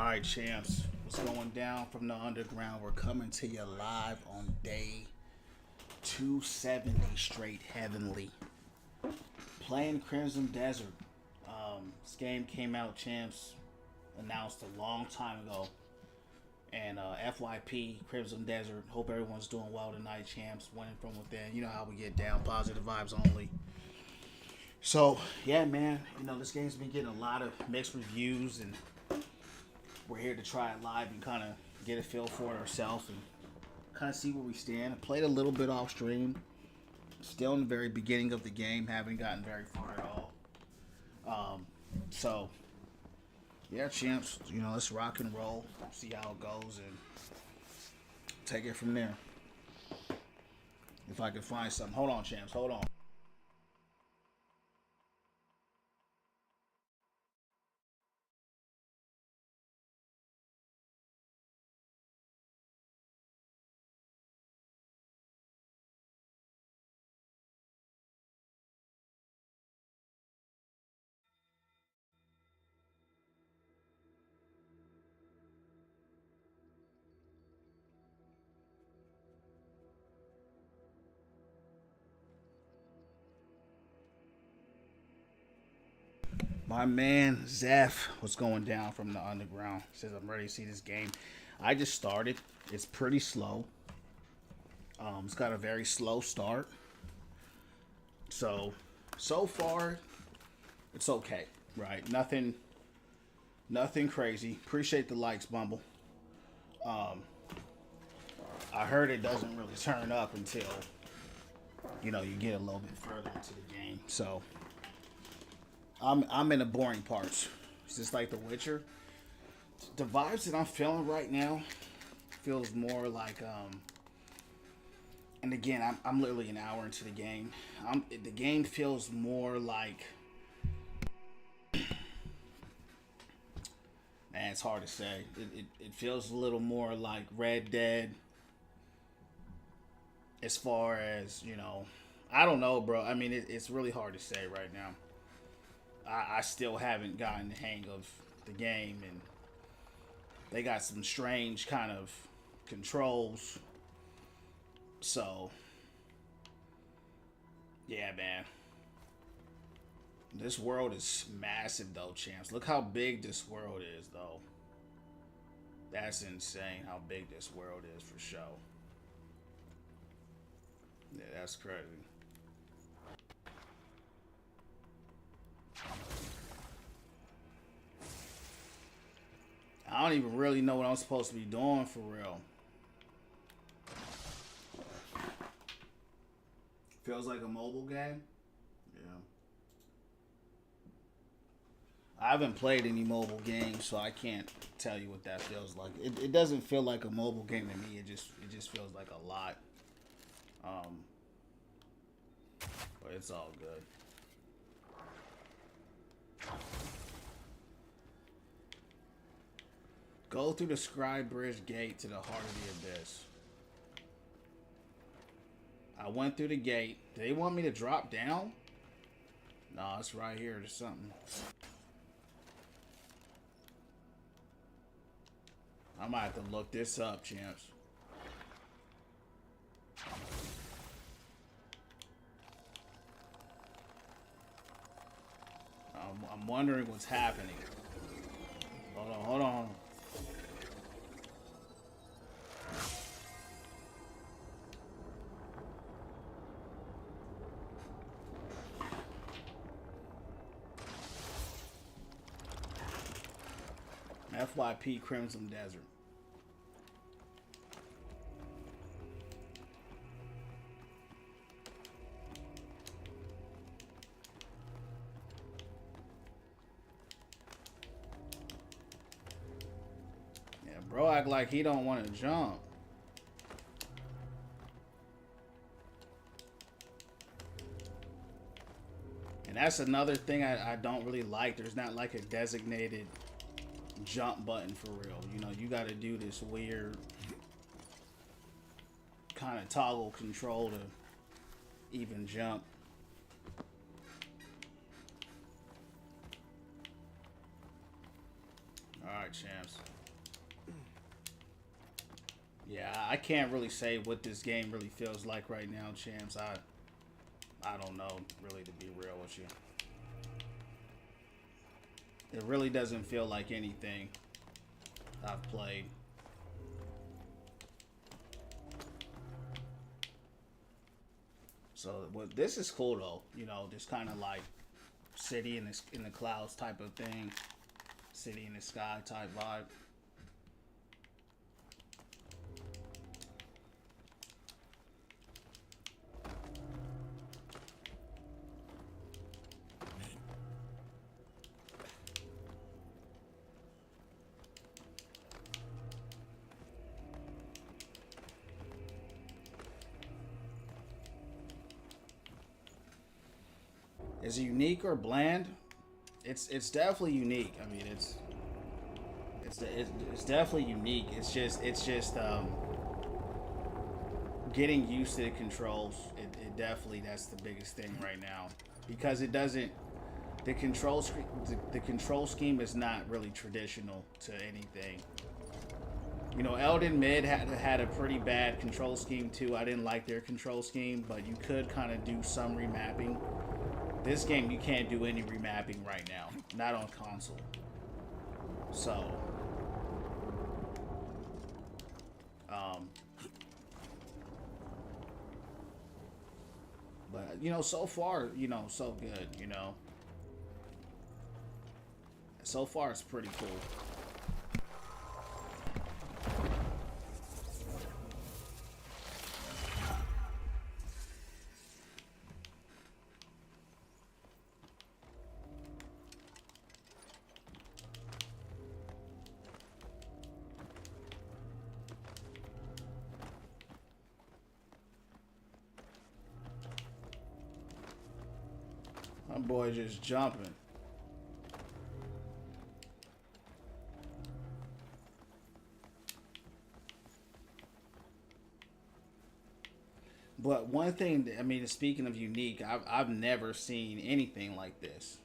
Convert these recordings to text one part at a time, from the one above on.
Alright, champs. What's going down from the underground? We're coming to you live on day 270 straight heavenly. Playing Crimson Desert. This game came out, champs, announced a long time ago. And FYP, Crimson Desert. Hope everyone's doing well tonight, champs. Winning from within. You know how we get down. Positive vibes only. So, yeah, man. You know, this game's been getting a lot of mixed reviews, and we're here to try it live and kind of get a feel for it ourselves and kind of see where we stand. I played a little bit off stream. Still in the very beginning of the game. Haven't gotten very far at all. So, yeah, champs. You know, let's rock and roll. See how it goes and take it from there. If I can find something. Hold on, champs. Hold on. My man Zeph was going down from the underground. Says I'm ready to see this game. I just started. It's pretty slow. It's got a very slow start. So far, it's okay. Right? Nothing crazy. Appreciate the likes, Bumble. I heard it doesn't really turn up until you get a little bit further into the game. So I'm in the boring parts. It's just like The Witcher. The vibes that I'm feeling right now feels more like and again, I'm literally an hour into the game. The game feels more like, man, it's hard to say. It feels a little more like Red Dead. As far as I don't know, bro. I mean, it's really hard to say right now. I still haven't gotten the hang of the game, and they got some strange kind of controls. So, yeah, man. This world is massive, though, champs. Look how big this world is, though. That's insane how big this world is, for sure. Yeah, that's crazy. I don't even really know what I'm supposed to be doing for real. Feels like a mobile game. Yeah. I haven't played any mobile games, so I can't tell you what that feels like. It doesn't feel like a mobile game to me. It just feels like a lot. Um, but it's all good. Go through the Scribe Bridge gate to the heart of the abyss. I went through the gate. Do they want me to drop down? No, it's right here. There's something. I might have to look this up, champs. I'm wondering what's happening. Hold on. FYP Crimson Desert. Yeah, bro act like he don't want to jump. And that's another thing I don't really like. There's not like a designated jump button for real. You got to do this weird kind of toggle control to even jump. Alright, champs. Yeah, I can't really say what this game really feels like right now, champs. I don't know, really, to be real with you. It really doesn't feel like anything I've played. So, well, this is cool though. You know, just kind of like city in the clouds type of thing, city in the sky type vibe. Is it unique or bland? It's definitely unique. I mean, it's definitely unique. It's just getting used to the controls. It definitely, that's the biggest thing right now, because it doesn't, the control scheme is not really traditional to anything. You know, Elden Mid had a pretty bad control scheme too. I didn't like their control scheme, but you could kind of do some remapping. This game, you can't do any remapping right now, not on console. So, um, but you know, so far, you know, so good. You know, so far it's pretty cool. My boy just jumping. But one thing, I mean, speaking of unique, I've never seen anything like this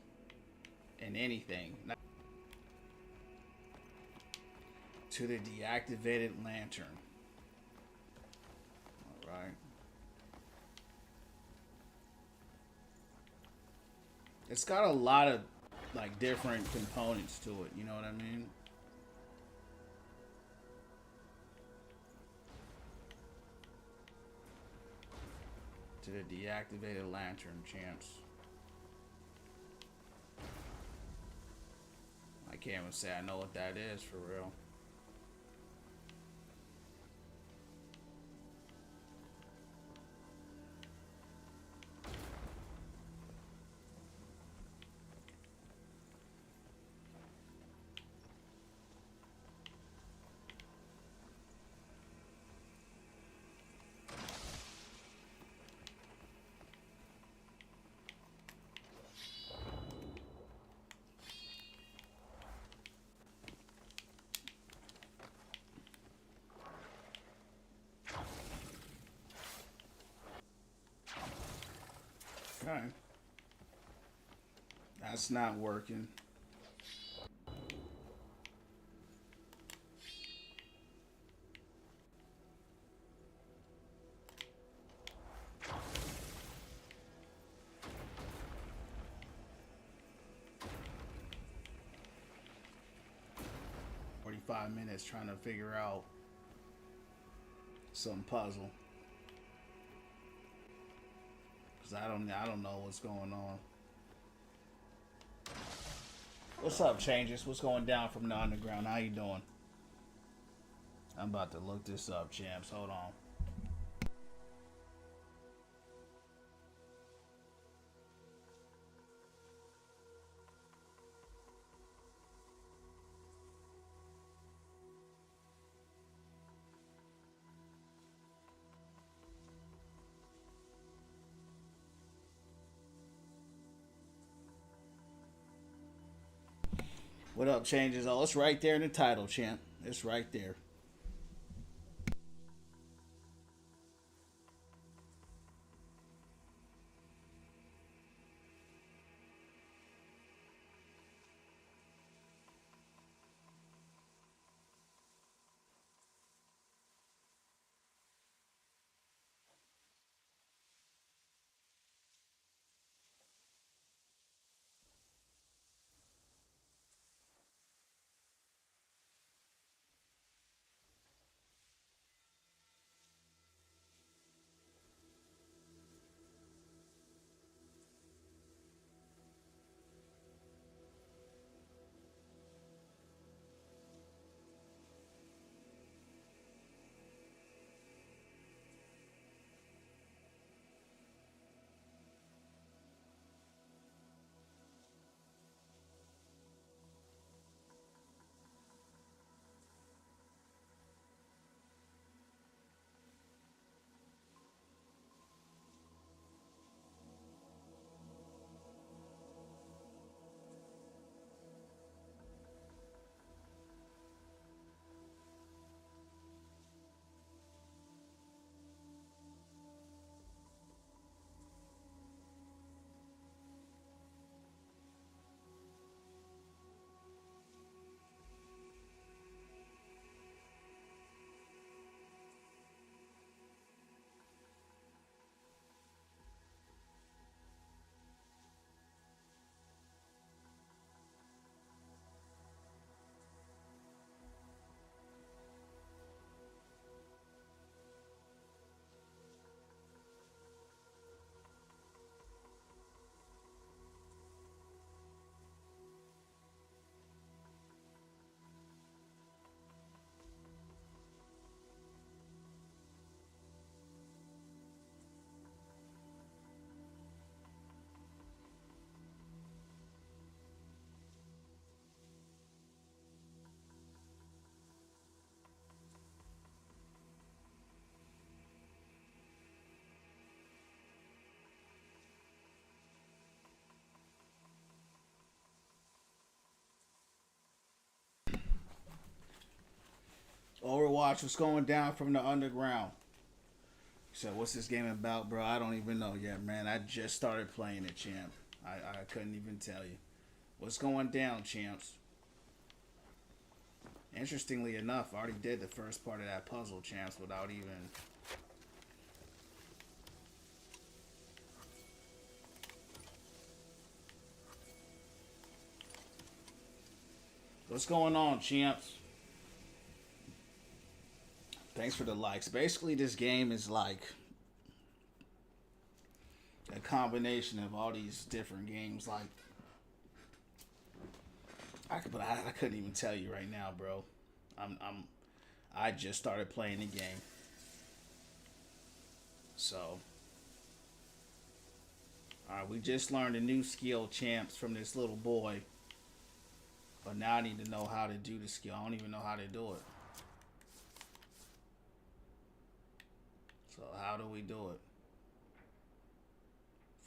in anything. To the deactivated lantern. All right. It's got a lot of like different components to it. You know what I mean? To the deactivated lantern, champs. I can't even say I know what that is for real. Okay. That's not working. Minutes trying to figure out some puzzle, because I don't know what's going on. What's up, changes? What's going down from the underground? How you doing? I'm about to look this up, champs. Hold on. What up, changes? Oh, it's right there in the title, champ. It's right there. Overwatch. What's going down from the underground? So what's this game about, bro? I don't even know yet, man. I just started playing it, champ. I couldn't even tell you. What's going down, champs? Interestingly enough, I already did the first part of that puzzle, champs, without even... What's going on, champs? Thanks for the likes. Basically, this game is like a combination of all these different games. Like, I couldn't even tell you right now, bro. I just started playing the game, so. Alright, we just learned a new skill, champs, from this little boy. But now I need to know how to do the skill. I don't even know how to do it. So how do we do it?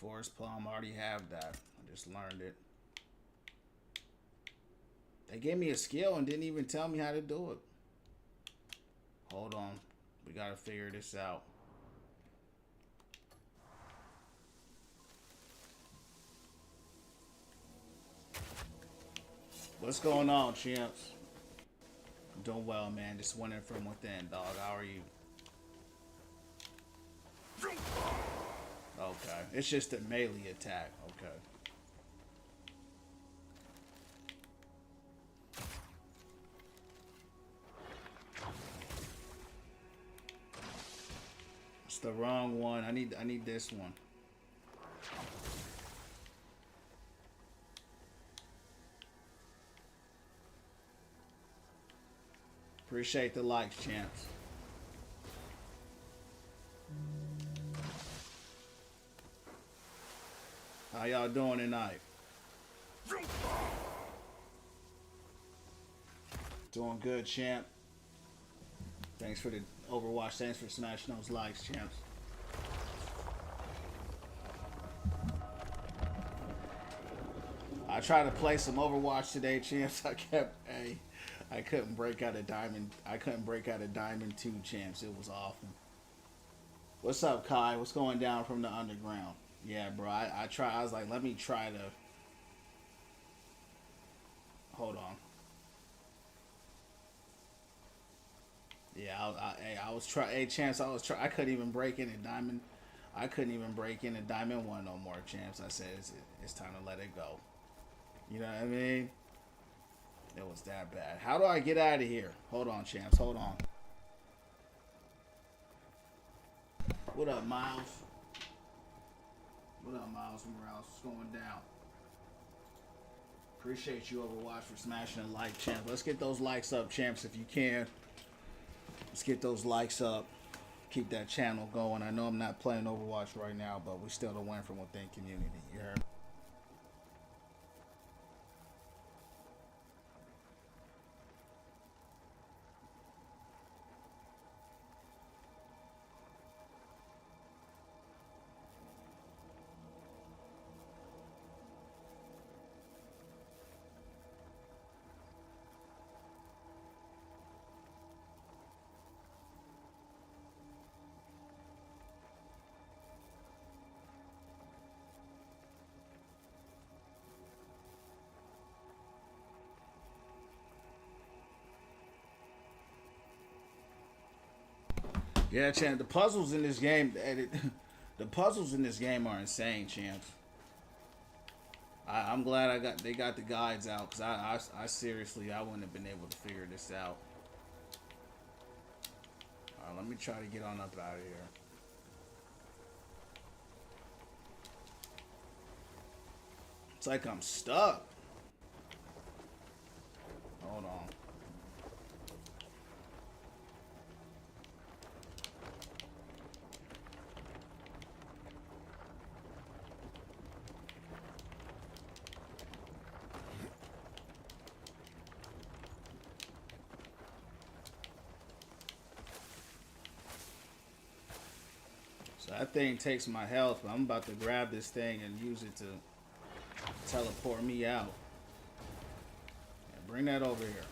Forest Plum, I already have that. I just learned it. They gave me a skill and didn't even tell me how to do it. Hold on. We gotta figure this out. What's going on, champs? I'm doing well, man. Just winning from within, dog. How are you? Okay. It's just a melee attack. Okay. It's the wrong one. I need this one. Appreciate the likes, champs. How y'all doing tonight? Doing good, champ. Thanks for the Overwatch. Thanks for smashing those likes, champs. I tried to play some Overwatch today, champs. I couldn't break out a diamond. I couldn't break out a diamond 2, champs. It was awful. What's up, Kai? What's going down from the underground? Yeah, bro. I was like, let me try to. Hold on. Yeah, I was trying. Hey, Chance, I was trying. I couldn't even break in a diamond. I couldn't even break in a diamond 1 no more, Chance. I said it's time to let it go. You know what I mean? It was that bad. How do I get out of here? Hold on, Chance. Hold on. What up, Miles? What up, Miles Morales? What's going down? Appreciate you, Overwatch, for smashing a like, champ. Let's get those likes up, champs, if you can. Let's get those likes up. Keep that channel going. I know I'm not playing Overwatch right now, but we still the win from within community. You heard? Yeah, champ. The puzzles in this game, the puzzles in this game are insane, champs. I'm glad they got the guides out, because I seriously, I wouldn't have been able to figure this out. All right, let me try to get on up out of here. It's like I'm stuck. Hold on. So that thing takes my health, but I'm about to grab this thing and use it to teleport me out. Yeah, bring that over here.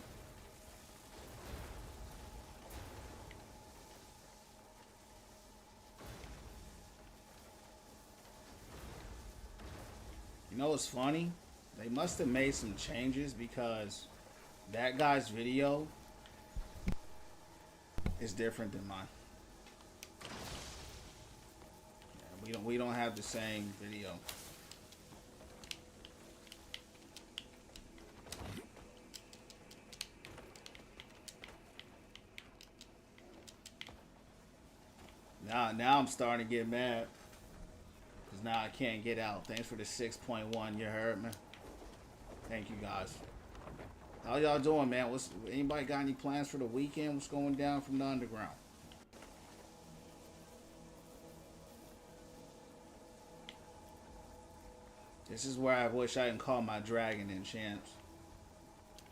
You know what's funny? They must have made some changes because that guy's video is different than mine. Yeah, we don't have the same video. Now I'm starting to get mad. Because now I can't get out. Thanks for the 6.1. You heard me? Thank you, guys. How y'all doing, man? Anybody got any plans for the weekend? What's going down from the underground? This is where I wish I didn't call my dragon in, champs.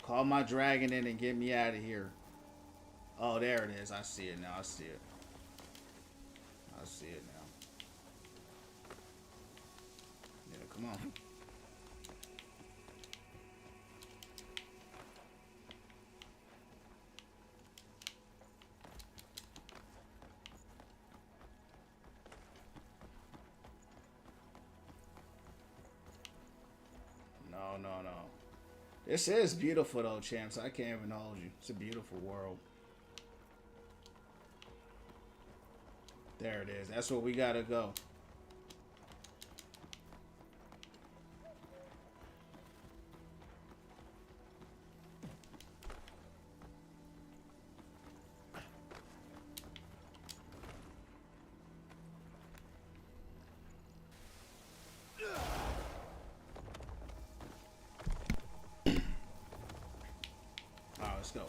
Call my dragon in and get me out of here. Oh, there it is. I see it now. I see it. I see it now. Yeah, come on. No. This is beautiful though, champs. I can't even hold you. It's a beautiful world. There it is. That's where we gotta go. Alright, let's go.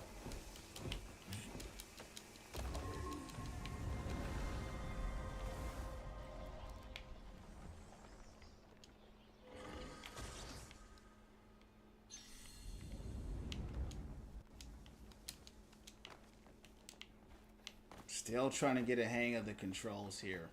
Still trying to get a hang of the controls here.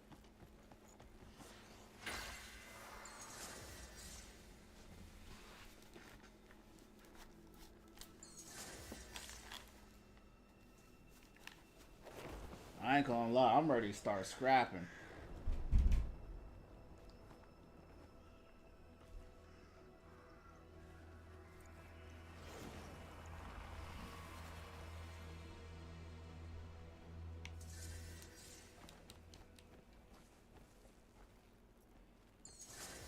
I ain't gonna lie, I'm ready to start scrapping.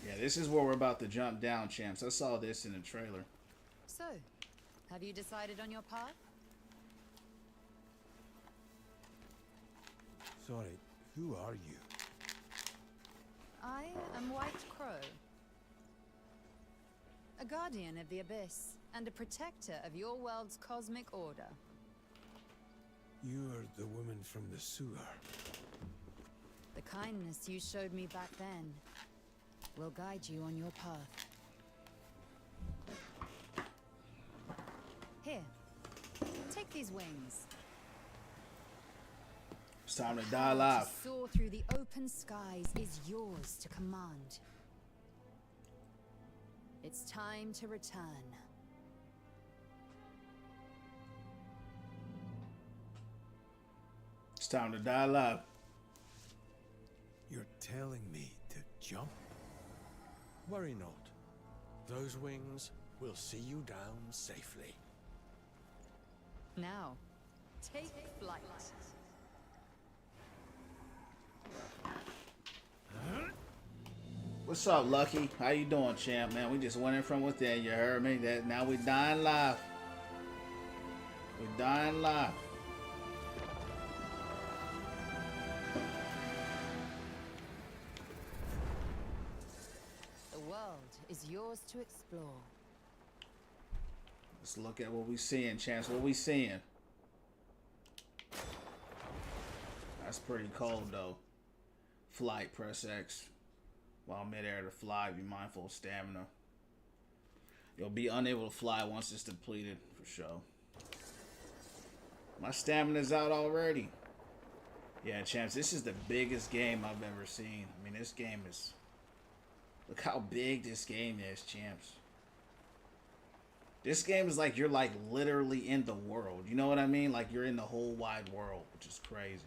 Yeah, this is where we're about to jump down, champs. I saw this in the trailer. So, have you decided on your path? Sorry, who are you? I am White Crow. A guardian of the Abyss, and a protector of your world's cosmic order. You're the woman from the sewer. The kindness you showed me back then will guide you on your path. Here, take these wings. It's time to die live. To soar through the open skies is yours to command. It's time to return. It's time to die live. You're telling me to jump? Worry not. Those wings will see you down safely. Now, take flight. What's up, Lucky? How you doing, champ, man? We just went in from within, you heard me? That now we dying live. We dying live. The world is yours to explore. Let's look at what we seeing, champs. What we seeing? That's pretty cold, though. Flight, press X. While midair to fly, be mindful of stamina. You'll be unable to fly once it's depleted, for sure. My stamina's out already. Yeah, champs, this is the biggest game I've ever seen. I mean, this game is... Look how big this game is, champs. This game is like you're like literally in the world. You know what I mean? Like you're in the whole wide world, which is crazy.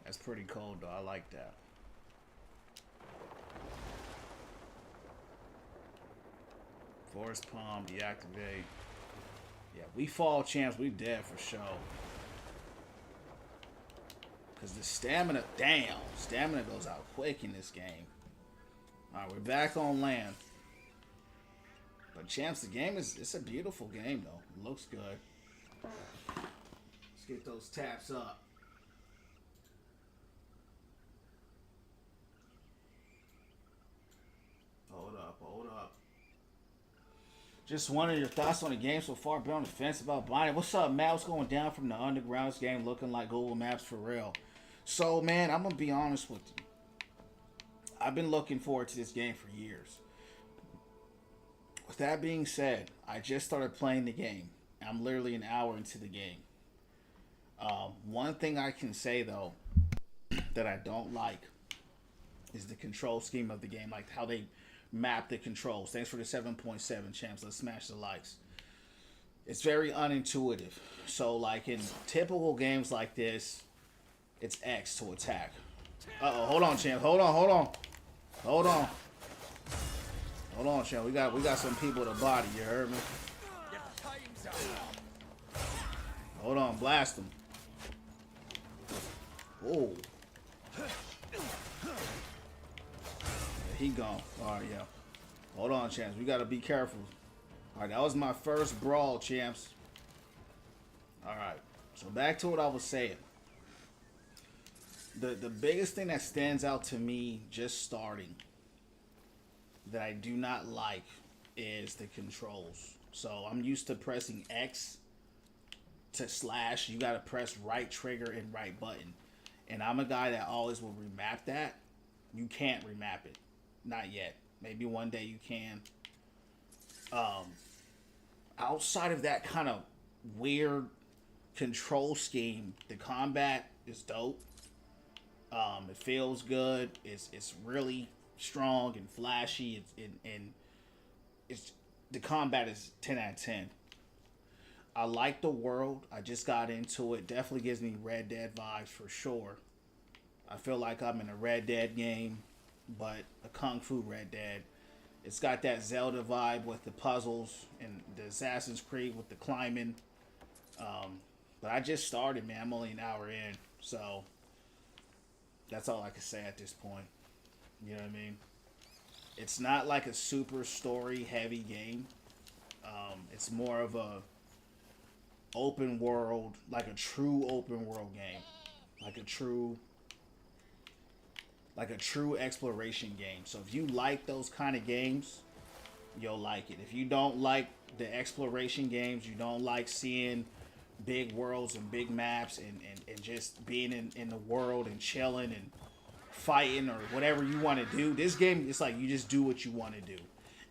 That's pretty cool, though. I like that. Forest Palm, deactivate. Yeah, we fall champs, we dead for sure. Because the stamina, damn, stamina goes out quick in this game. Alright, we're back on land. But champs, the game it's a beautiful game though. It looks good. Let's get those taps up. Hold up, hold up. Just wondering your thoughts on the game so far. Been on the fence about buying it. What's up, Matt? What's going down from the underground? This game looking like Google Maps for real. So, man, I'm going to be honest with you. I've been looking forward to this game for years. With that being said, I just started playing the game. I'm literally an hour into the game. One thing I can say, though, that I don't like is the control scheme of the game. Like how they map the controls. Thanks for the 7.7 champs. Let's smash the likes. It's very unintuitive. So, like in typical games like this, it's X to attack. Uh-oh, hold on, champ. Hold on. Hold on, champ. We got some people to body, you heard me? Hold on, blast them. Oh. He gone. Alright, yeah. Hold on, champs. We gotta be careful. Alright, that was my first brawl, champs. Alright. So back to what I was saying. The biggest thing that stands out to me just starting that I do not like is the controls. So I'm used to pressing X to slash. You gotta press right trigger and right button. And I'm a guy that always will remap that. You can't remap it. Not yet. Maybe one day you can. Outside of that kind of weird control scheme, the combat is dope. It feels good. It's really strong and flashy. It's the combat is 10 out of 10. I like the world. I just got into it. Definitely gives me Red Dead vibes for sure. I feel like I'm in a Red Dead game, but a Kung Fu Red Dead. It's got that Zelda vibe with the puzzles and the Assassin's Creed with the climbing. But I just started, man. I'm only an hour in, so that's all I can say at this point. You know what I mean? It's not like a super story heavy game. It's more of a open world, like a true open world game, like a true exploration game. So if you like those kind of games, you'll like it. If you don't like the exploration games, you don't like seeing big worlds and big maps and just being in the world and chilling and fighting or whatever you want to do, this game, it's like you just do what you want to do.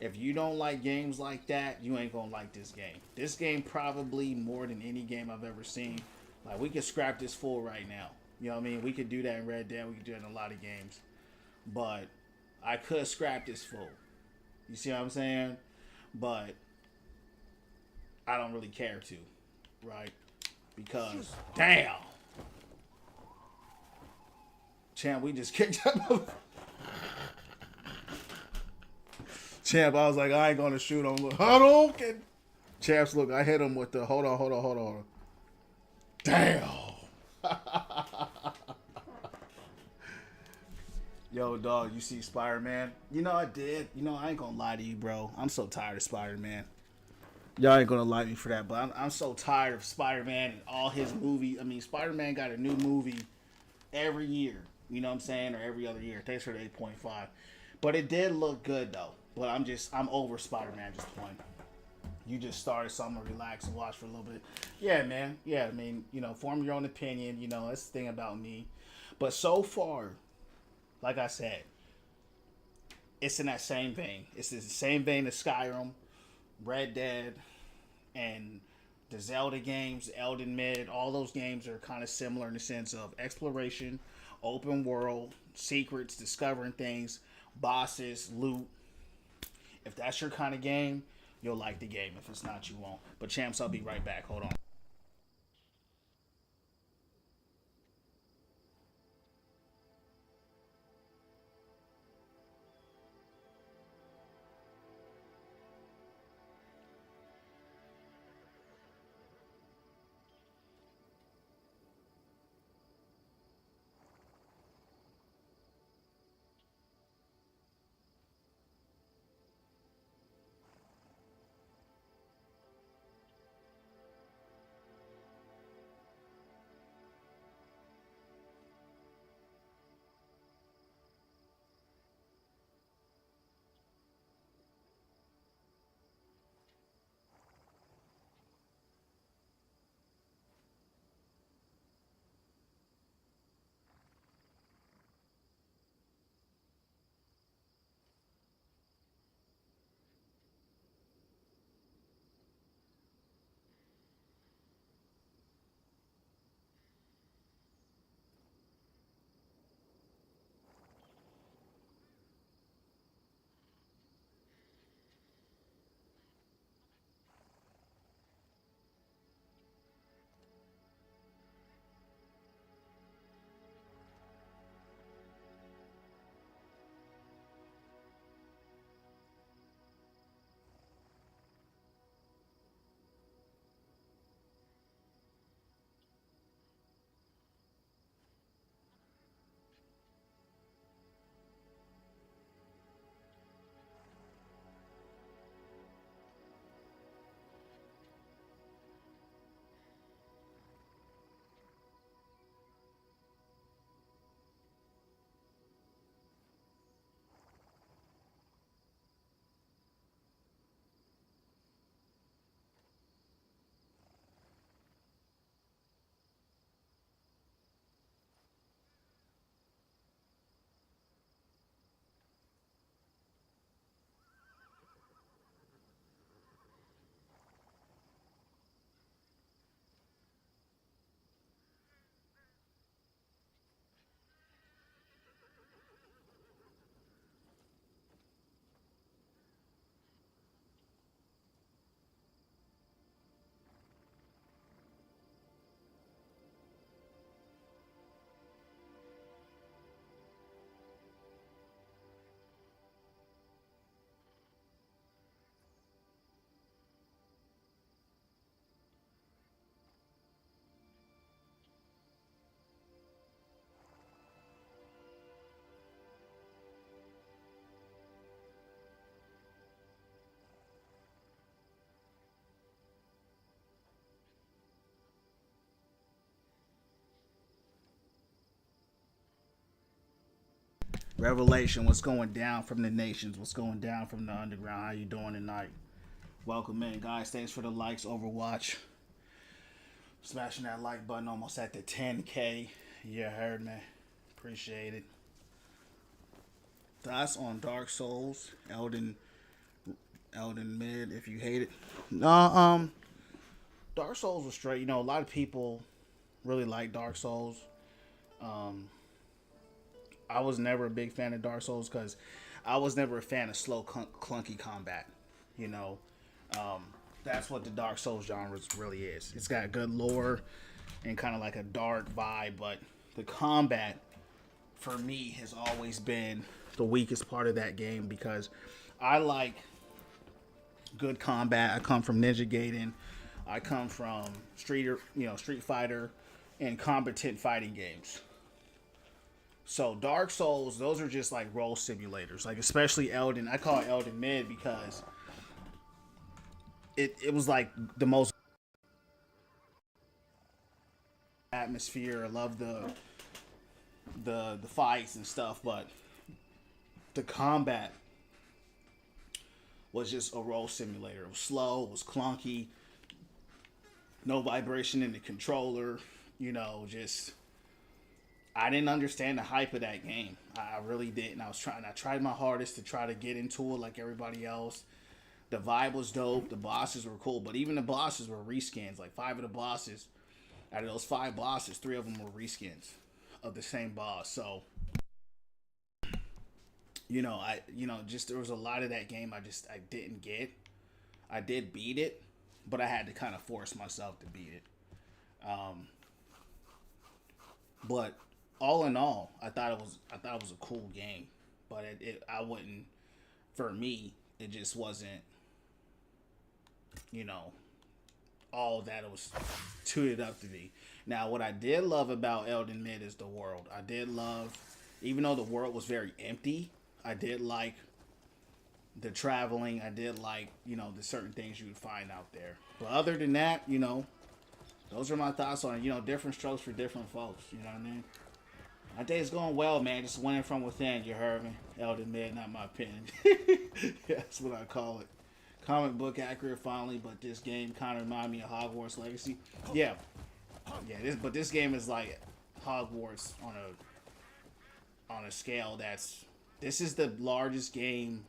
If you don't like games like that, you ain't gonna like this game. This game probably more than any game I've ever seen. Like, we could scrap this full right now. You know what I mean? We could do that in Red Dead. We could do it in a lot of games. But I could scrap this full. You see what I'm saying? But I don't really care to. Right? Because, damn! Champ, we just kicked up. Champ, I was like, I ain't gonna shoot him. Look, Hadouken! Champs, look, I hit him with the, hold on. Damn! Yo, dog, you see Spider-Man? You know, I did. You know, I ain't gonna lie to you, bro. I'm so tired of Spider-Man. Y'all ain't gonna like me for that, but I'm so tired of Spider-Man and all his movies. I mean, Spider-Man got a new movie every year. You know what I'm saying? Or every other year. Thanks for the 8.5. But it did look good, though. But I'm over Spider-Man at this point. You just started, so I'm gonna relax and watch for a little bit. Yeah, man. Yeah, I mean, you know, form your own opinion. You know, that's the thing about me. But so far, like I said, it's in that same vein. It's the same vein as Skyrim, Red Dead, and the Zelda games, Elden Ring. All those games are kind of similar in the sense of exploration, open world, secrets, discovering things, bosses, loot. If that's your kind of game, you'll like the game. If it's not, you won't. But champs, I'll be right back. Hold on. Revelation, what's going down from the nations? What's going down from the underground? How you doing tonight? Welcome in, guys. Thanks for the likes. Overwatch. Smashing that like button, almost at the 10K. Yeah, heard me. Appreciate it. Thoughts on Dark Souls, Elden Mid, if you hate it. No, Dark Souls was straight. You know, a lot of people really like Dark Souls. I was never a big fan of Dark Souls because I was never a fan of slow, clunky combat. You know, that's what the Dark Souls genre really is. It's got good lore and kind of like a dark vibe, but the combat for me has always been the weakest part of that game because I like good combat. I come from Ninja Gaiden. I come from Street Fighter and competent fighting games. So Dark Souls, those are just like role simulators. Like especially Elden. I call it Elden Mid because it was like the most atmosphere. I love the fights and stuff, but the combat was just a role simulator. It was slow, it was clunky, no vibration in the controller, you know, just I didn't understand the hype of that game. I really didn't. I tried my hardest to try to get into it like everybody else. The vibe was dope, the bosses were cool, but even the bosses were reskins. Like 5 of the bosses, out of those 5 bosses, 3 of them were reskins of the same boss. So just there was a lot of that game I didn't get. I did beat it, but I had to kind of force myself to beat it. But all in all, I thought it was a cool game, but for me, it just wasn't, all that it was tooted up to be. Now, what I did love about Elden Mid is the world. I did love, even though the world was very empty, I did like the traveling. I did like, the certain things you would find out there. But other than that, those are my thoughts on it. Different strokes for different folks. You know what I mean? My day's going well, man. Just winning from within, you heard me. Elden Mid, not my opinion. That's what I call it. Comic book accurate finally, but this game kind of reminded me of Hogwarts Legacy. Yeah. This game is like Hogwarts on a scale this is the largest game.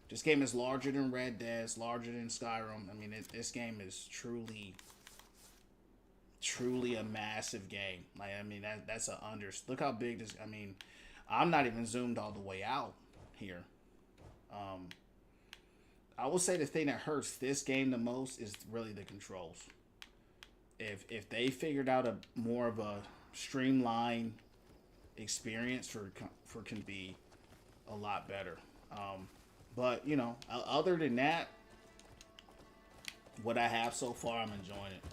This game is larger than Red Dead, it's larger than Skyrim. I mean, this game is truly a massive game. Like, I mean, that's look how big this. I mean, I'm not even zoomed all the way out here. I will say the thing that hurts this game the most is really the controls. If they figured out a more of a streamlined experience can be a lot better. But other than that, what I have so far, I'm enjoying it.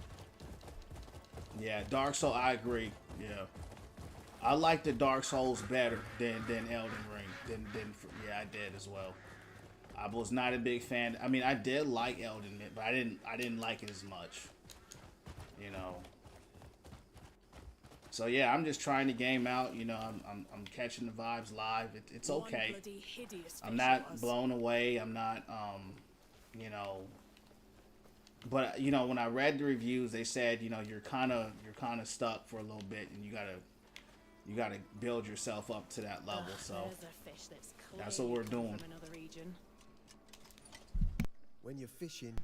Yeah, Dark Souls, I agree. Yeah, I like the Dark Souls better than Elden Ring. I did as well. I was not a big fan. I mean, I did like Elden Ring, but I didn't like it as much. So yeah, I'm just trying the game out. I'm catching the vibes live. It's okay. I'm not blown away. I'm not But when I read the reviews, they said you're kind of stuck for a little bit, and you gotta build yourself up to that level. So that's what we're doing. When you're fishing,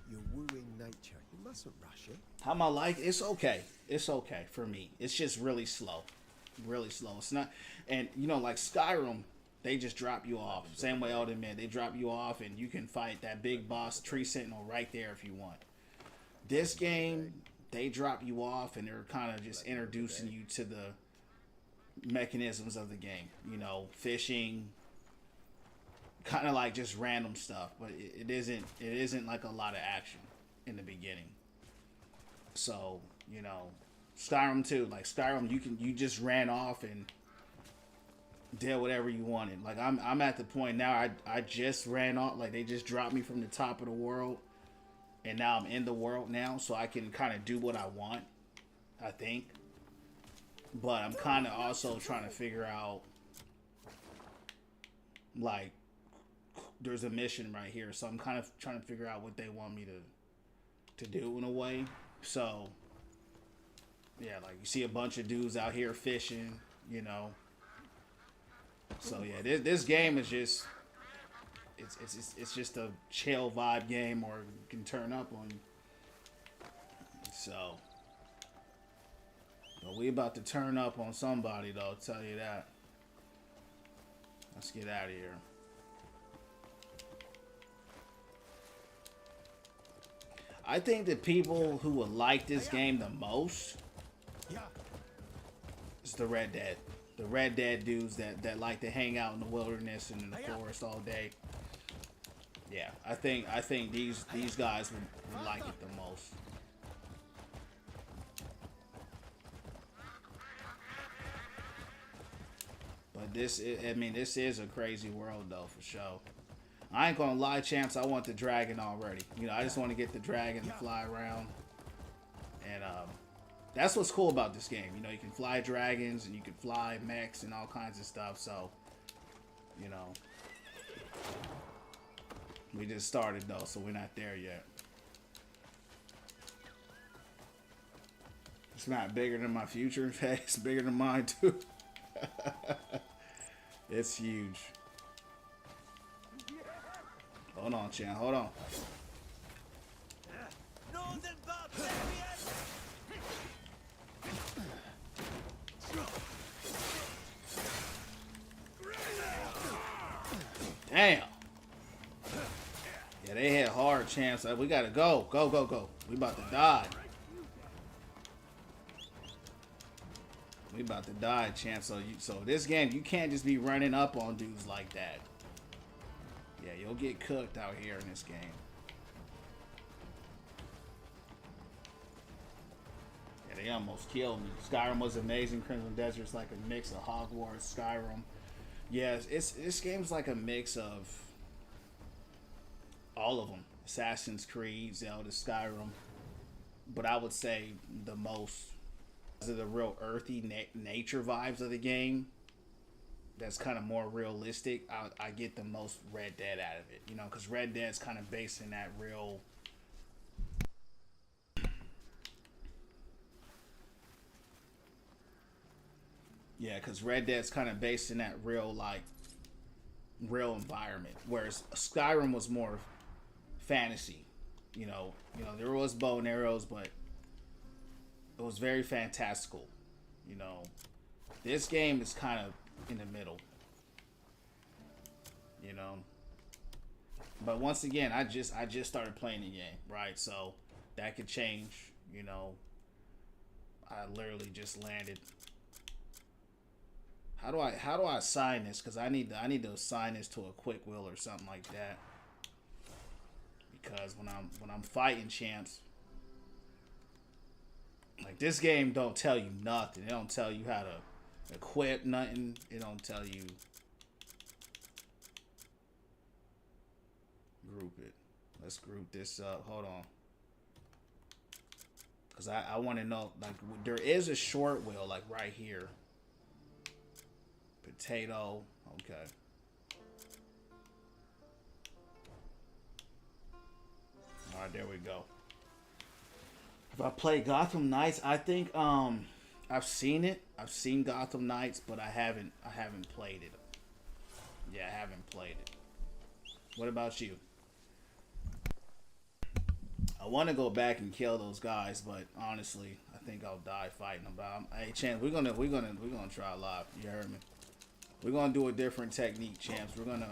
you're wooing nature. You mustn't rush it. How am I like? It's okay. It's okay for me. It's just really slow. Really slow. It's not, and like Skyrim, they just drop you off. Same way Elden Ring, they drop you off, and you can fight that big boss tree sentinel right there if you want. This game, they drop you off, and they're kind of just introducing you to the mechanisms of the game. Fishing, kind of like just random stuff, but it isn't like a lot of action in the beginning. So Skyrim too. Like Skyrim, you just ran off and did whatever you wanted. Like I'm at the point now. I just ran off. Like they just dropped me from the top of the world, and now I'm in the world now, so I can kind of do what I want. I think, but I'm kind of also trying to figure out like there's a mission right here, so I'm kind of trying to figure out what they want me to do in a way. So yeah, like you see a bunch of dudes out here fishing, you know. So yeah, this game is just it's just a chill vibe game, or you can turn up on. So, but we about to turn up on somebody though, I'll tell you that. Let's get out of here. I think the people who would like this game the most is the Red Dead. The Red Dead dudes that like to hang out in the wilderness and in the forest all day. Yeah, I think these guys would like it the most. But this is a crazy world though, for sure. I ain't gonna lie, champs, I want the dragon already. You know, I just want to get the dragon and fly around. And that's what's cool about this game. You know, you can fly dragons and you can fly mechs and all kinds of stuff. So, you know, we just started though, so we're not there yet. It's not bigger than my future. It's bigger than mine too. It's huge. Hold on, Chan. Hold on. Damn. Yeah, they hit hard, champs. We gotta go. Go, go, go. We about to die. We about to die, champs. So this game, you can't just be running up on dudes like that. Yeah, you'll get cooked out here in this game. Yeah, they almost killed me. Skyrim was amazing. Crimson Desert's like a mix of Hogwarts, Skyrim. Yeah, this game's like a mix of all of them. Assassin's Creed, Zelda, Skyrim. But I would say the most of the real earthy nature vibes of the game, that's kind of more realistic, I get the most Red Dead out of it. You know, because Red Dead's kind of based in that real... Yeah, because Red Dead's kind of based in that real, like, real environment. Whereas Skyrim was more fantasy. You know, there was bow and arrows, but it was very fantastical. You know, this game is kind of in the middle. You know, but once again, I just started playing the game, right? So that could change. You know, I literally just landed. How do I assign this? Because I need to assign this to a quick will or something like that. Because when I'm fighting champs, like this game don't tell you nothing. It don't tell you how to equip nothing. It don't tell you. Group it. Let's group this up. Hold on. Because I want to know, like, there is a short wheel, like right here. Potato. Okay. Alright, there we go. If I play Gotham Knights, I think I've seen it. I've seen Gotham Knights, but I haven't played it. Yeah, I haven't played it. What about you? I want to go back and kill those guys, but honestly, I think I'll die fighting them. But hey, Chance, we're gonna try live. You heard me? We're gonna do a different technique, champs. We're gonna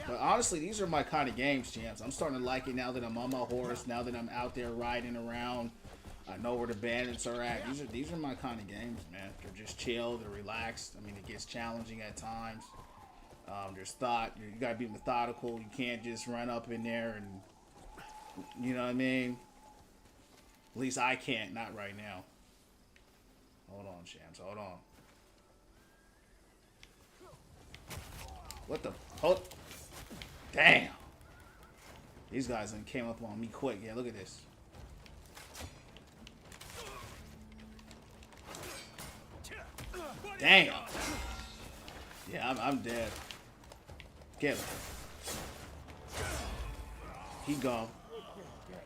but honestly, these are my kind of games, champs. I'm starting to like it now that I'm on my horse, now that I'm out there riding around. I know where the bandits are at. These are my kind of games, man. They're just chill, they're relaxed. I mean, it gets challenging at times. There's thought. You gotta be methodical. You can't just run up in there and, you know what I mean? At least I can't, not right now. Hold on, champs, hold on. What the? Hold. Damn. These guys done came up on me quick. Yeah, look at this. Damn. Yeah, I'm dead. Get him. He gone. Yeah,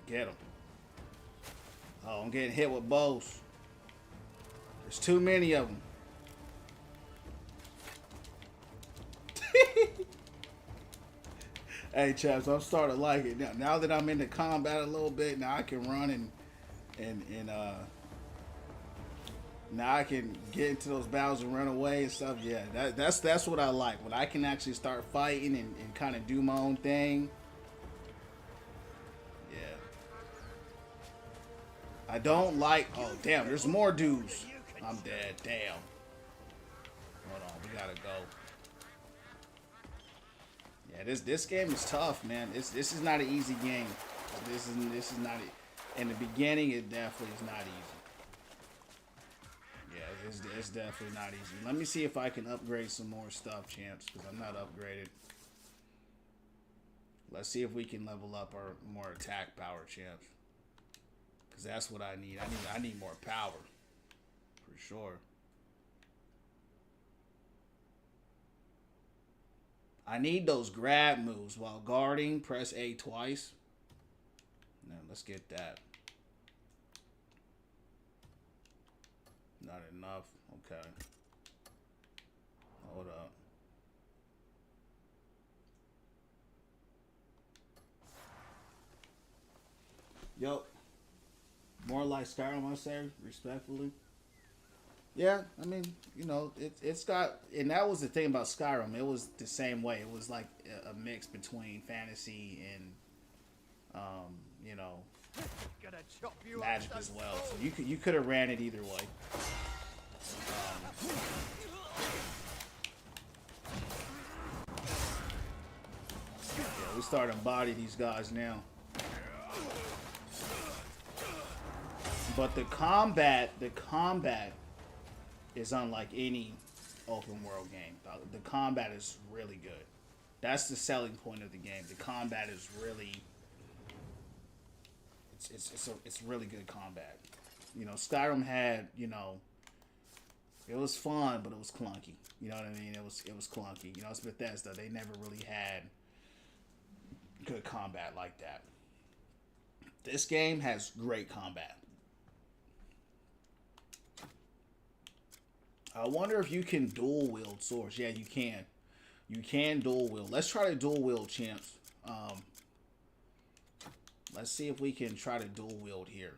get him. Oh, I'm getting hit with bows. There's too many of them. Hey, chaps, I'm starting to like it now. Now that I'm into combat a little bit, now I can run and now I can get into those battles and run away and stuff. Yeah, that's what I like. When I can actually start fighting and kind of do my own thing. Yeah. I don't like. Oh, damn, there's more dudes. I'm dead. Damn. Hold on, we gotta go. Yeah, this game is tough, man. This is not an easy game. This is not. In the beginning, it definitely is not easy. Yeah, it's definitely not easy. Let me see if I can upgrade some more stuff, champs, because I'm not upgraded. Let's see if we can level up our more attack power, champs. Because that's what I need. I need more power, for sure. I need those grab moves while guarding. Press A twice. Now let's get that. Not enough. Okay. Hold up. Yo. More like Skyrim, I say, respectfully. Yeah, I mean, you know, it's got, and that was the thing about Skyrim. It was the same way. It was like a mix between fantasy and, you know, magic as well. So you could have ran it either way. Yeah, we start to embody these guys now. But the combat is unlike any open world game. The combat is really good. That's the selling point of the game. The combat is really, it's really good combat. You know, Skyrim had, you know, it was fun, but it was clunky. You know what I mean? It was clunky. You know, it's Bethesda. They never really had good combat like that. This game has great combat. I wonder if you can dual wield swords. Yeah, you can. You can dual wield. Let's try to dual wield, champs. Let's see if we can try to dual wield here.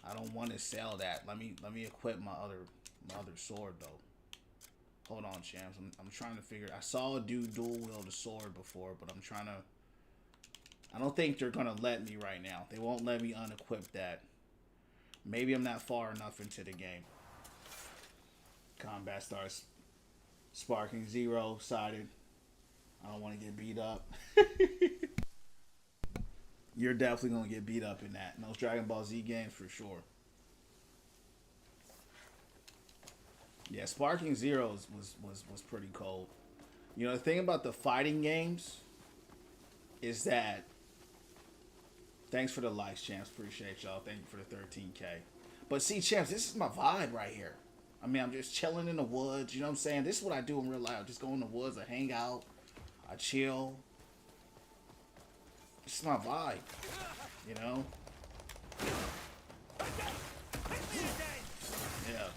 I don't want to sell that. Let me equip my other sword though. Hold on, champs. I'm trying to figure. I saw a dude dual wield a sword before, but I'm trying to. I don't think they're gonna let me right now. They won't let me unequip that. Maybe I'm not far enough into the game. Combat starts sparking 0-sided. I don't want to get beat up. You're definitely going to get beat up in that. In those Dragon Ball Z games for sure. Yeah, sparking 0 was pretty cold. You know, the thing about the fighting games is that... Thanks for the likes, champs. Appreciate y'all. Thank you for the 13K. But see, champs, this is my vibe right here. I mean, I'm just chilling in the woods. You know what I'm saying? This is what I do in real life. I just go in the woods. I hang out. I chill. This is my vibe. You know? Yeah.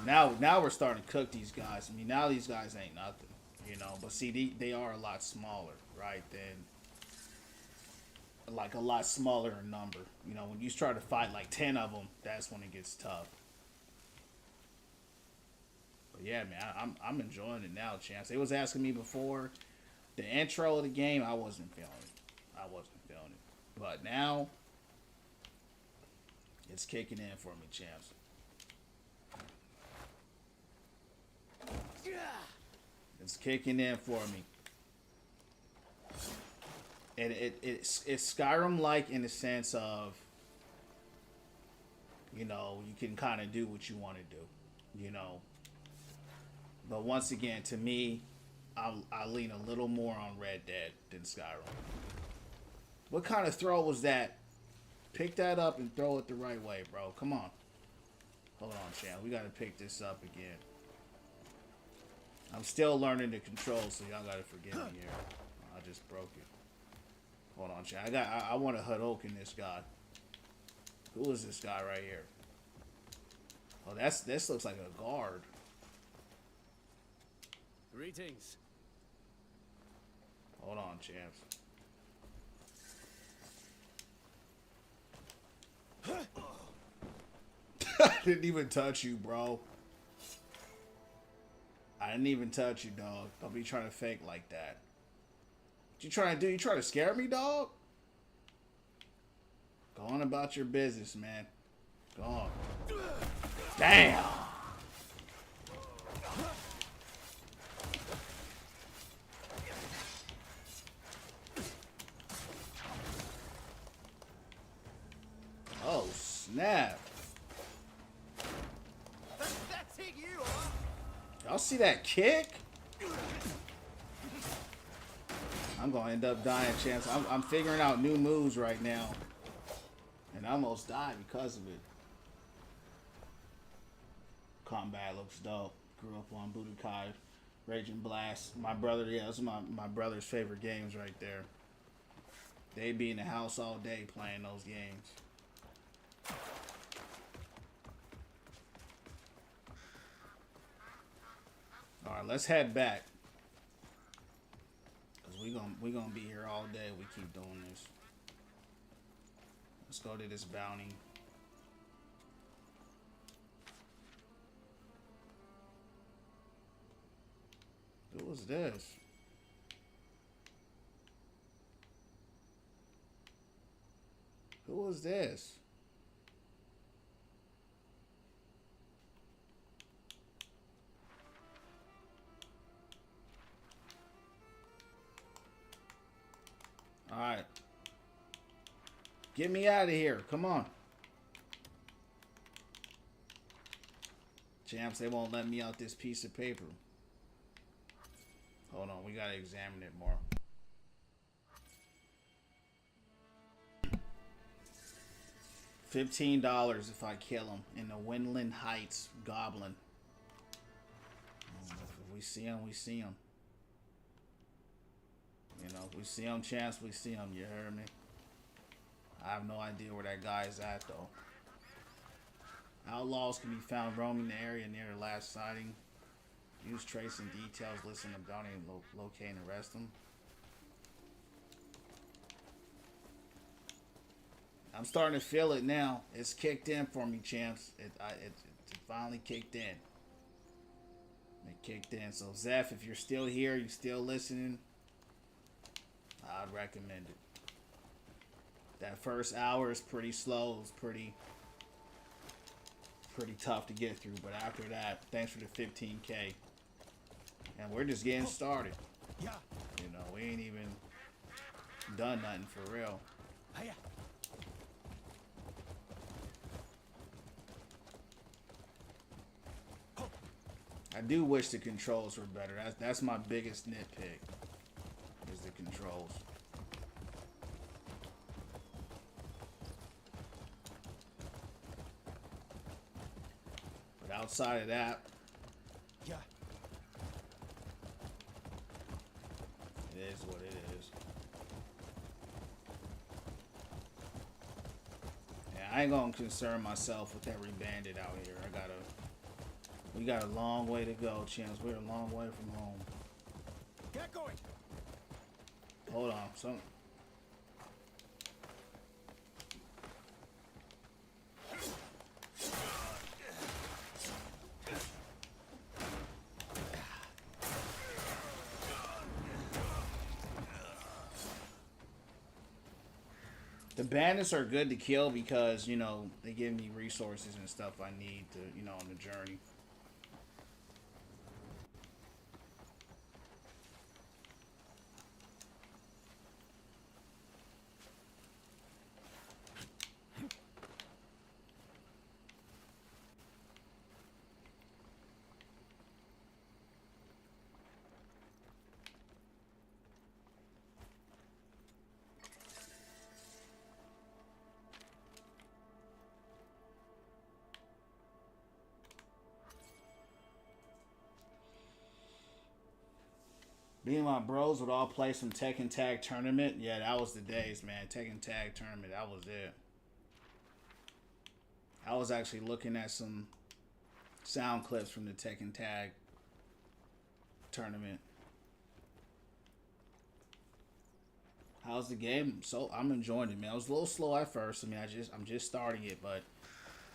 But now we're starting to cook these guys. I mean, now these guys ain't nothing. You know? But see, they are a lot smaller, right? Like a lot smaller in number. You know, when you try to fight like 10 of them, that's when it gets tough. But yeah, man, I'm enjoying it now, champs. They was asking me before the intro of the game. I wasn't feeling it. But now it's kicking in for me, champs. It's kicking in for me. And it's Skyrim-like in the sense of, you know, you can kind of do what you want to do, you know. But once again, to me, I lean a little more on Red Dead than Skyrim. What kind of throw was that? Pick that up and throw it the right way, bro. Come on. Hold on, champ. We gotta pick this up again. I'm still learning the controls, so y'all gotta forgive me here. I just broke it. Hold on, champ. I want to Hadouken this guy. Who is this guy right here? Oh, this looks like a guard. Greetings. Hold on, champs. I didn't even touch you, bro. I didn't even touch you, dog. Don't be trying to fake like that. What you trying to do? You trying to scare me, dog? Go on about your business, man. Go on. Damn! Oh, snap. That's it, you are. Y'all see that kick? I'm gonna end up dying, champs. I'm figuring out new moves right now. And I almost died because of it. Combat looks dope. Grew up on Budokai, Raging Blast. My brother, yeah, those are my brother's favorite games right there. They be in the house all day playing those games. All right, let's head back. Cause we gonna be here all day if we keep doing this. Let's go to this bounty. Who was this? Who was this? All right. Get me out of here. Come on. Champs, they won't let me out this piece of paper. Hold on. We got to examine it more. $15 if I kill him in the Windland Heights Goblin. If we see him, we see him. You know, if we see him, chance, we see him. You heard me? I have no idea where that guy is at, though. Outlaws can be found roaming the area near the last sighting. Use tracing details, listen to bounty, and locate and arrest them. I'm starting to feel it now. It's kicked in for me, champs. It finally kicked in. It kicked in. So, Zeph, if you're still here, you're still listening, I'd recommend it. That first hour is pretty slow. It's pretty tough to get through. But after that, thanks for the 15K. And we're just getting started. Yeah. You know, we ain't even done nothing for real. Hiya. I do wish the controls were better. That's my biggest nitpick, is the controls. But outside of that, Yeah. it is what it is. Yeah, I ain't gonna concern myself with every bandit out here. We got a long way to go, champs. We're a long way from home. Get going. Hold on, the bandits are good to kill because, you know, they give me resources and stuff I need to, you know, on the journey. Me and my bros would all play some Tekken Tag Tournament. Yeah, that was the days, man. Tekken Tag Tournament, that was it. I was actually looking at some sound clips from the Tekken Tag Tournament. How's the game? So I'm enjoying it, man. I was a little slow at first. I mean, I'm just starting it, but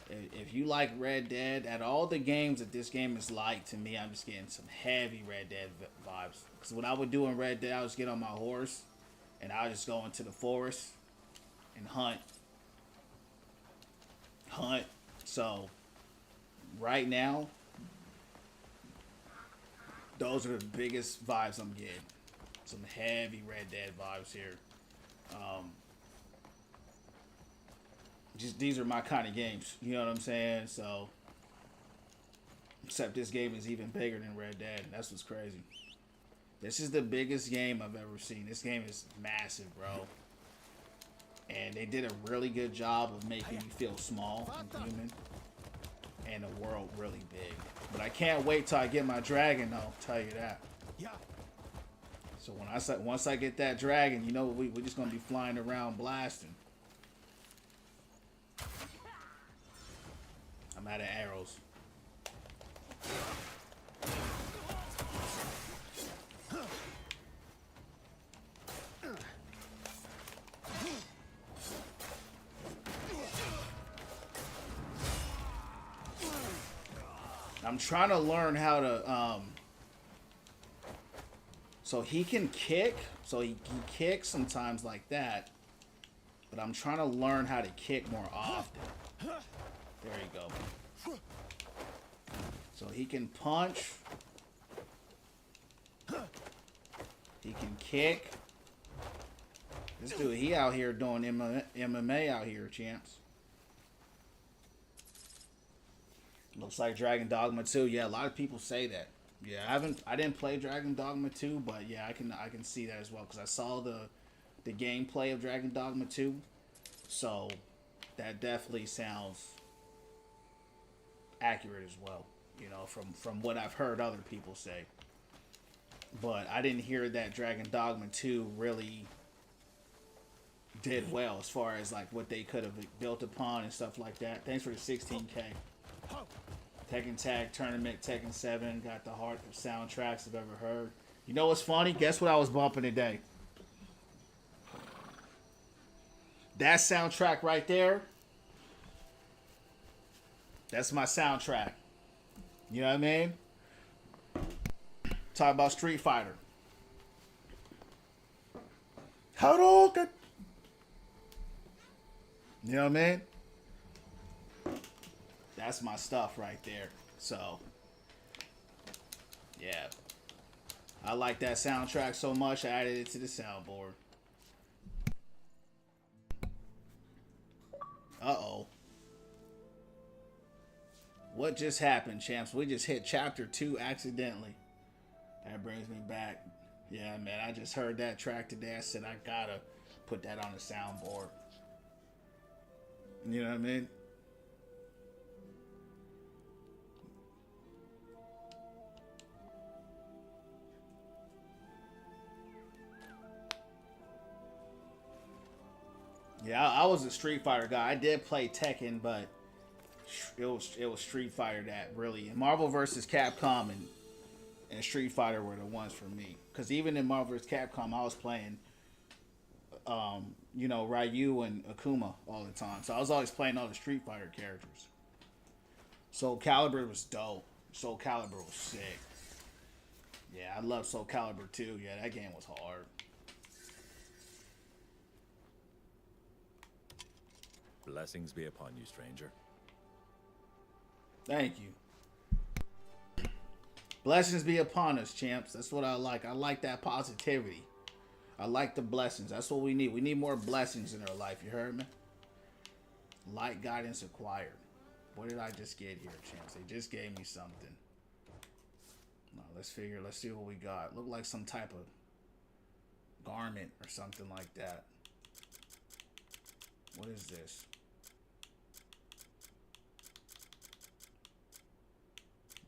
if you like Red Dead, at all the games that this game is like, to me, I'm just getting some heavy Red Dead vibes. Because what I would do in Red Dead, I would just get on my horse, and I would just go into the forest and hunt. So, right now, those are the biggest vibes I'm getting. Some heavy Red Dead vibes here. Just these are my kind of games. You know what I'm saying? So, except this game is even bigger than Red Dead. That's what's crazy. This is the biggest game I've ever seen. This game is massive, bro. And they did a really good job of making you feel small and human. And the world really big. But I can't wait till I get my dragon, though. I'll tell you that. Yeah. So once I get that dragon, you know, we're just gonna be flying around blasting. I'm out of arrows. I'm trying to learn how to so he can kick, so he kicks sometimes like that, but I'm trying to learn how to kick more often. There you go. So he can punch, he can kick. This dude, he out here doing MMA out here, champs. Looks like Dragon Dogma 2. Yeah, a lot of people say that. Yeah, I didn't play Dragon Dogma 2, but yeah, I can see that as well because I saw the gameplay of Dragon Dogma 2. So that definitely sounds accurate as well, you know, from what I've heard other people say. But I didn't hear that Dragon Dogma 2 really did well as far as like what they could have built upon and stuff like that. Thanks for the 16K. Tekken Tag Tournament, Tekken 7, got the heart of soundtracks I've ever heard. You know what's funny? Guess what I was bumping today? That soundtrack right there, that's my soundtrack. You know what I mean? Talk about Street Fighter. Hadouken! You know what I mean? That's my stuff right there. So, yeah. I like that soundtrack so much, I added it to the soundboard. Uh-oh. What just happened, champs? We just hit chapter 2 accidentally. That brings me back. Yeah, man, I just heard that track today. I said I gotta put that on the soundboard. You know what I mean? Yeah, I was a Street Fighter guy. I did play Tekken, but it was Street Fighter that really. Marvel vs. Capcom and Street Fighter were the ones for me. Because even in Marvel vs. Capcom, I was playing, you know, Ryu and Akuma all the time. So I was always playing all the Street Fighter characters. Soul Calibur was dope. Soul Calibur was sick. Yeah, I love Soul Calibur too. Yeah, that game was hard. Blessings be upon you, stranger. Thank you. Blessings be upon us, champs. That's what I like. I like that positivity. I like the blessings. That's what we need. We need more blessings in our life. You heard me? Light guidance acquired. What did I just get here, champs? They just gave me something. No, let's figure. Let's see what we got. Look like some type of garment or something like that. What is this?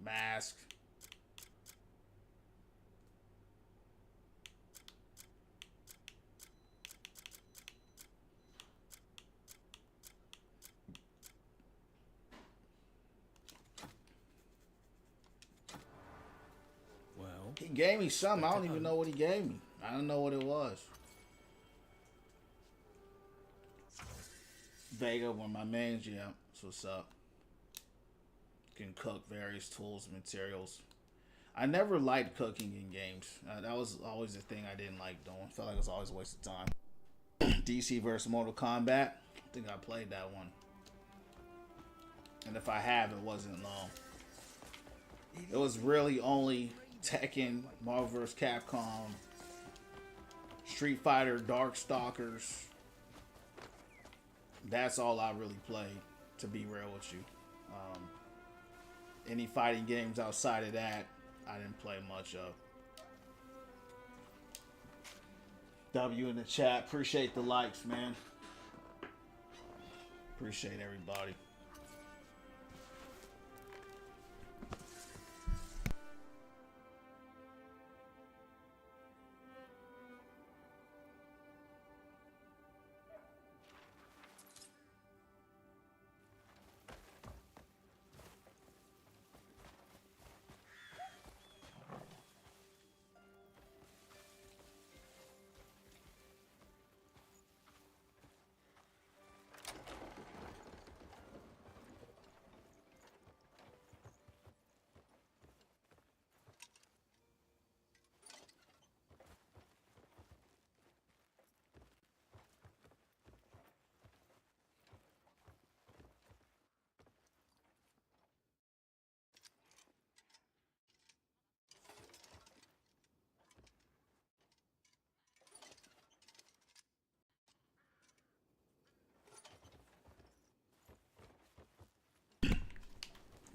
Mask. He gave me something. I don't even know what he gave me. I don't know what it was. Vega, one of my mains, yeah. That's what's up. Can cook various tools and materials. I never liked cooking in games. That was always the thing I didn't like doing. Felt like it was always a waste of time. DC versus Mortal Kombat. I think I played that one. And if I have, it wasn't long. It was really only Tekken, Marvel vs. Capcom, Street Fighter, Darkstalkers. That's all I really played, to be real with you. Any fighting games outside of that, I didn't play much of. W in the chat. Appreciate the likes, man. Appreciate everybody.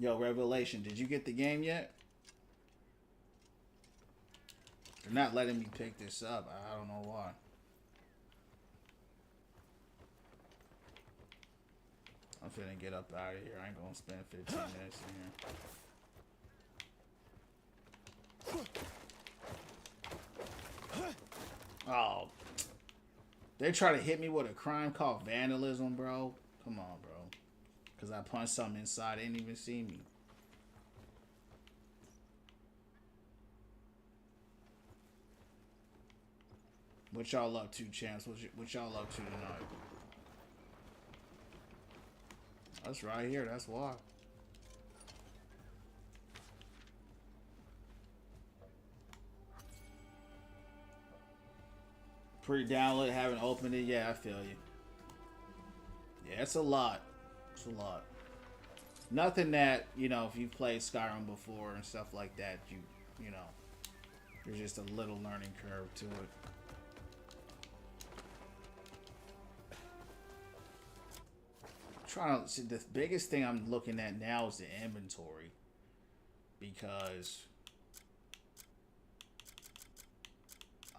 Yo, Revelation, did you get the game yet? They're not letting me pick this up. I don't know why. I'm finna get up out of here. I ain't gonna spend 15 minutes in here. Oh. They try to hit me with a crime called vandalism, bro. Come on, bro. Because I punched something inside. They didn't even see me. What y'all up to, champs? What y'all up to tonight? That's right here. That's why. Pre-download, haven't opened it. Yeah, I feel you. Yeah, it's a lot. It's a lot. Nothing that, you know, if you've played Skyrim before and stuff like that, you know, there's just a little learning curve to it. Trying to see, the biggest thing I'm looking at now is the inventory, because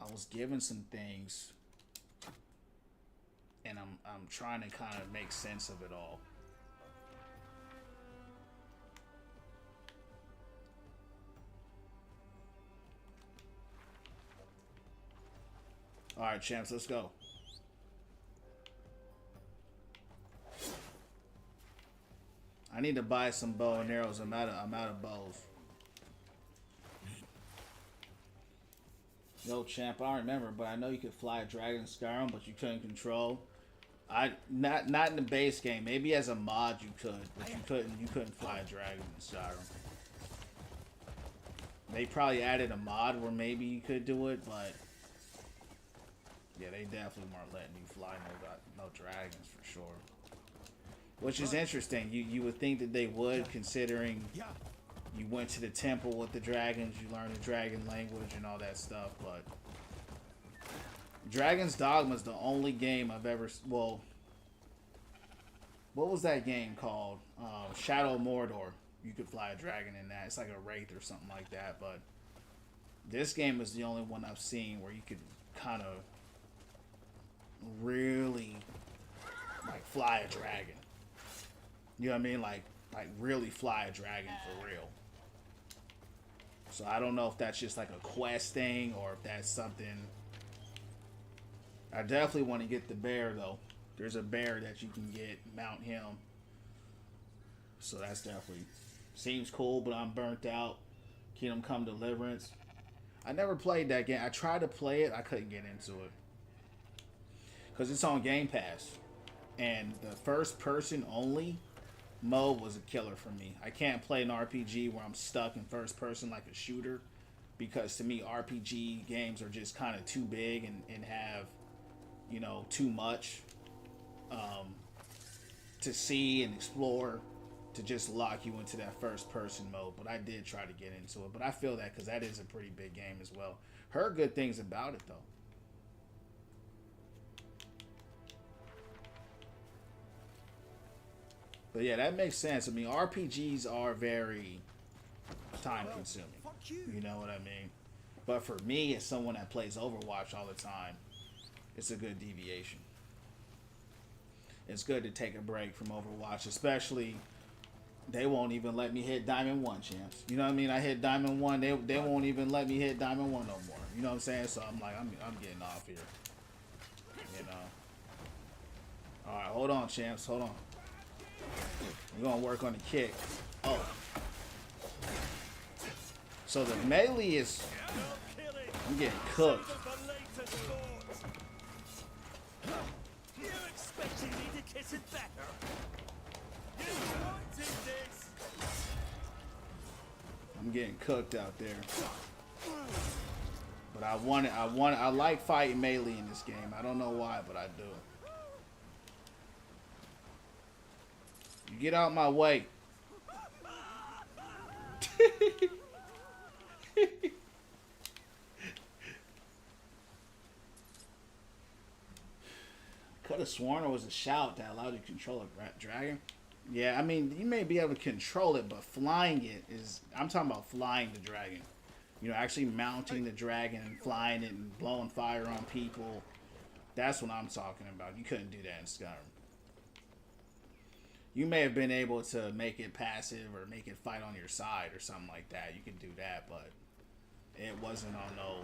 I was given some things and I'm trying to kind of make sense of it all. All right, champs, let's go. I need to buy some bow and arrows. I'm out of bows. Yo, champ, I don't remember, but I know you could fly a dragon in Skyrim, but you couldn't control. Not in the base game. Maybe as a mod you could, but you couldn't fly a dragon in Skyrim. They probably added a mod where maybe you could do it, but yeah, they definitely weren't letting you fly no dragons for sure. Which is interesting. You would think that they would, considering you went to the temple with the dragons, you learned the dragon language and all that stuff, but Dragon's Dogma is the only game I've ever, well, what was that game called? Shadow of Mordor. You could fly a dragon in that. It's like a wraith or something like that, but this game is the only one I've seen where you could kind of really like fly a dragon. You know what I mean? Like really fly a dragon for real. So I don't know if that's just like a quest thing or if that's something. I definitely want to get the bear though. There's a bear that you can get, mount him. So that's definitely seems cool, but I'm burnt out. Kingdom Come Deliverance. I never played that game. I tried to play it. I couldn't get into it. Because it's on Game Pass. And the first person only mode was a killer for me. I can't play an RPG where I'm stuck in first person like a shooter. Because to me, RPG games are just kind of too big and have, you know, too much to see and explore to just lock you into that first person mode. But I did try to get into it. But I feel that because that is a pretty big game as well. Heard good things about it though. But yeah, that makes sense. I mean, RPGs are very time consuming. You know what I mean? But for me, as someone that plays Overwatch all the time, it's a good deviation. It's good to take a break from Overwatch, especially they won't even let me hit Diamond 1, champs. You know what I mean? I hit Diamond 1, they won't even let me hit Diamond 1 no more. You know what I'm saying? So I'm like, I'm getting off here. You know. Alright, hold on, champs. Hold on. We're gonna work on the kick. Oh. So the melee is... I'm getting cooked. You expecting me to kiss it better? You wanted this. I'm getting cooked out there. But I like fighting melee in this game. I don't know why, but I do. You get out my way. Could have sworn it was a shout that allowed you to control a dragon. Yeah, I mean, you may be able to control it, but flying it is... I'm talking about flying the dragon. You know, actually mounting the dragon and flying it and blowing fire on people. That's what I'm talking about. You couldn't do that in Skyrim. You may have been able to make it passive or make it fight on your side or something like that. You could do that, but it wasn't on no...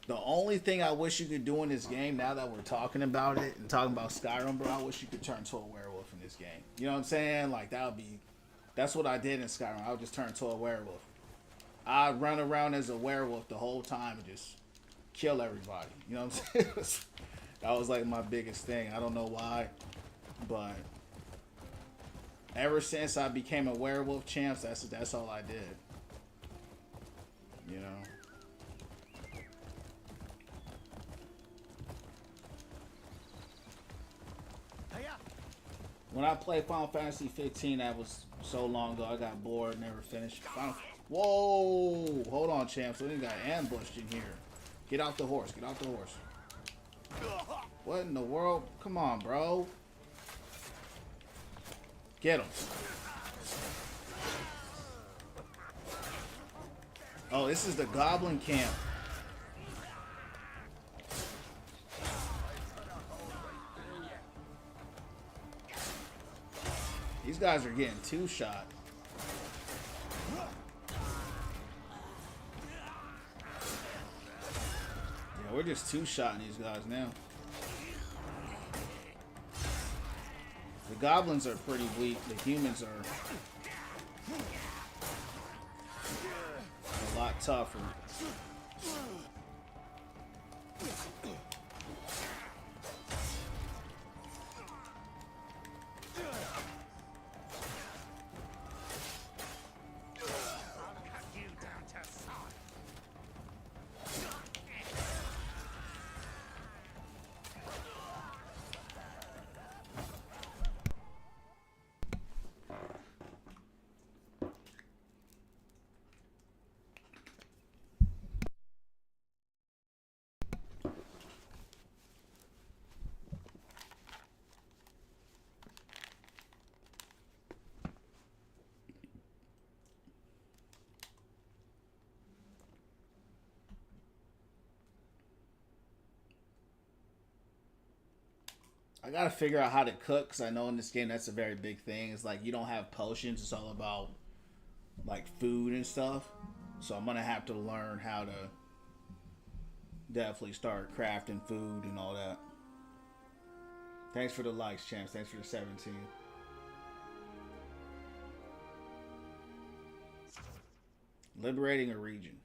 The only thing I wish you could do in this game, now that we're talking about it and talking about Skyrim, bro, I wish you could turn to a werewolf in this game. You know what I'm saying? Like, that would be... That's what I did in Skyrim. I would just turn to a werewolf. I'd run around as a werewolf the whole time and just kill everybody. You know what I'm saying? That was, like, my biggest thing. I don't know why, but... Ever since I became a werewolf champ, that's all I did. You know? When I played Final Fantasy 15, that was so long ago. I got bored, never finished. Whoa! Hold on, champs. We got ambushed in here. Get off the horse. Get off the horse. What in the world? Come on, bro. Get him. Oh, this is the goblin camp. These guys are getting two-shot. Yeah, we're just two-shotting these guys now. The goblins are pretty weak. The humans are a lot tougher. I gotta figure out how to cook, because I know in this game that's a very big thing. It's like you don't have potions. It's all about like food and stuff. So I'm gonna have to learn how to definitely start crafting food and all that. Thanks for the likes, champs. Thanks for the 17. Liberating a region.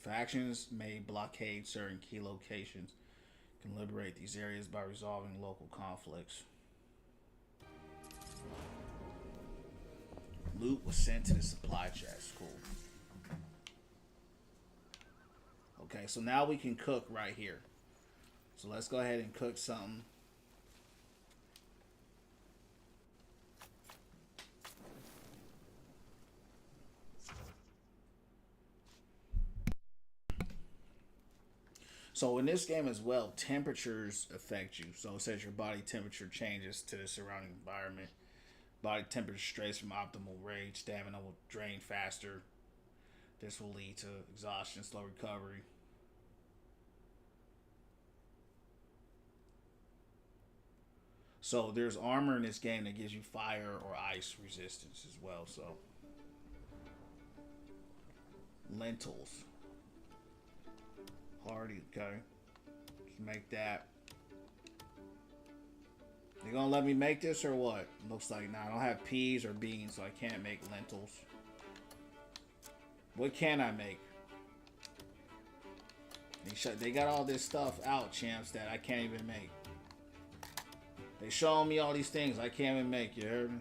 Factions may blockade certain key locations. Can liberate these areas by resolving local conflicts. Loot was sent to the supply chest. Cool. Okay, so now we can cook right here. So let's go ahead and cook something. So in this game as well, temperatures affect you. So it says your body temperature changes to the surrounding environment. Body temperature strays from optimal range. Stamina will drain faster. This will lead to exhaustion, slow recovery. So there's armor in this game that gives you fire or ice resistance as well. So lentils. Hardy, okay. Let's make that. You gonna let me make this or what? Looks like nah, I don't have peas or beans, so I can't make lentils. What can I make? They got all this stuff out, champs, that I can't even make. They showing me all these things I can't even make, you heard me?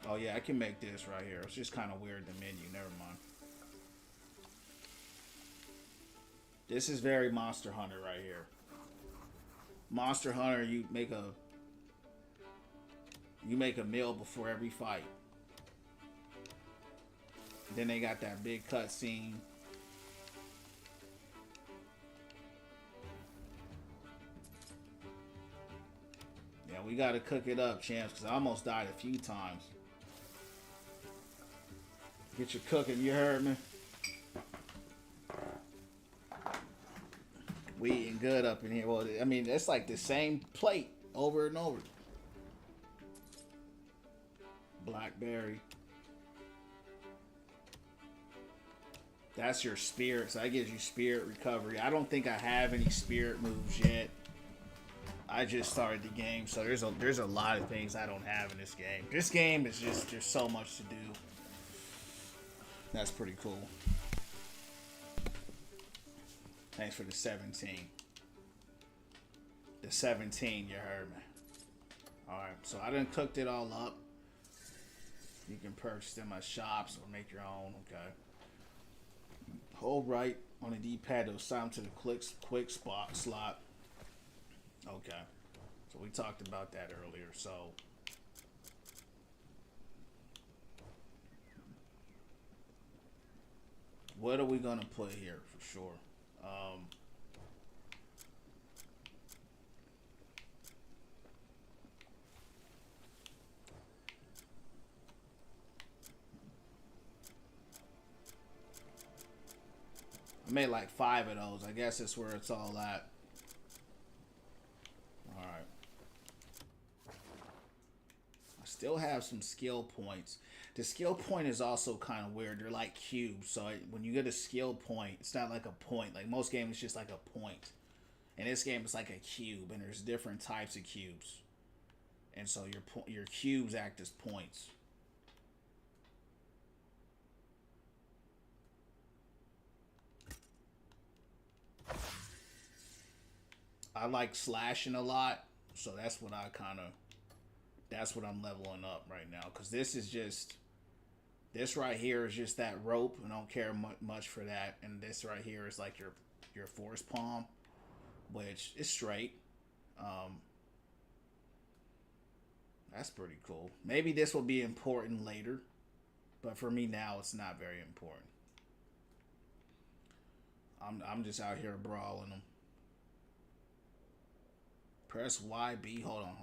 Oh yeah, I can make this right here. It's just kind of weird, the menu, never mind. This is very Monster Hunter right here. Monster Hunter, you make a meal before every fight. Then they got that big cutscene. Yeah, we gotta cook it up, champs, because I almost died a few times. Get your cooking, you heard me? We eating good up in here. Well, I mean, it's like the same plate over and over. Blackberry. That's your spirit. So that gives you spirit recovery. I don't think I have any spirit moves yet. I just started the game, so there's a lot of things I don't have in this game. This game is just, there's so much to do. That's pretty cool. Thanks for the 17. The 17, you heard me. Alright, so I done cooked it all up. You can purchase them at shops or make your own, okay. Hold right on the D-pad to assign to the quick spot slot. Okay. So we talked about that earlier, so. What are we gonna put here for sure? I made like 5 of those. I guess that's where it's all at. Alright. I still have some skill points. The skill point is also kind of weird. They're like cubes. So when you get a skill point, it's not like a point. Like most games, it's just like a point. In this game, it's like a cube. And there's different types of cubes. And so your cubes act as points. I like slashing a lot, so that's what I'm leveling up right now. Because this right here is just that rope. I don't care much for that. And this right here is like your force palm, which is straight. That's pretty cool. Maybe this will be important later, but for me now, it's not very important. I'm just out here brawling them. Press YB. Hold on.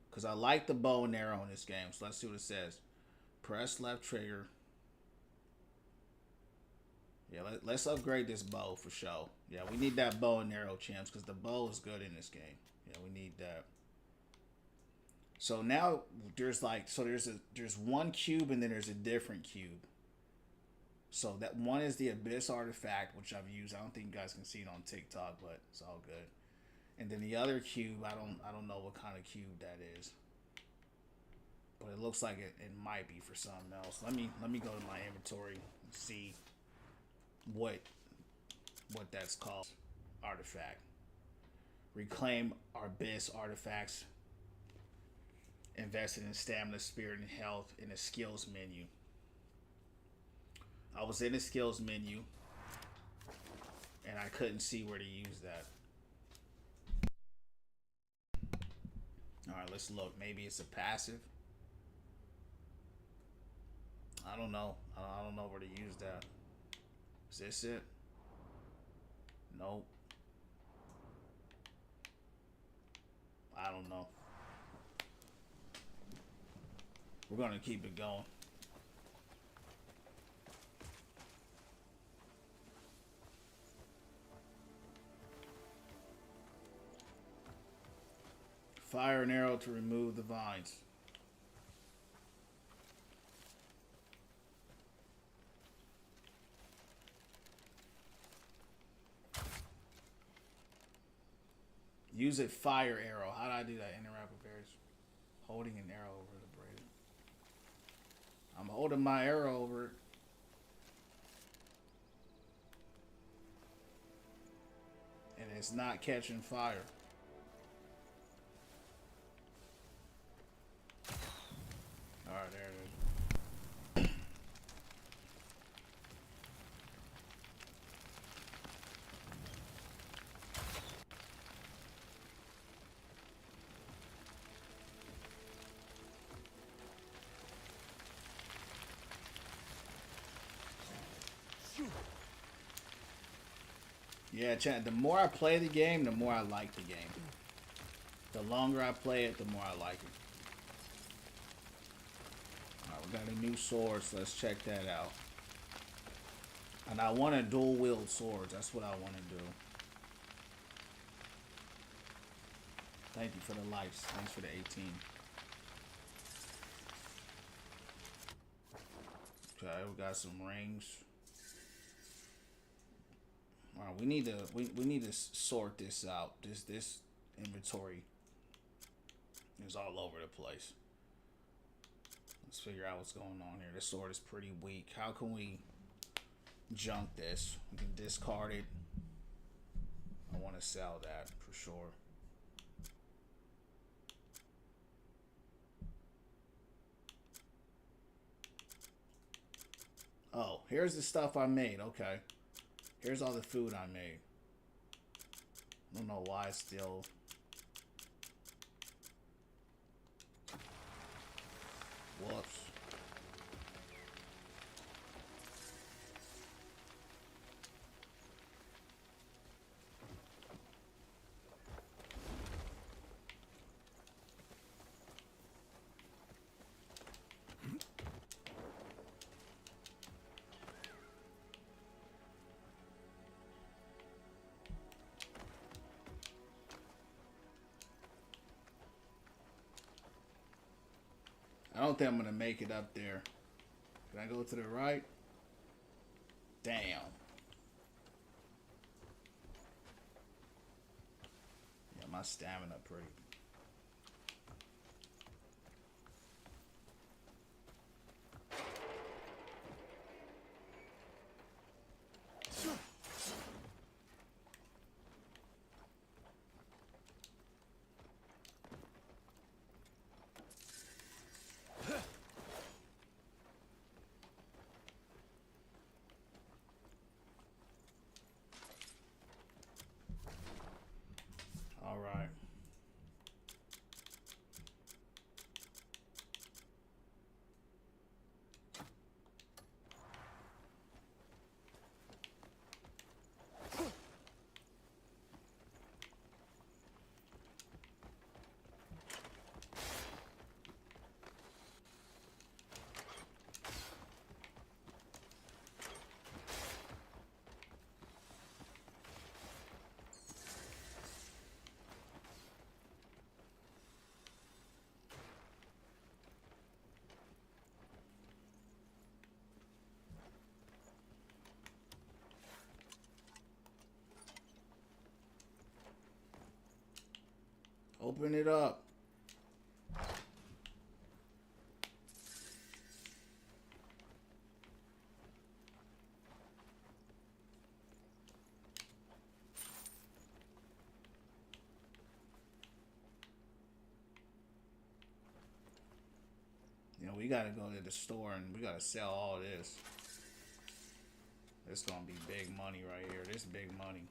Because I like the bow and arrow in this game. So let's see what it says. Press left trigger. Yeah, let's upgrade this bow for sure. Yeah, we need that bow and arrow, champs, because the bow is good in this game. Yeah, we need that. So now there's one cube and then there's a different cube. So that one is the Abyss artifact, which I've used. I don't think you guys can see it on TikTok, but it's all good. And then the other cube, I don't know what kind of cube that is. But it looks like it might be for something else. Let me go to my inventory and see what that's called. Artifact. Reclaim our best artifacts. Invested in stamina, spirit, and health in the skills menu. I was in the skills menu and I couldn't see where to use that. Alright, let's look. Maybe it's a passive. I don't know. I don't know where to use that. Is this it? Nope. I don't know. We're gonna keep it going. Fire an arrow to remove the vines. Use a fire arrow. How do I do that? Interact with various. Holding an arrow over the braid. I'm holding my arrow over it. And it's not catching fire. Alright, there it is. Yeah, chat. The more I play the game, the more I like the game. The longer I play it, the more I like it. Alright, we got a new sword, so let's check that out. And I want to dual wield swords. That's what I want to do. Thank you for the likes. Thanks for the 18. Okay, we got some rings. Alright, we need to sort this out. This inventory is all over the place. Let's figure out what's going on here. This sword is pretty weak. How can we junk this? We can discard it. I want to sell that for sure. Oh, here's the stuff I made. Okay. Here's all the food I made. I don't know why it's still... Whoops. I don't think I'm gonna make it up there. Can I go to the right? Damn. Yeah, my stamina pretty. All right. Open it up. we gotta go to the store and we gotta sell all this. It's gonna be big money right here. This big money.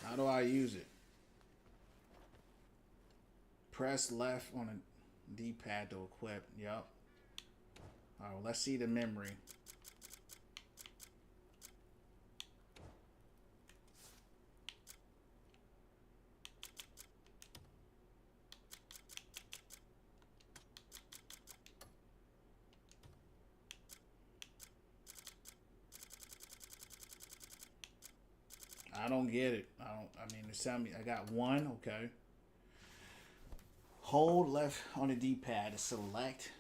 How do I use it? Press left on a D-pad to equip. Yup. Alright, well, let's see the memory. I don't get it. I mean, it's telling me I got one. Okay. Hold left on the D-pad to select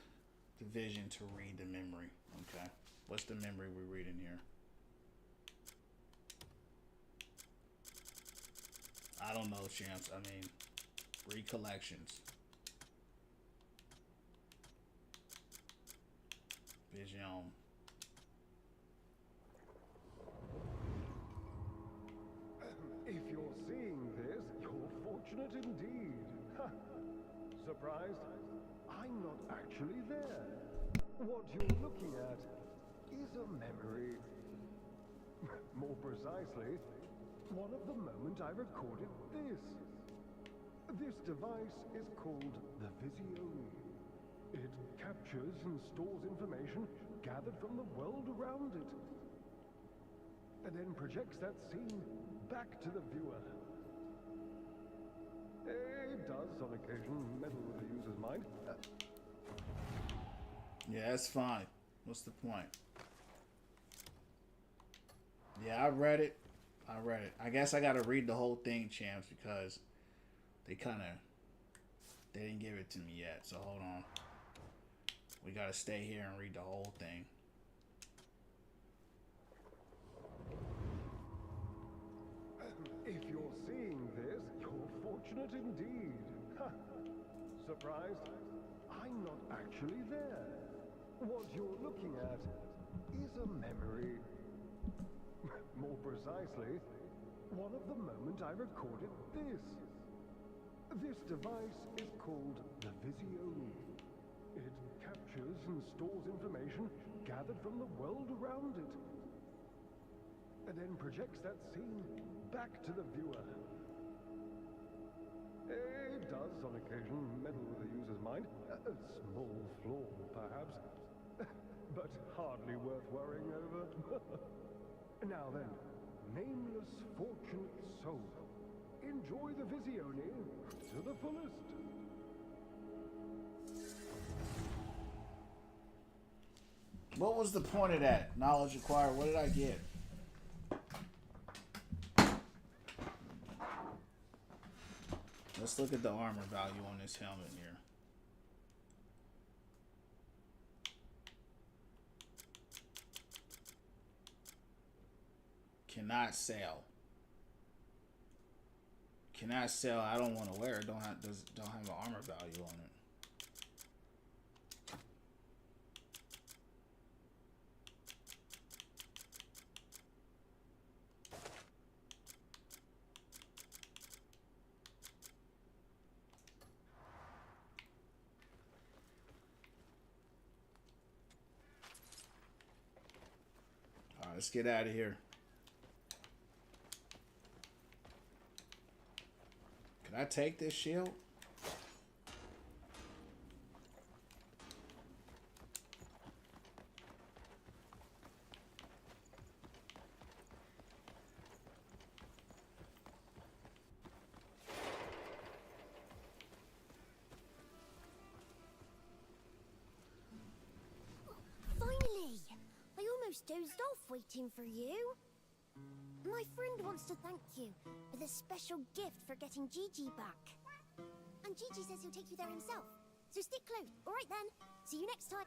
the vision to read the memory. Okay. What's the memory we're reading here? I don't know, champs. I mean, recollections. Vision. If you're seeing this, you're fortunate indeed. Ha! Surprised? I'm not actually there. What you're looking at is a memory. More precisely, one of the moment I recorded this. This device is called the Visione. It captures and stores information gathered from the world around it, and then projects that scene back to the viewer. It does, on occasion, meddle with the user's mind. Yeah, that's fine. What's the point? Yeah, I read it. I guess I gotta read the whole thing, champs, because they didn't give it to me yet. So hold on. We gotta stay here and read the whole thing. If you're seeing this, you're fortunate indeed. Ha! Surprised? I'm not actually there. What you're looking at is a memory. More precisely, one of the moment I recorded this. This device is called the Visione. It captures and stores information gathered from the world around it, and then projects that scene back to the viewer. It does, on occasion, meddle with the user's mind. A small flaw, perhaps, but hardly worth worrying over. Now then, nameless fortunate soul, enjoy the Visione to the fullest. What was the point of that? Knowledge acquired. What did I get? Let's look at the armor value on this helmet here. Cannot sell. Cannot sell. I don't want to wear it. Don't have an armor value on it. All right, let's get out of here. Can I take this shield? Finally! I almost dozed off waiting for you. My friend wants to thank you with a special gift for getting Gigi back. And Gigi says he'll take you there himself. So stick close. All right then. See you next time.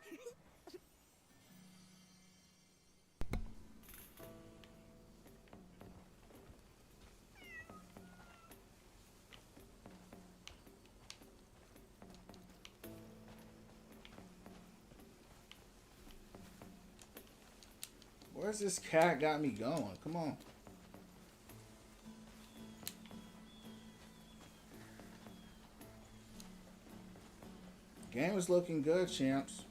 Where's this cat got me going? Come on. Game is looking good, champs.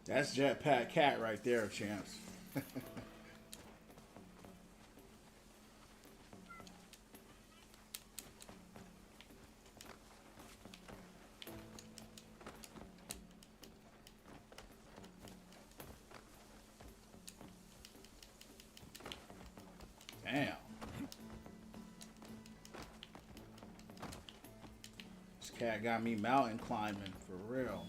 That's Jetpack Cat right there, champs. Damn. This cat got me mountain climbing for real.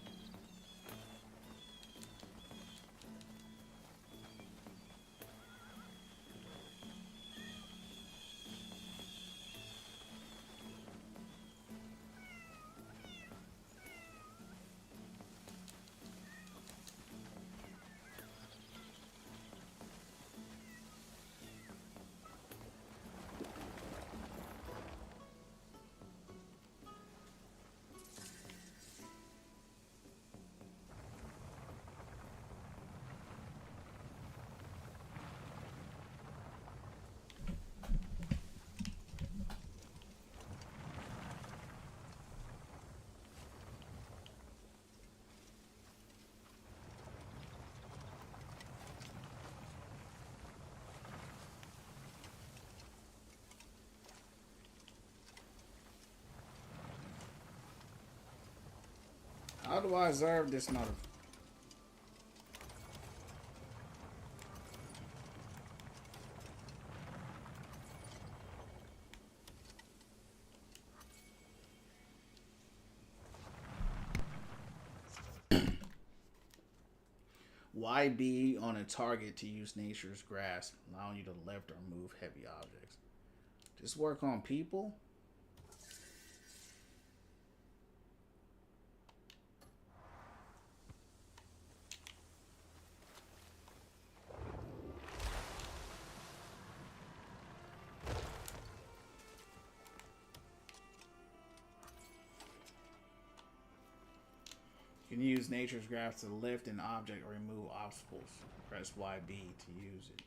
How do I observe this mother? YB on a target to use nature's grasp, allowing you to lift or move heavy objects. Just work on people? You can use nature's grasp to lift an object or remove obstacles. Press YB to use it.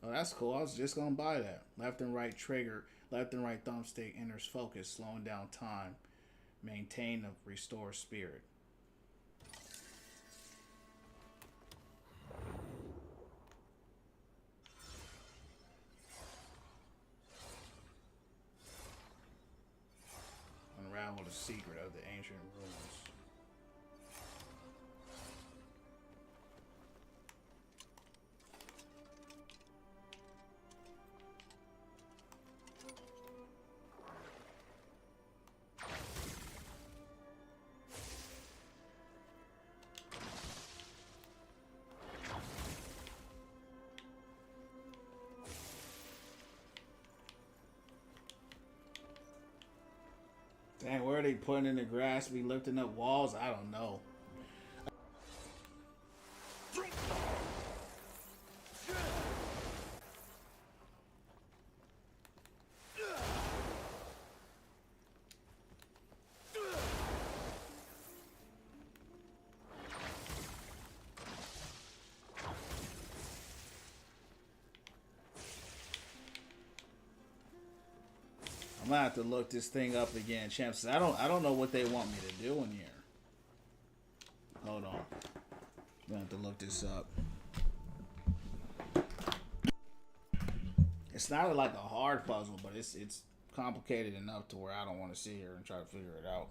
Oh, that's cool. I was just gonna buy that. Left and right trigger. Left and right thumbstick enters focus, slowing down time. Maintain the restore spirit. Unravel the secret of the ancient ruins. Dang, where are they putting in the grass? Be lifting up walls? I don't know. I'm gonna have to look this thing up again, champs. I don't know what they want me to do in here. Hold on. I'm gonna have to look this up. It's not like a hard puzzle, but it's complicated enough to where I don't want to sit here and try to figure it out.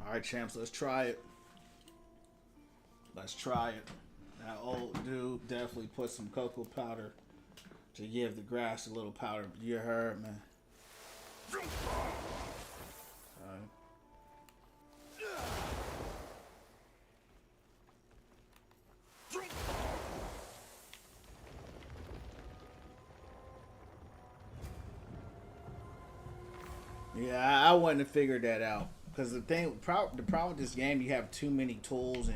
All right, champs, let's try it. Let's try it. That old dude definitely put some cocoa powder to give the grass a little powder. You heard, man. Yeah, I wouldn't have figured that out. Because the problem with this game, you have too many tools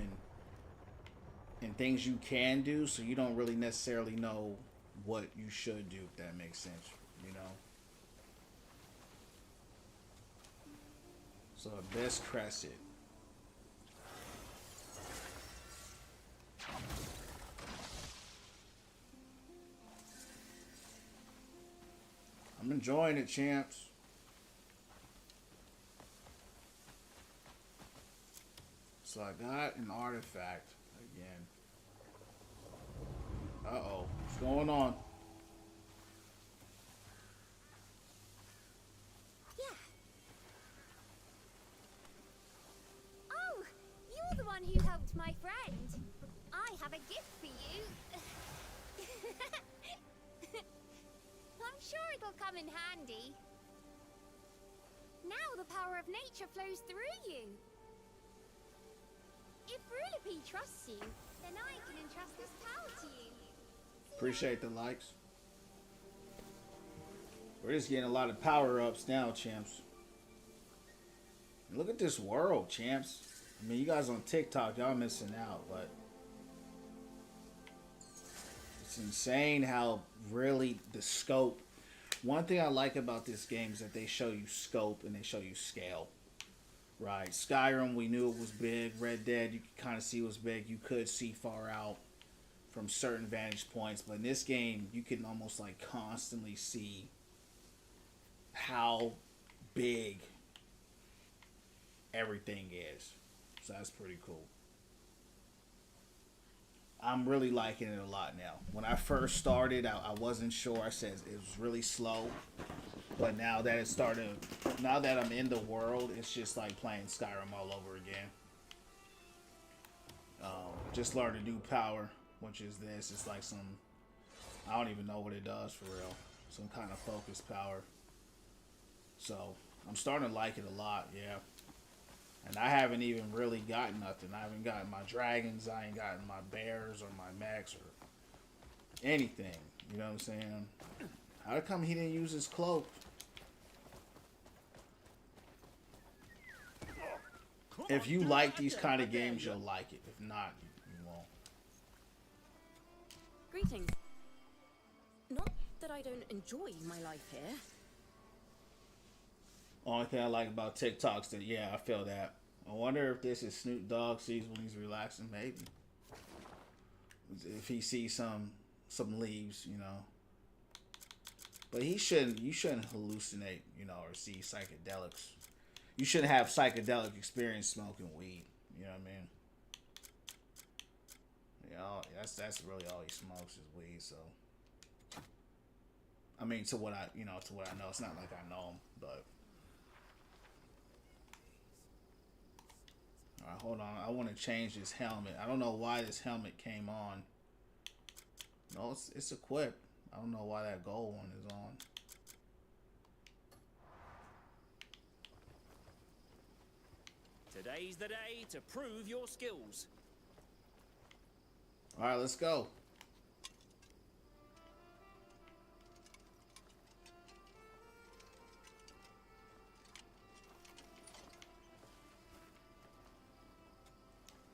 and things you can do, so you don't really necessarily know what you should do, if that makes sense, you know? So best Crescent. I'm enjoying it, champs. So I got an artifact again. Uh-oh. What's going on? Yeah. Oh, you're the one who helped my friend. I have a gift for you. I'm sure it'll come in handy. Now the power of nature flows through you. If Rulipi trusts you, then I can entrust this power to you. Appreciate the likes. We're just getting a lot of power-ups now, champs. Look at this world, champs. I mean, you guys on TikTok, y'all missing out, but it's insane how really the scope. One thing I like about this game is that they show you scope and they show you scale. Right, Skyrim, we knew it was big. Red Dead, you could kind of see it was big. You could see far out from certain vantage points. But in this game, you can almost like constantly see how big everything is. So that's pretty cool. I'm really liking it a lot now. When I first started, I wasn't sure. I said it was really slow. But now that it started, now that I'm in the world, it's just like playing Skyrim all over again. Just learned a new power, which is this. It's like some, I don't even know what it does for real. Some kind of focus power. So I'm starting to like it a lot, yeah. And I haven't even really gotten nothing. I haven't gotten my dragons. I ain't gotten my bears or my mechs or anything. You know what I'm saying? How come he didn't use his cloak? If you like these kind of games, you'll like it. If not, you won't. Greetings. Not that I don't enjoy my life here. Only thing I like about TikTok's that, yeah, I feel that. I wonder if this is Snoop Dogg sees when he's relaxing, maybe. If he sees some leaves, you know. But you shouldn't hallucinate, you know, or see psychedelics. You shouldn't have psychedelic experience smoking weed. You know what I mean? Yeah, that's really all he smokes is weed. So, I mean, to what I know, it's not like I know him, but. All right, hold on. I want to change this helmet. I don't know why this helmet came on. No, it's equipped. I don't know why that gold one is on. Today's the day to prove your skills. All right, let's go.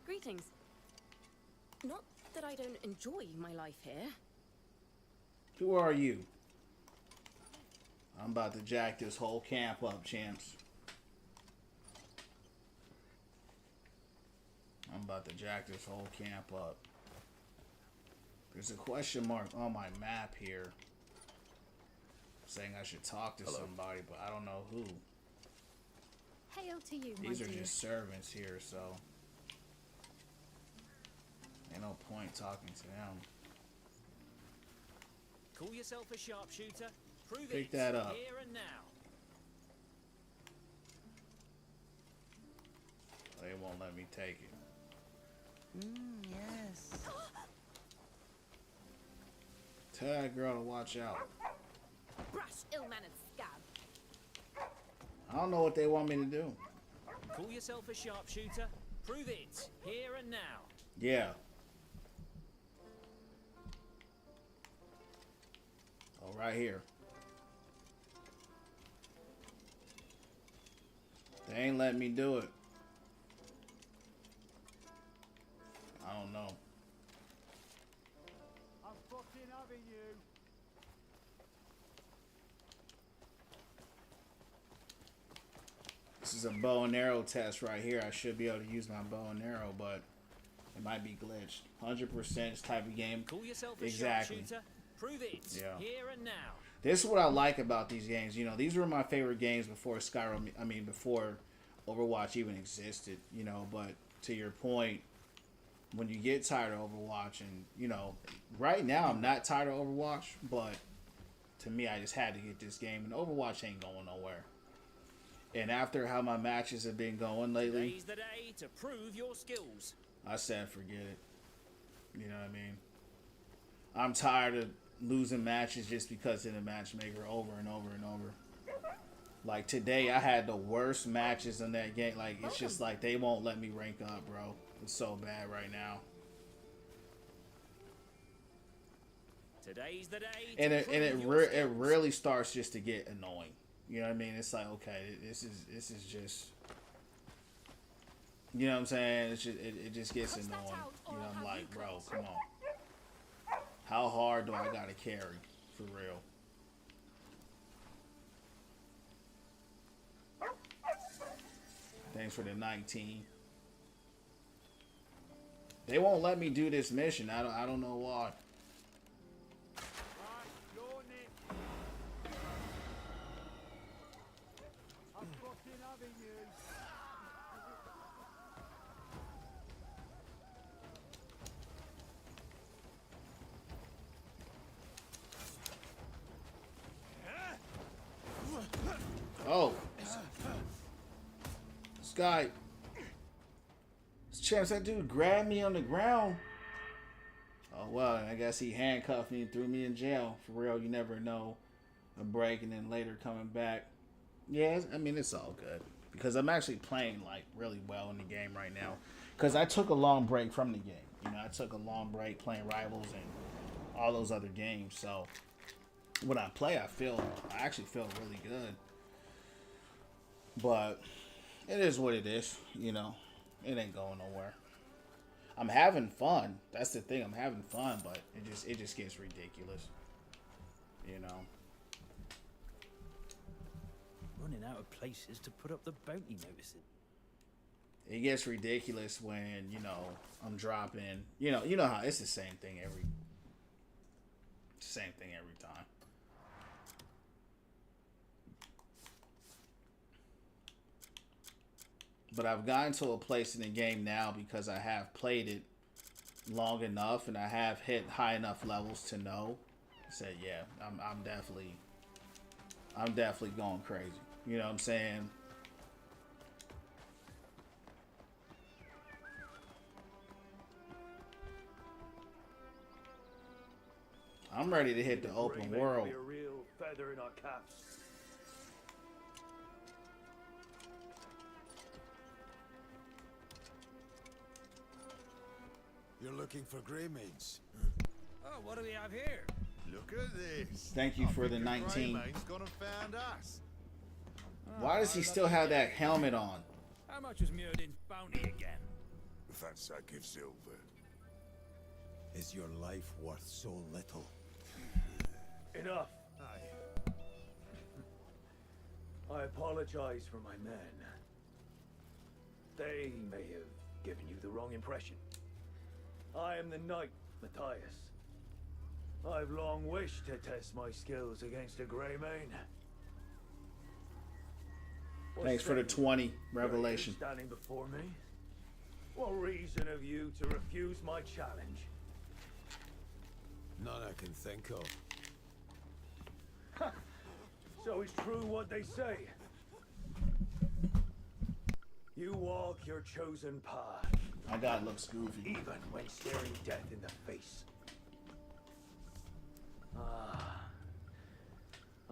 Greetings. Not that I don't enjoy my life here. Who are you? I'm about to jack this whole camp up, champs. I'm about to jack this whole camp up. There's a question mark on my map here saying I should talk to somebody, but I don't know who. Hail to you, my These are dear. just servants here, so ain't no point talking to them. Call yourself a sharpshooter. Prove Pick it that up. here and now. They won't let me take it. Yes. Tell that girl to watch out. Brash, ill-mannered scab. I don't know what they want me to do. Call yourself a sharpshooter. Prove it here and now. Yeah. Oh, right here. They ain't letting me do it. I don't know. I'm fucking having you. This is a bow and arrow test right here. I should be able to use my bow and arrow, but it might be glitched. 100% this type of game. Call yourself a Exactly. sharpshooter. Prove it here and now. This is what I like about these games. You know, these were my favorite games before Skyrim. I mean, before Overwatch even existed. You know, but to your point, when you get tired of Overwatch, and you know, right now I'm not tired of Overwatch, but to me, I just had to get this game, and Overwatch ain't going nowhere. And after how my matches have been going lately, Today's the day to prove your skills. I said forget it. You know what I mean? I'm tired of losing matches just because of the matchmaker over and over and over. Like today, I had the worst matches in that game. Like it's just like they won't let me rank up, bro. It's so bad right now. Today's the day. And to it prove your it skills. really starts just to get annoying. You know what I mean? It's like okay, this is just. You know what I'm saying? It's just, it just gets annoying. You know, I'm like, bro, come on. How hard do I gotta carry? For real. Thanks for the 19. They won't let me do this mission. I don't know why. You're Nick. I'm fucking having you. Oh. This guy. This chance that dude grabbed me on the ground. Oh, well, I guess he handcuffed me and threw me in jail. For real, you never know. A break and then later coming back. Yeah, I mean, it's all good. Because I'm actually playing, like, really well in the game right now. Because I took a long break from the game. You know, I took a long break playing Rivals and all those other games. So, when I play, I actually feel really good. But it is what it is, you know. It ain't going nowhere. I'm having fun. That's the thing. I'm having fun, but it just gets ridiculous. You know. Running out of places to put up the bounty notices. It gets ridiculous when, you know, I'm dropping, you know how it's the same thing every time. but I've gotten to a place in the game now because I have played it long enough and I have hit high enough levels to know. I said, yeah, I'm definitely going crazy. You know what I'm saying? I'm ready to hit the open world. Be a real feather in our caps. You're looking for Greymanes. Oh, what do we have here? Look at this. Thank you for the 19. Greymane's gone and found us. Why does he still have that helmet on? How much is Muradin's bounty again? That's I give silver. Is your life worth so little? Enough. I apologize for my men. They may have given you the wrong impression. I am the knight, Matthias. I've long wished to test my skills against a Greymane. Thanks for the 20 revelation. Standing before me? What reason have you to refuse my challenge? None I can think of. So it's true what they say. You walk your chosen path, My God looks goofy. even when staring death in the face.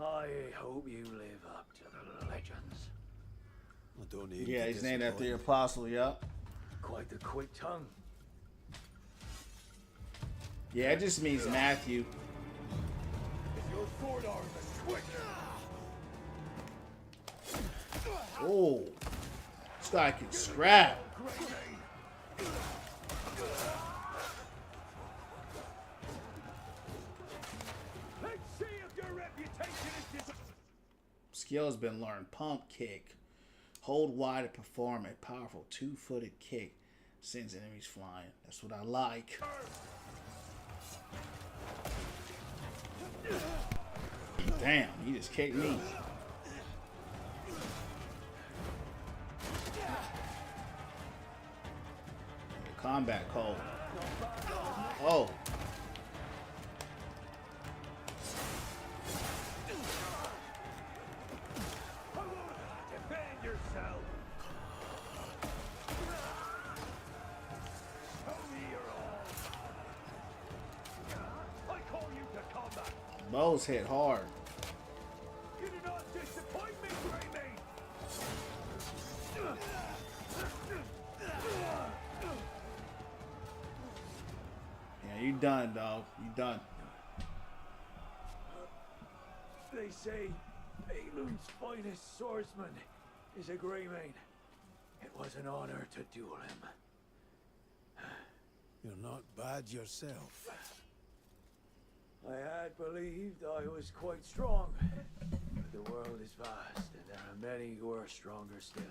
I hope you live up to the legends. I don't need Yeah, to he's named after the disappoint. apostle, yup. Quite the quick tongue. Yeah, it just means Matthew. If your sword arm is quick, Oh, this guy can scrap. let's see if your reputation is Skill has been learned. Pump kick. Hold wide to perform a powerful two-footed kick. Sends enemies flying. That's what I like. Damn, he just kicked me. Combat code. Oh. defend yourself. Show me your all. I call you to combat. Bows hit hard. You do not disappoint me, Greymane. Yeah, you done, dog. You done. They say Balun's finest swordsman is a Greymane. It was an honor to duel him. You're not bad yourself. I had believed I was quite strong. But the world is vast, and there are many who are stronger still.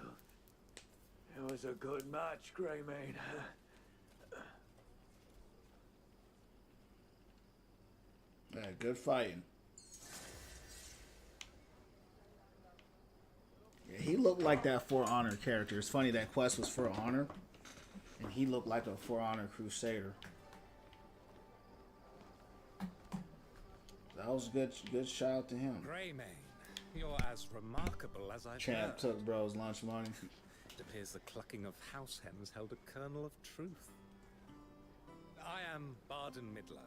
It was a good match, Greymane. Yeah, good fighting. Yeah, he looked like that For Honor character. It's funny that quest was For Honor, and he looked like a For Honor Crusader. That was a good shout out to him. Greymane, you're as remarkable as I've Champ heard. took bro's lunch money. It appears the clucking of house hens held a kernel of truth. I am Barden Midler,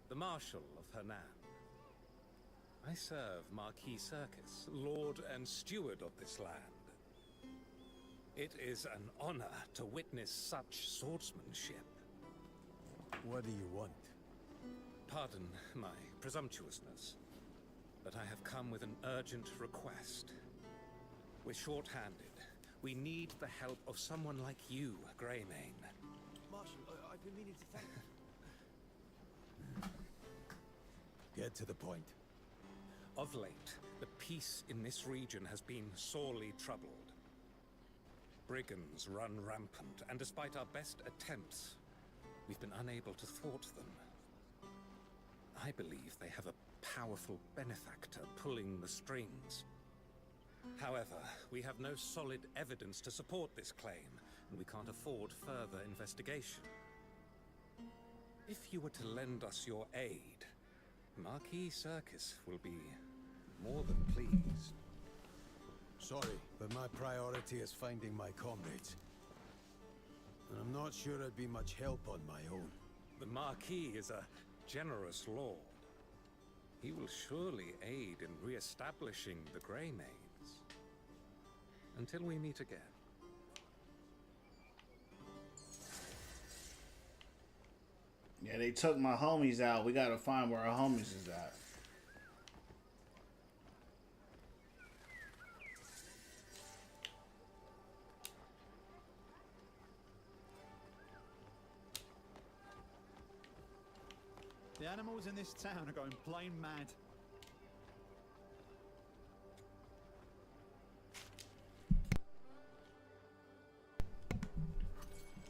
the Marshal of Hernan. I serve Marquis Circus, Lord and Steward of this land. It is an honor to witness such swordsmanship. What do you want? Pardon my presumptuousness, but I have come with an urgent request. We're short-handed. We need the help of someone like you, Greymane. Marshal, I've been meaning to thank you. Get to the point. Of late, the peace in this region has been sorely troubled. Brigands run rampant, and despite our best attempts, we've been unable to thwart them. I believe they have a powerful benefactor pulling the strings. However, we have no solid evidence to support this claim, and we can't afford further investigation. If you were to lend us your aid, Marquis Circus will be more than pleased. Sorry, but my priority is finding my comrades. And I'm not sure I'd be much help on my own. The Marquis is a generous lord. He will surely aid in re-establishing the Grey Maids. Until we meet again. Yeah, they took my homies out. We gotta find where our homies is at. The animals in this town are going plain mad.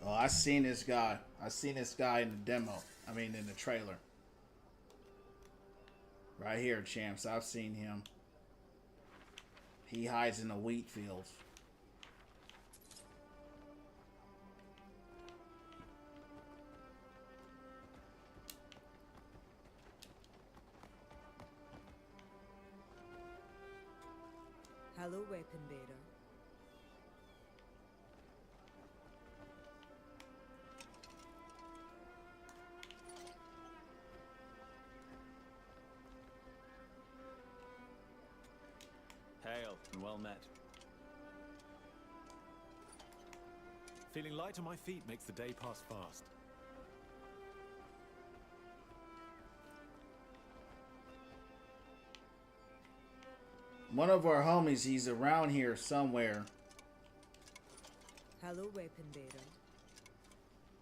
Oh, I seen this guy. I seen this guy in the demo. I mean, in the trailer. Right here, champs. I've seen him. He hides in the wheat fields. Hello, Weapon Bearer. Hail and well met. Feeling light on my feet makes the day pass fast. One of our homies, he's around here somewhere. Hello, Weapon Bearer.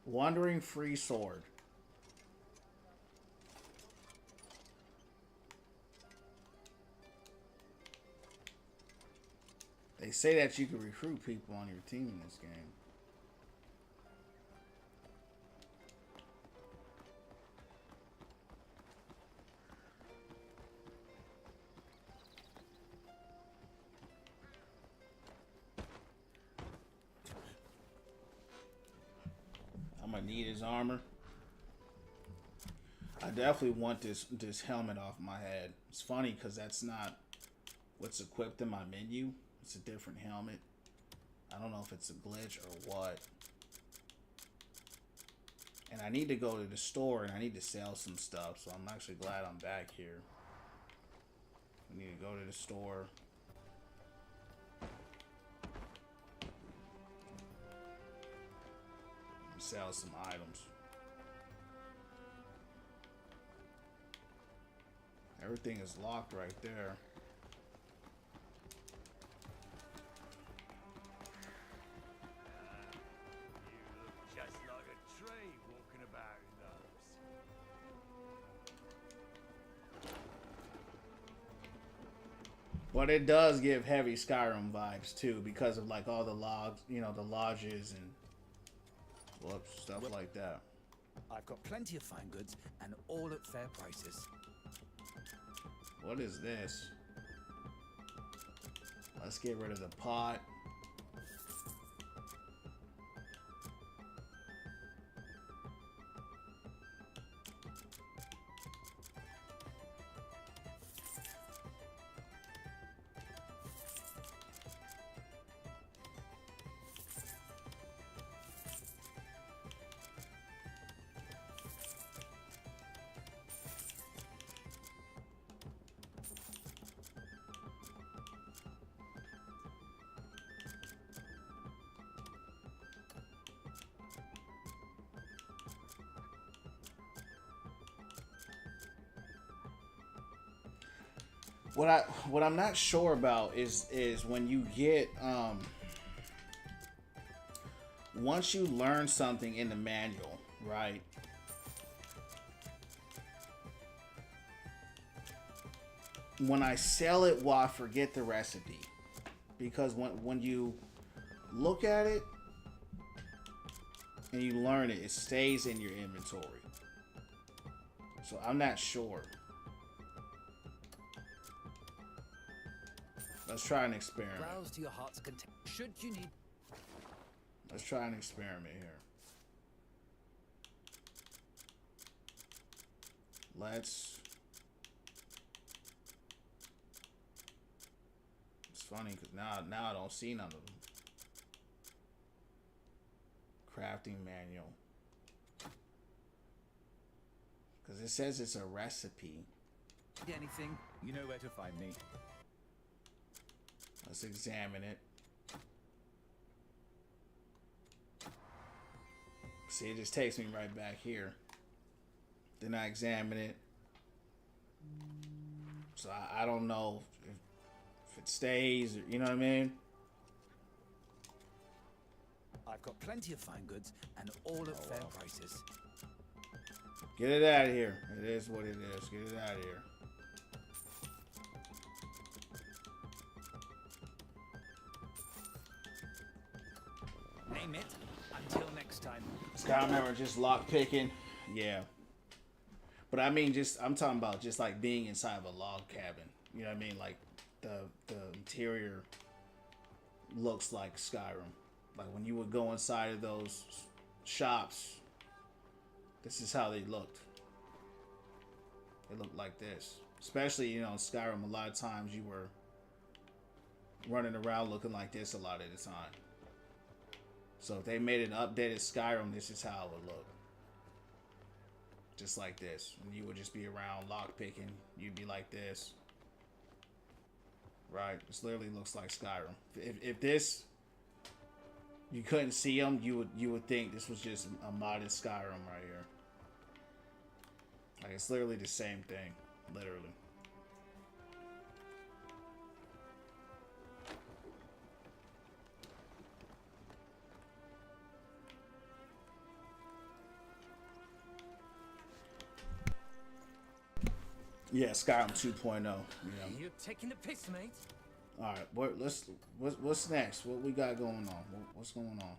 Wandering Free Sword. They say that you can recruit people on your team in this game. I'm gonna need his armor. I definitely want this helmet off my head. It's funny because that's not what's equipped in my menu. It's a different helmet. I don't know if it's a glitch or what. And I need to go to the store and I need to sell some stuff. So I'm actually glad I'm back here. I need to go to the store. And sell some items. Everything is locked right there. Just like a tree walking about in those. But it does give heavy Skyrim vibes too, because of like all the logs, you know, the lodges and whoops, stuff like that. I've got plenty of fine goods and all at fair prices. What is this? Let's get rid of the pot. What I'm not sure about is when you get once you learn something in the manual, right? When I sell it, will I forget the recipe? Because when you look at it and you learn it, it stays in your inventory. So I'm not sure. Let's try an experiment. Browse to your heart's content. Should you need... Let's try an experiment here. Let's... It's funny because now I don't see none of them. Crafting manual. Because it says it's a recipe. Anything, you know where to find me. Let's examine it. See, it just takes me right back here. Then I examine it. So I don't know if it stays, or, you know what I mean? I've got plenty of fine goods and all at fair prices. Get it out of here. It is what it is. Get it out of here. Name it. Until next time. I remember just lock picking. Yeah. But I mean, I'm talking about just like being inside of a log cabin. You know what I mean? Like the interior looks like Skyrim. Like when you would go inside of those shops, this is how they looked. They looked like this. Especially, you know, in Skyrim, a lot of times you were running around looking like this a lot of the time. So if they made an updated Skyrim, this is how it would look. Just like this. And you would just be around lockpicking. You'd be like this. Right? This literally looks like Skyrim. If this, you couldn't see them, you would think this was just a modded Skyrim right here. Like, it's literally the same thing. Literally. Yeah, Skyrim 2.0. You know. You're taking the piss, mate. All right, what's next? What we got going on? What's going on?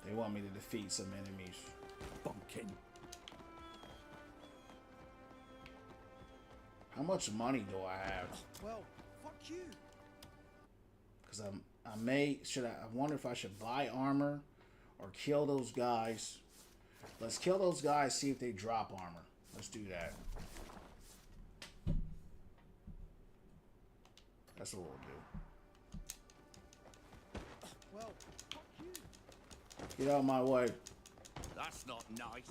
They want me to defeat some enemies. Bumpkin. How much money do I have? Well, fuck you. Because I wonder if I should buy armor or kill those guys. Let's kill those guys, see if they drop armor. Let's do that. That's what we'll do. Well, fuck you. Get out of my way. That's not nice.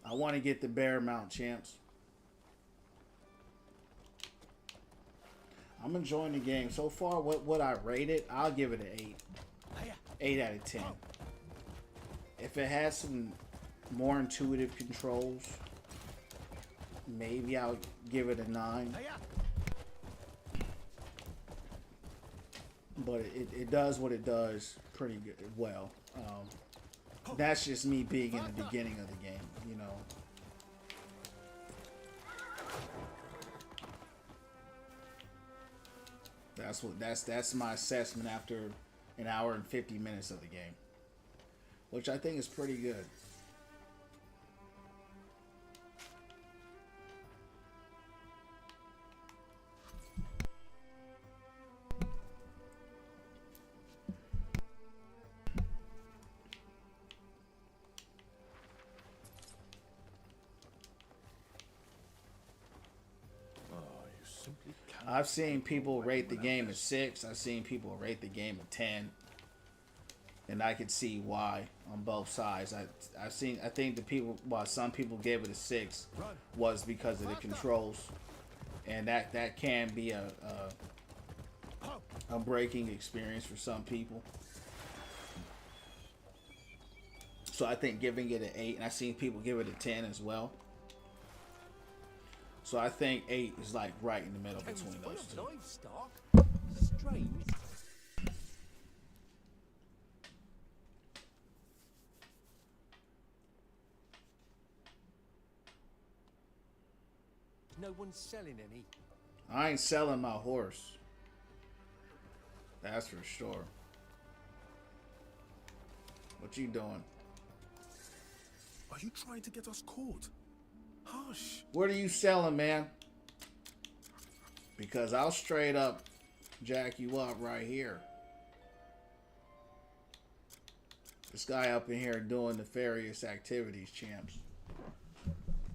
I want to get the bear mount, champs. I'm enjoying the game. So far, what I rate it, I'll give it an 8. 8 out of 10. If it has some more intuitive controls, maybe I'll give it a 9. But it does what it does pretty good, well. That's just me being in the beginning of the game, you know. That's my assessment after an hour and 50 minutes of the game, which I think is pretty good. I've seen people rate the game a 6. I've seen people rate the game a 10, and I could see why on both sides. I think the people, well, some people gave it a 6 was because of the controls, and that can be a breaking experience for some people. So I think giving it an 8, and I've seen people give it a 10 as well. So I think 8 is like right in the middle between those two. Livestock? Strange. No one's selling any. I ain't selling my horse. That's for sure. What you doing? Are you trying to get us caught? Hush. What are you selling, man? Because I'll straight up jack you up right here. This guy up in here doing nefarious activities, champs.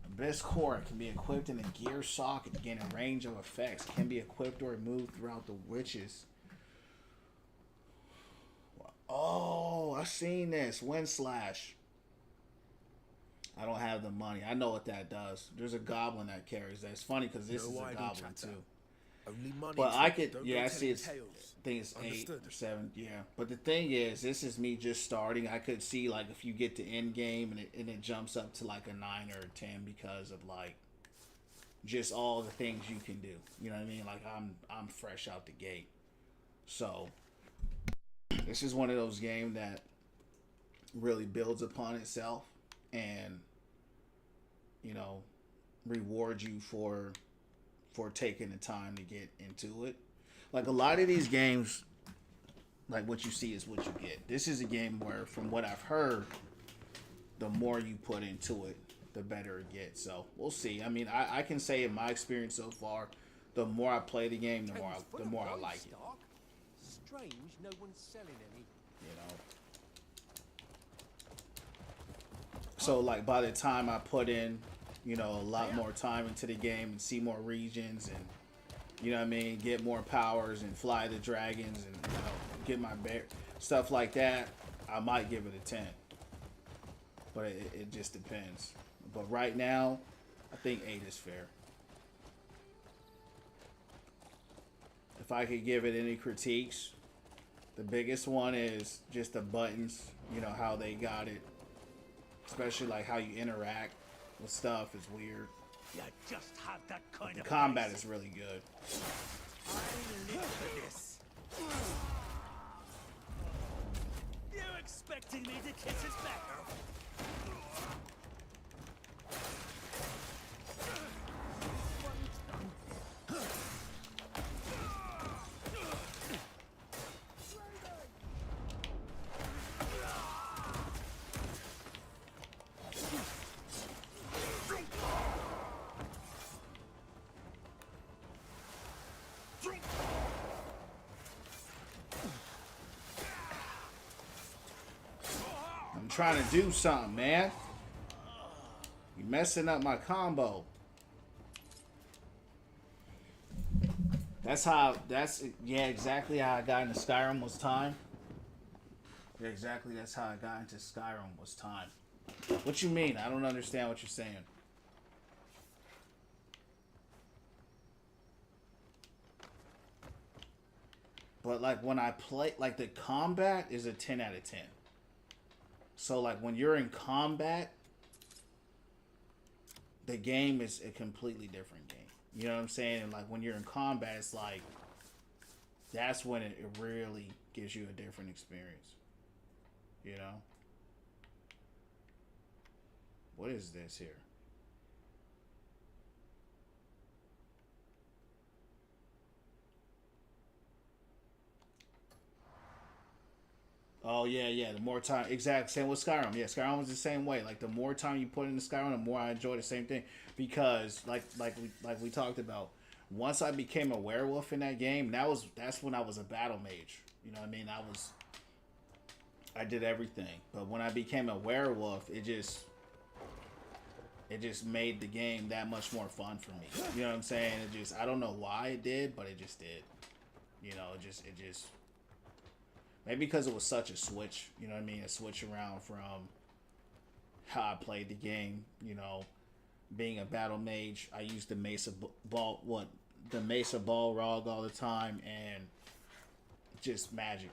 Abyss Core can be equipped in a gear socket to gain a range of effects. Can be equipped or removed throughout the witches. Oh, I seen this. Wind Slash. I don't have the money. I know what that does. There's a goblin that carries that. It's funny because this is a goblin too. Only money. But I could, Don't yeah, go I see telling it's, tales. I think it's 8 Understood. or 7, yeah. But the thing is, this is me just starting. I could see, like, if you get to end game and it jumps up to, like, a 9 or a 10 because of, like, just all the things you can do. You know what I mean? Like, I'm fresh out the gate. So, this is one of those games that really builds upon itself and, you know, rewards you for taking the time to get into it. Like a lot of these games, like what you see is what you get. This is a game where, from what I've heard, the more you put into it, the better it gets. So we'll see. I mean, I can say in my experience so far, the more I play the game, the more I like it. Strange, no one's selling any. You know. So like by the time I put in, you know, a lot more time into the game and see more regions and, you know what I mean, get more powers and fly the dragons and, you know, get my bear stuff like that, I might give it a 10. But it just depends. But right now, I think 8 is fair. If I could give it any critiques, the biggest one is just the buttons, you know, how they got it. Especially like how you interact with stuff is weird. You just have that kind The of combat face. is really good. I live for this. You expecting me to kiss his back? I'm trying to do something, man. You messing up my combo. Yeah, exactly how I got into Skyrim was time. Yeah, exactly, that's how I got into Skyrim was time. What you mean? I don't understand what you're saying. But like when I play, like the combat is a 10 out of 10. So like when you're in combat, the game is a completely different game. You know what I'm saying? And like when you're in combat, it's like, that's when it really gives you a different experience. You know? What is this here? Oh, yeah. The more time, exact same with Skyrim. Yeah, Skyrim was the same way. Like the more time you put into Skyrim, the more I enjoy the same thing. Because like we talked about, once I became a werewolf in that game, that's when I was a battle mage. You know what I mean? I did everything. But when I became a werewolf, it just made the game that much more fun for me. You know what I'm saying? I don't know why it did, but it just did. You know, it just maybe because it was such a switch, you know what I mean? A switch around from how I played the game, you know, being a battle mage. I used the Mesa Balrog all the time and just magic.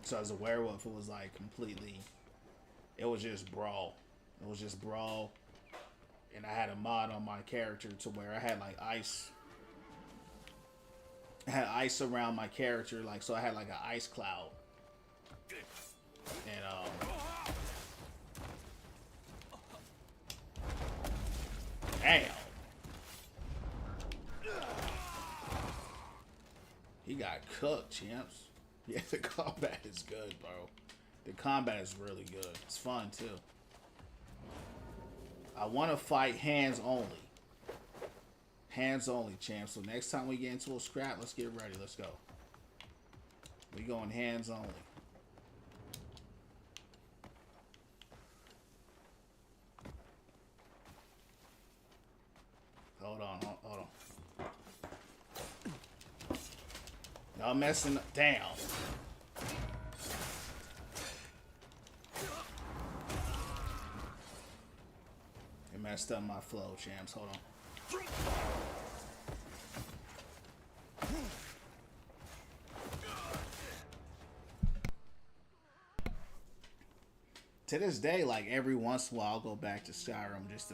So as a werewolf, it was like completely, it was just brawl. It was just brawl. And I had a mod on my character to where I had like ice. I had ice around my character, like, so I had like an ice cloud. And damn. He got cooked, champs. Yeah, the combat is good, bro. The combat is really good. It's fun too. I want to fight hands only. Hands only, champ. So next time we get into a scrap, let's get ready. Let's go. We going hands only. Hold on, hold on. Y'all messing up. Damn. It messed up my flow, champs. Hold on. To this day, like every once in a while, I'll go back to Skyrim just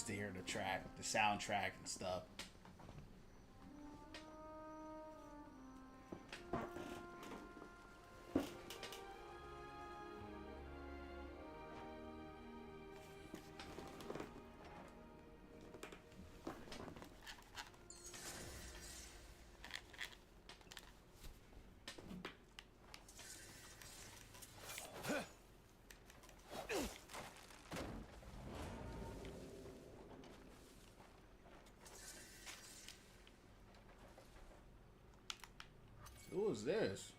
to hear the track, the soundtrack and stuff. Who is this?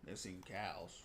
Missing cows.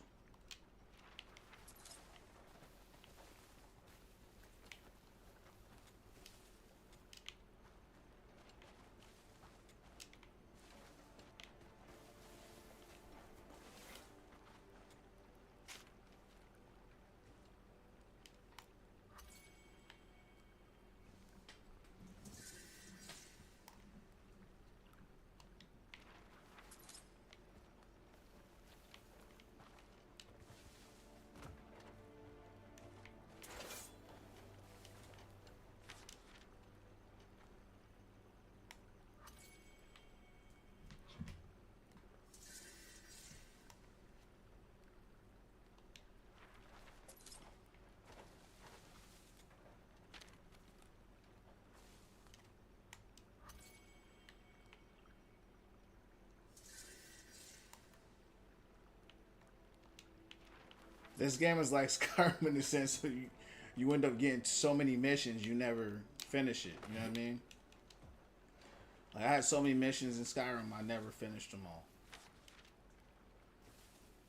This game is like Skyrim in the sense that you end up getting so many missions, you never finish it. You know what I mean? Like I had so many missions in Skyrim, I never finished them all.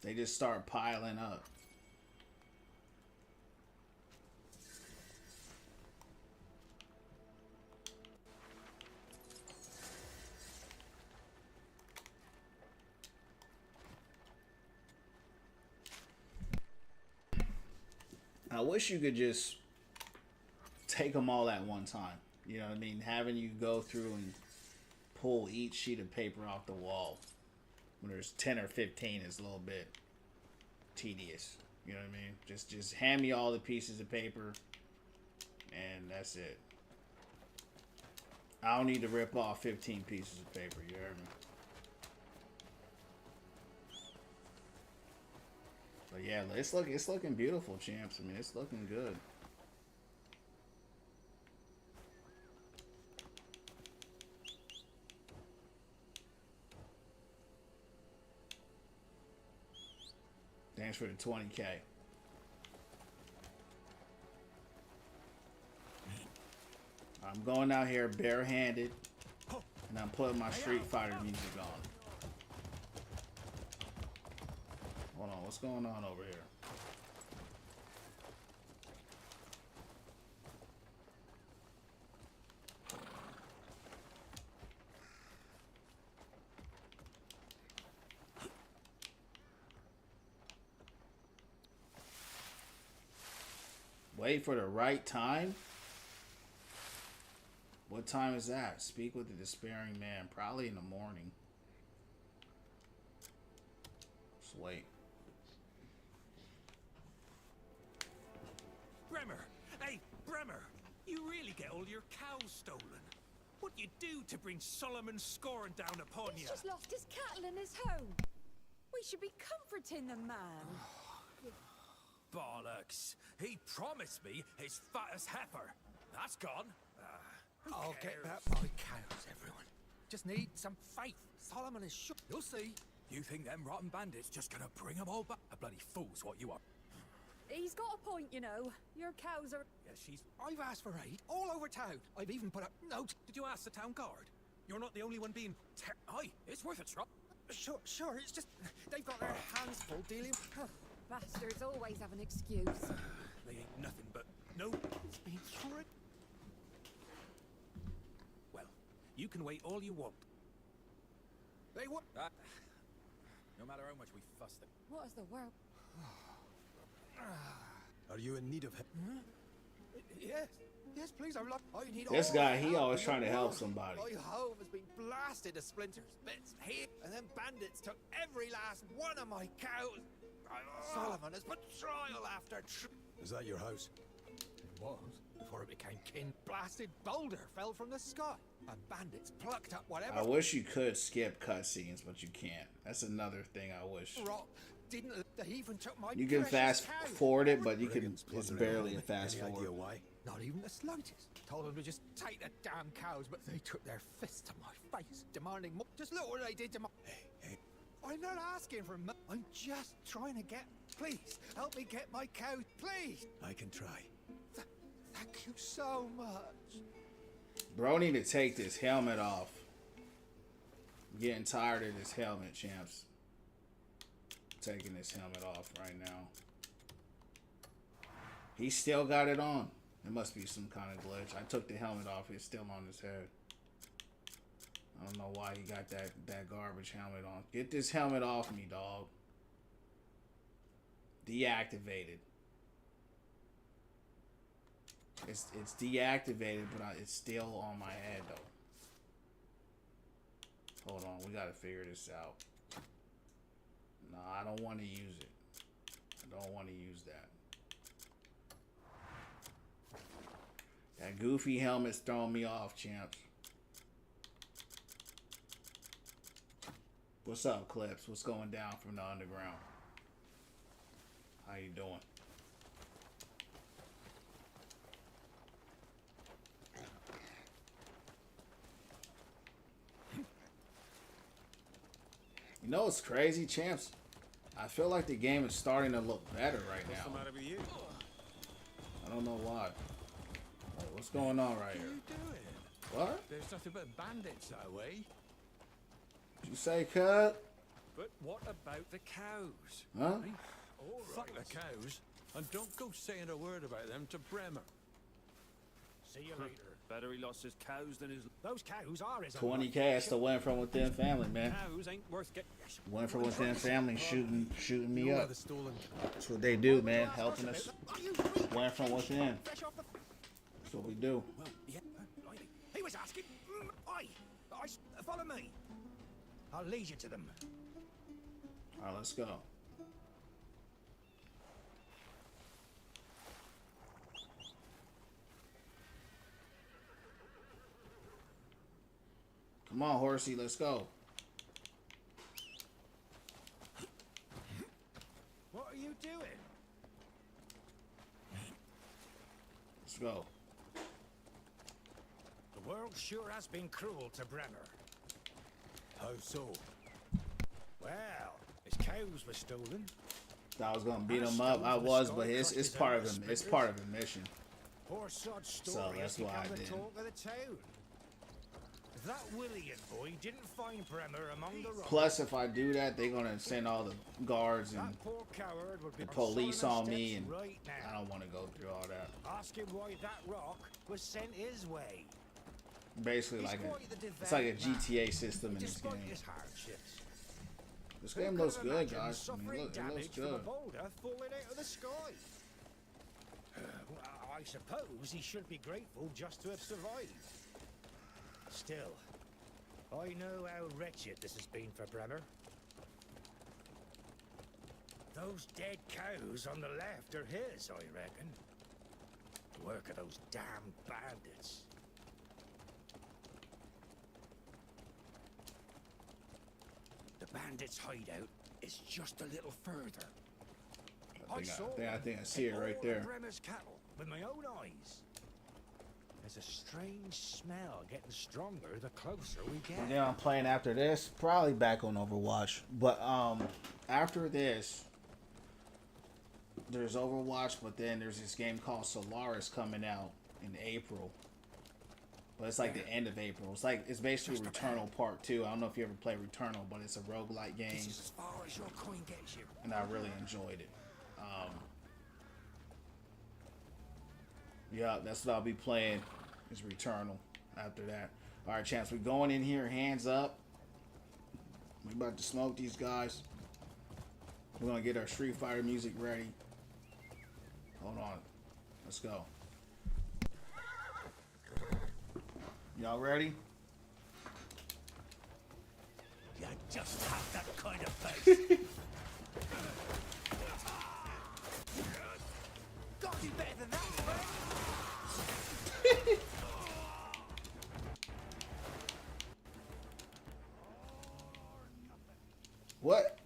They just start piling up. I wish you could just take them all at one time. You know what I mean? Having you go through and pull each sheet of paper off the wall when there's 10 or 15 is a little bit tedious. You know what I mean? Just hand me all the pieces of paper and that's it. I don't need to rip off 15 pieces of paper. You heard me? But yeah, it's looking beautiful, champs. I mean, it's looking good. Thanks for the 20K. I'm going out here barehanded, and I'm putting my Street Fighter music on. Hold on, what's going on over here? Wait for the right time? What time is that? Speak with the despairing man. Probably in the morning. Just wait. Bremer! Hey, Bremer! You really get all your cows stolen. What you do to bring Solomon Scorn down upon you? He's just lost his cattle and his home. We should be comforting the man. Bollocks! He promised me his fattest heifer. That's gone. I'll get that by cows, everyone. just need some faith. Solomon is sure. You'll see. You think them rotten bandits just gonna bring them all back? A bloody fool's what you are. He's got a point, you know. Your cows are... Yeah, I've asked for aid all over town. I've even put a note. Did you ask the town guard? You're not the only one being... Aye, it's worth a try. Sure, it's just... They've got their hands full dealing... Bastards always have an excuse. They ain't nothing but... No, it's been through it. Well, you can wait all you want. They what? No matter how much we fuss them. What is the world? Are you in need of help? Yes, please. I need This all guy, the he help always in trying the to help world. somebody. My home has been blasted to splinters. Bits here, and then bandits took every last one of my cows. Solomon has put trial after Is that your house? It was, before it became kin. Blasted boulder fell from the sky, and bandits plucked up whatever. I wish you could skip cutscenes, but you can't. That's another thing I wish. Rock didn't. They even took my. You can precious fast cow. forward it, but you can. It's barely a fast Any idea forward. why? Not even the slightest. Told them to just take the damn cows, but they took their fists to my face, demanding more. Just look what they did to my. Hey. I'm not asking for money. I'm just trying to get. Please help me get my cows, please. I can try. Thank you so much. Bro, need to take this helmet off. I'm getting tired of this helmet, champs. Taking this helmet off right now. He still got it on. It must be some kind of glitch. I took the helmet off. It's still on his head. I don't know why he got that garbage helmet on. Get this helmet off me, dog. Deactivated. It's deactivated, but it's still on my head though. Hold on, we gotta figure this out. No, I don't want to use it. I don't want to use that. That goofy helmet's throwing me off, champs. What's up, Clips? What's going down from the underground? How you doing? You know what's crazy, champs? I feel like the game is starting to look better right now. What's the matter with you? I don't know why. Wait, what's going on right here? What? There's nothing but bandits that way. Did you say, cut? But what about the cows? Huh? Fuck the cows, and don't go saying a word about them to Bremer. See you later. Better he lost his cows than his... Those cows are his. 20K, that's the win from within family, man. Cows ain't worth getting... Win from within family, shooting me You are up. the stolen. That's what they do, man. Helping us. Win from within. That's what we do. Well, yeah. He was asking. I follow me. I'll lead you to them. All right, let's go. Come on, horsey, let's go. What are you doing? Let's go. The world sure has been cruel to Bremer. How so? Well, his cows were stolen. Thought I was gonna beat him up. I was, but it's part of him. It's part of the mission. Poor sod's So story that's has why I become the didn't. talk of the town. If that William boy didn't find Bremer among the rocks, Plus, if I do that, they're gonna send all the guards and that poor coward would be the on police Solomon's on me, steps and right now. I don't want to go through all that. Ask him why that rock was sent his way. Basically, He's like quite the it's like a devout man. GTA system in this Despite game. his hardships. This Who game could looks have good, imagined guys. I mean, suffering look, it looks damage from a good. boulder falling out of the sky? I suppose he should be grateful just to have survived. Still, I know how wretched this has been for Bremer. Those dead cows on the left are his, I reckon. The work of those damn bandits. The bandits' hideout is just a little further. I think I see it right there. Bremer's cattle with my own eyes. As There's a strange smell getting stronger the closer we get. And then I'm playing after this, probably back on Overwatch. But after this, there's Overwatch, but then there's this game called Solaris coming out in April. But it's like the end of April. It's basically Returnal Part 2. I don't know if you ever played Returnal, but it's a roguelike game. This is as far as your coin gets you. And I really enjoyed it. Yeah, that's what I'll be playing, is Returnal after that. Alright, champs, we're going in here, hands up. We're about to smoke these guys. We're going to get our Street Fighter music ready. Hold on. Let's go. Y'all ready? You just have that kind of face. Gotta do better than that, right? What?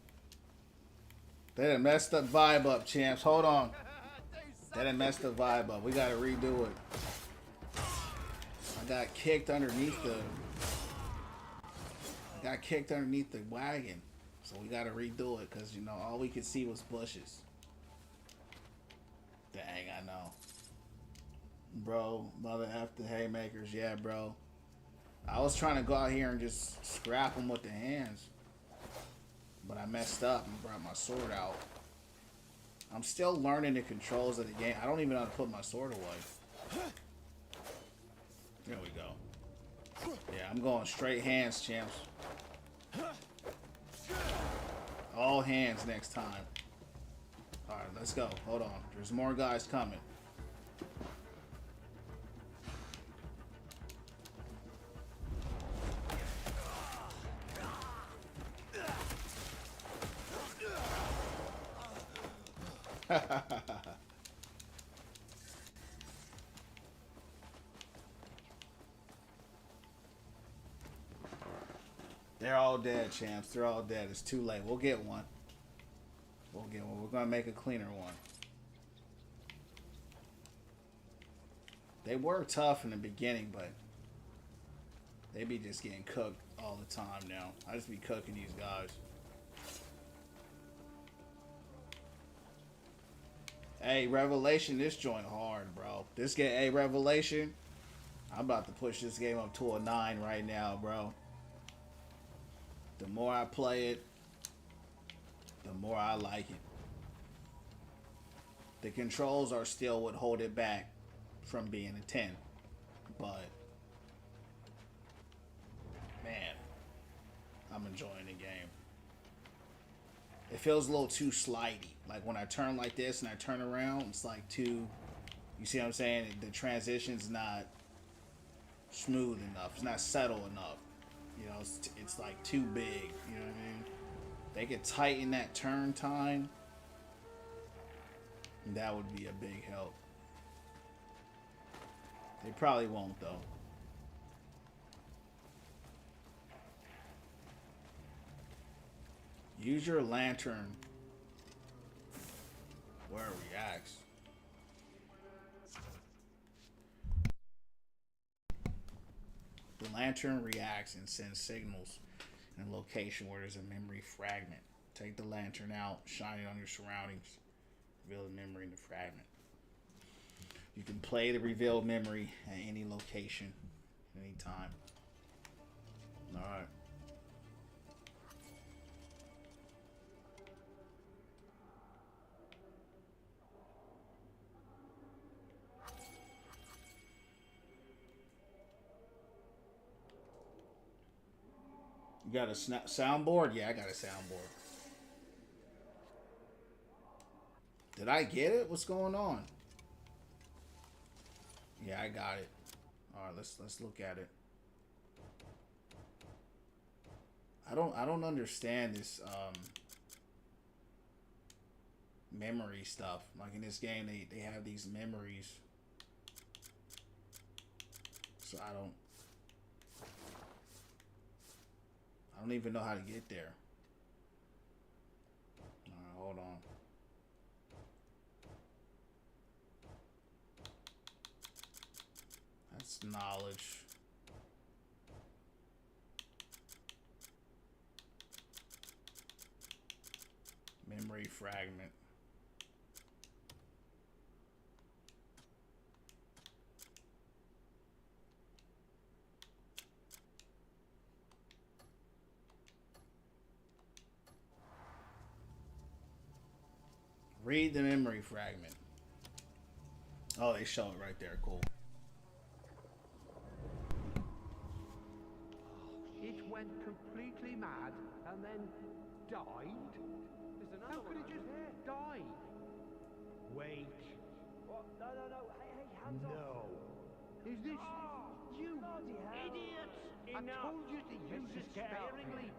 They done messed the vibe up, champs. Hold on. They done messed the vibe up. We gotta redo it. I got kicked underneath the wagon. So we gotta redo it because, you know, all we could see was bushes. Dang, I know. Bro, mother after haymakers. Yeah, bro. I was trying to go out here and just scrap them with the hands. But I messed up and brought my sword out. I'm still learning the controls of the game. I don't even know how to put my sword away. There we go. Yeah, I'm going straight hands, champs. All hands next time. Alright, let's go. Hold on. There's more guys coming. They're all dead, champs. They're all dead. It's too late. We'll get one. We'll get one. We're going to make a cleaner one. They were tough in the beginning, but they be just getting cooked all the time now. I just be cooking these guys. Hey, Revelation, this joint hard, bro. This game, hey, Revelation, I'm about to push this game up to a 9 right now, bro. The more I play it, the more I like it. The controls are still what hold it back from being a 10. But, man, I'm enjoying the game. It feels a little too slidey. Like when I turn like this and I turn around, it's like too, you see what I'm saying? The transition's not smooth enough. It's not subtle enough. You know, it's like too big. You know what I mean? They could tighten that turn time. And that would be a big help. They probably won't though. Use your lantern where it reacts. The lantern reacts and sends signals in a location where there's a memory fragment. Take the lantern out, shine it on your surroundings, reveal the memory in the fragment. You can play the revealed memory at any location, anytime. Alright. You got a soundboard? Yeah, I got a soundboard. Did I get it? What's going on? Yeah, I got it. All right, let's look at it. I don't understand this memory stuff. Like in this game, they have these memories. So I don't even know how to get there. Alright, hold on. It's knowledge. Memory fragment. Read the memory fragment. Oh, they show it right there. Cool. It went completely mad and then died? How could it just die? Wait. What? No. Hey, hands off. No. Is this... You idiot! I told you to use it sparingly.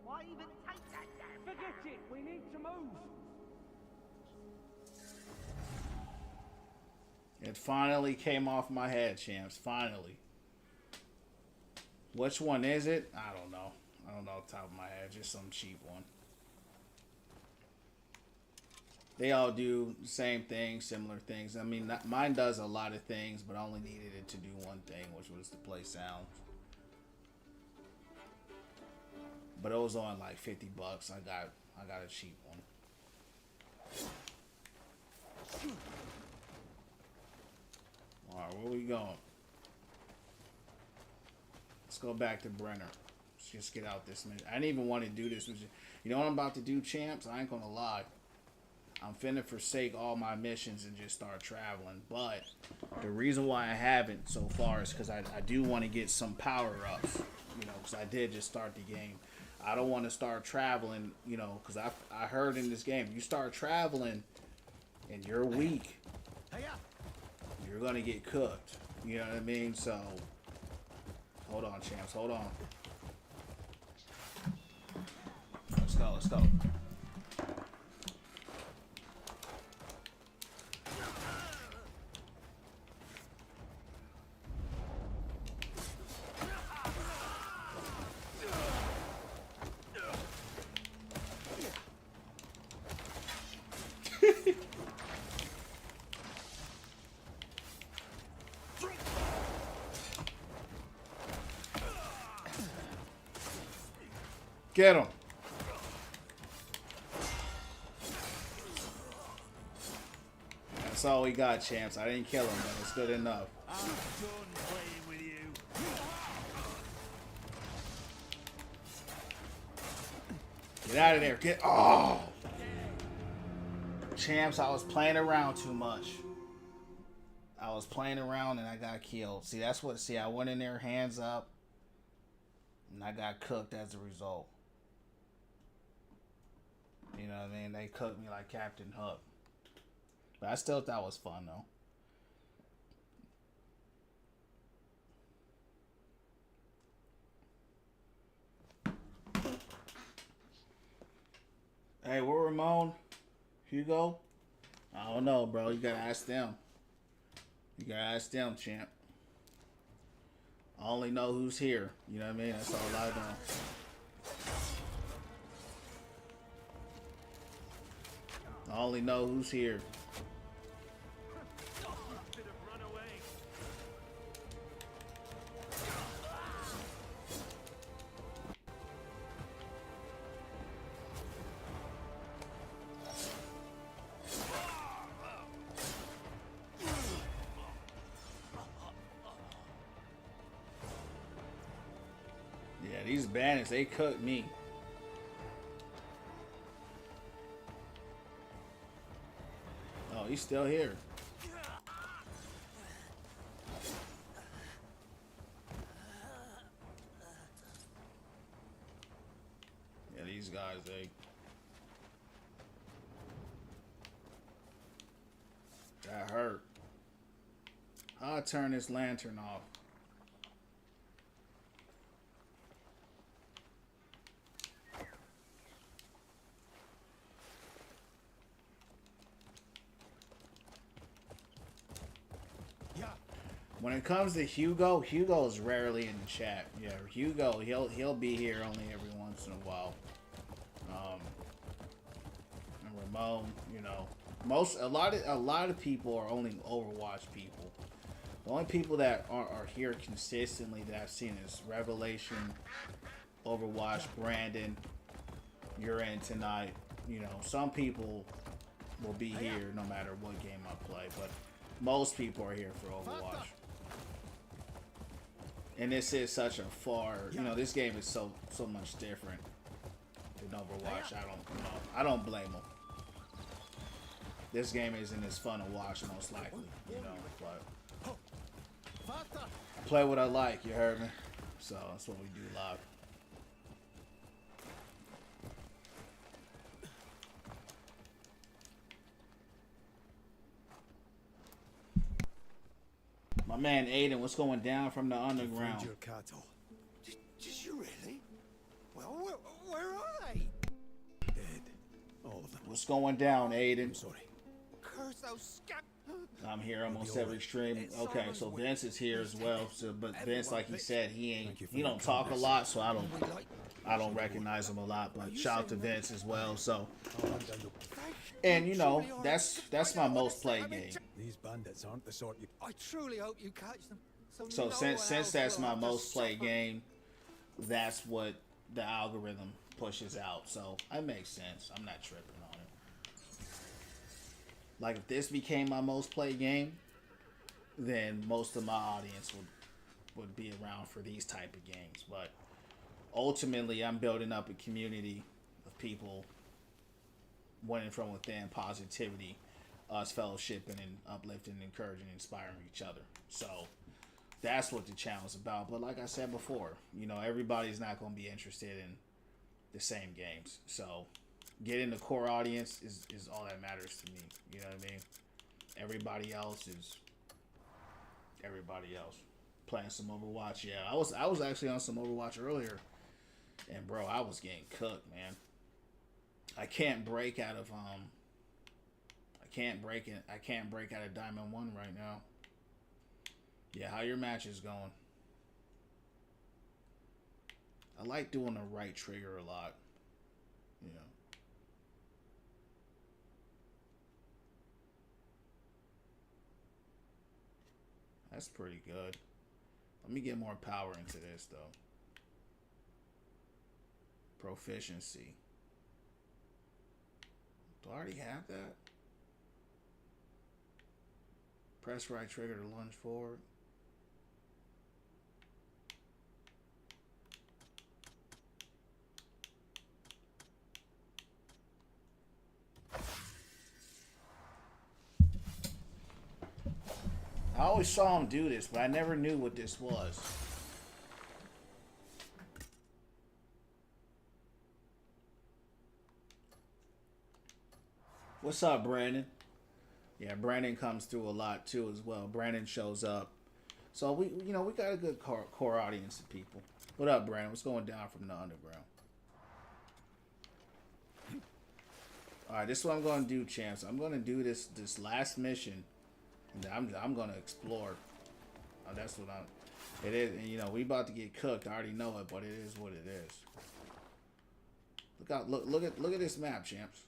Why even take that down? Forget it. We need to move. It finally came off my head, champs. Finally. Which one is it? I don't know. I don't know off the top of my head. Just some cheap one. They all do the same thing, similar things. I mean, mine does a lot of things, but I only needed it to do one thing, which was to play sounds. But it was on like $50. I got a cheap one. Alright, where we going? Let's go back to Brenner. Let's just get out this minute. I didn't even want to do this. You know what I'm about to do, champs? I ain't gonna lie. I'm finna forsake all my missions and just start traveling. But the reason why I haven't so far is because I do want to get some power-ups. You know, because I did just start the game. I don't want to start traveling, you know, because I heard in this game, you start traveling and you're weak, you're going to get cooked. You know what I mean? So, hold on, champs. Hold on. Let's go. Let's go. Get him. That's all we got, champs. I didn't kill him, but it's good enough. I'm done playing with you. Get out of there. Get. Oh! Champs, I was playing around too much. I was playing around and I got killed. See, that's what. See, I went in there hands up and I got cooked as a result. You know what I mean? They cooked me like Captain Hook. But I still thought it was fun, though. Hey, where Ramon? Hugo? I don't know, bro. You gotta ask them. You gotta ask them, champ. I only know who's here. You know what I mean? That's all I know. I only know who's here. Yeah, these bandits, they cooked me. Oh, he's still here. Yeah, these guys, that hurt. I'll turn this lantern off. When it comes to Hugo, Hugo's rarely in the chat. Yeah, Hugo, he'll be here only every once in a while. And Ramon, you know, a lot of people are only Overwatch people. The only people that are here consistently that I've seen is Revelation, Overwatch, Brandon. You're in tonight. You know, some people will be here no matter what game I play, but most people are here for Overwatch. And this is such a far, you know, this game is so much different than Overwatch. I don't blame them. This game isn't as fun to watch, most likely, you know, but I play what I like, you heard me? So that's what we do live. My man Aiden, what's going down from the underground? Your cattle. Did you really? Well, where are they? Dead. All of them. What's going down, Aiden? Sorry. Curse those scum. I'm here almost every stream. Okay, so Vince is here as well. So, but Vince, like he said, he don't talk a lot, so I don't recognize him a lot. But shout out to Vince as well. So, and you know, that's my most played game. These bandits aren't the sort you. I truly hope you catch them. So since that's my most played game, that's what the algorithm pushes out. So it makes sense. I'm not tripping on it. Like if this became my most played game, then most of my audience would be around for these type of games. But ultimately, I'm building up a community of people winning from within, positivity, us fellowshipping and uplifting, encouraging, inspiring each other. So that's what the channel is about. But like I said before, you know, everybody's not going to be interested in the same games. So getting the core audience is all that matters to me. You know what I mean? Everybody else is everybody else. Playing some Overwatch. Yeah, I was actually on some Overwatch earlier. And bro, I was getting cooked, man. I can't break out of I can't break out of Diamond 1 right now. Yeah, how your match is going? I like doing the right trigger a lot. You know. That's pretty good. Let me get more power into this though. Proficiency. Do I already have that? Press right trigger to lunge forward. I always saw him do this, but I never knew what this was. What's up, Brandon? Yeah, Brandon comes through a lot too as well. Brandon shows up. So we got a good core audience of people. What up, Brandon? What's going down from the underground? All right, this is what I'm going to do, champs. I'm going to do this last mission. And I'm going to explore. That's what it is. And, you know, we about to get cooked. I already know it, but it is what it is. Look out! Look at this map, champs.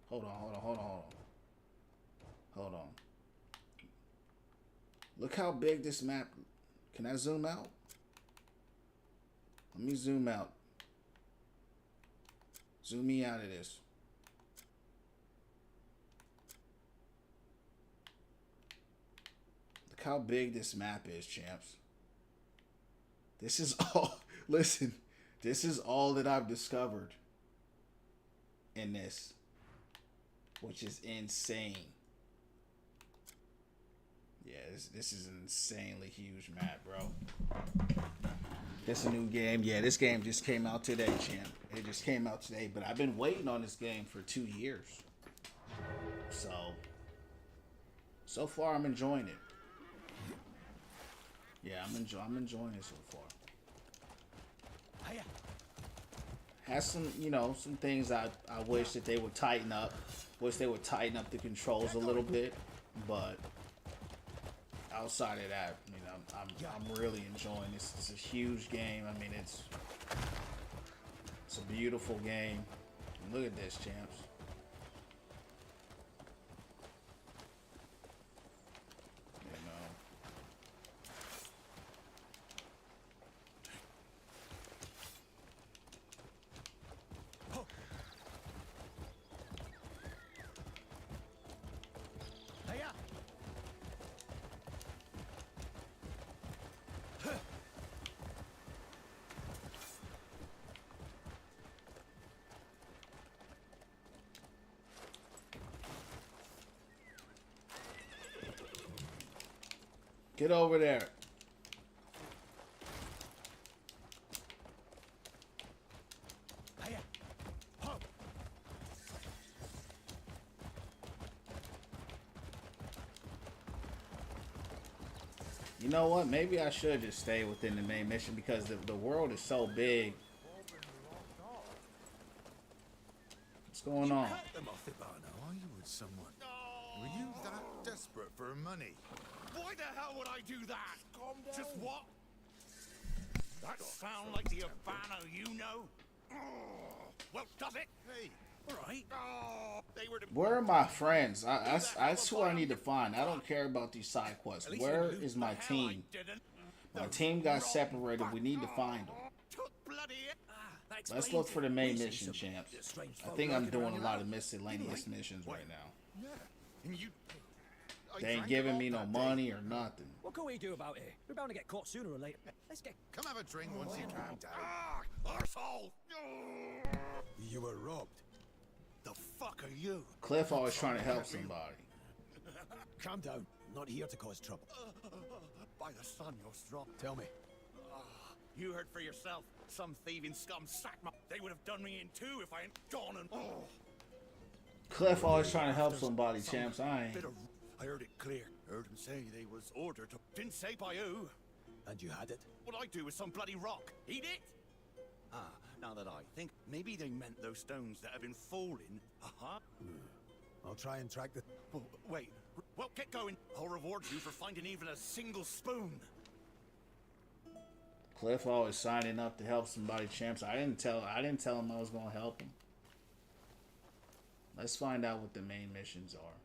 Hold on. Look how big this map. Can I zoom out? Let me zoom out. Zoom me out of this. Look how big this map is, champs. This is all. Listen, this is all that I've discovered in this, which is insane. Yeah, this is an insanely huge map, bro. This a new game. Yeah, this game just came out today, champ. It just came out today, but I've been waiting on this game for 2 years. So far I'm enjoying it. Yeah, I'm enjoying it so far. Has some, you know, some things I wish that they would tighten up. Wish they would tighten up the controls a little bit, but outside of that, I mean, I'm really enjoying this. It's a huge game. I mean, it's a beautiful game. Look at this, champs. You know, Get over there. Hiya. Ho. You know what? Maybe I should just stay within the main mission because the world is so big. What's going on? Cut them off the bar now, are you with someone? Were you that desperate for money? Why the hell would I do that? Calm down. Just what? That sound like the Urbano you know? Oh, well, does it? Hey. All right. Oh, they were the... Where are my friends? That's who I need to find. I don't care about these side quests. Where is my team? My team got separated. We need to find them. Let's look for the main mission, champs. I think I'm doing a lot of miscellaneous missions right now. They ain't giving me no money or nothing. What can we do about it? We're bound to get caught sooner or later. Let's get... Come have a drink once you calm down. Arsehole! You were robbed. The fuck are you? Cliff always trying to help somebody. Calm down. Not here to cause trouble. By the sun, you're strong. Tell me. You heard for yourself. Some thieving scum sacked my... They would have done me in too if I hadn't gone and... Cliff always trying to help somebody, champs. I ain't. I heard it clear. Heard him say they was ordered to... Didn't say by who. And you had it? What I do with some bloody rock. Eat it? Ah, now that I think, maybe they meant those stones that have been falling. Uh-huh. I'll try and track the... Oh, wait. Well, get going. I'll reward you for finding even a single spoon. Cliff always signing up to help somebody, champs. I didn't tell him I was gonna help him. Let's find out what the main missions are.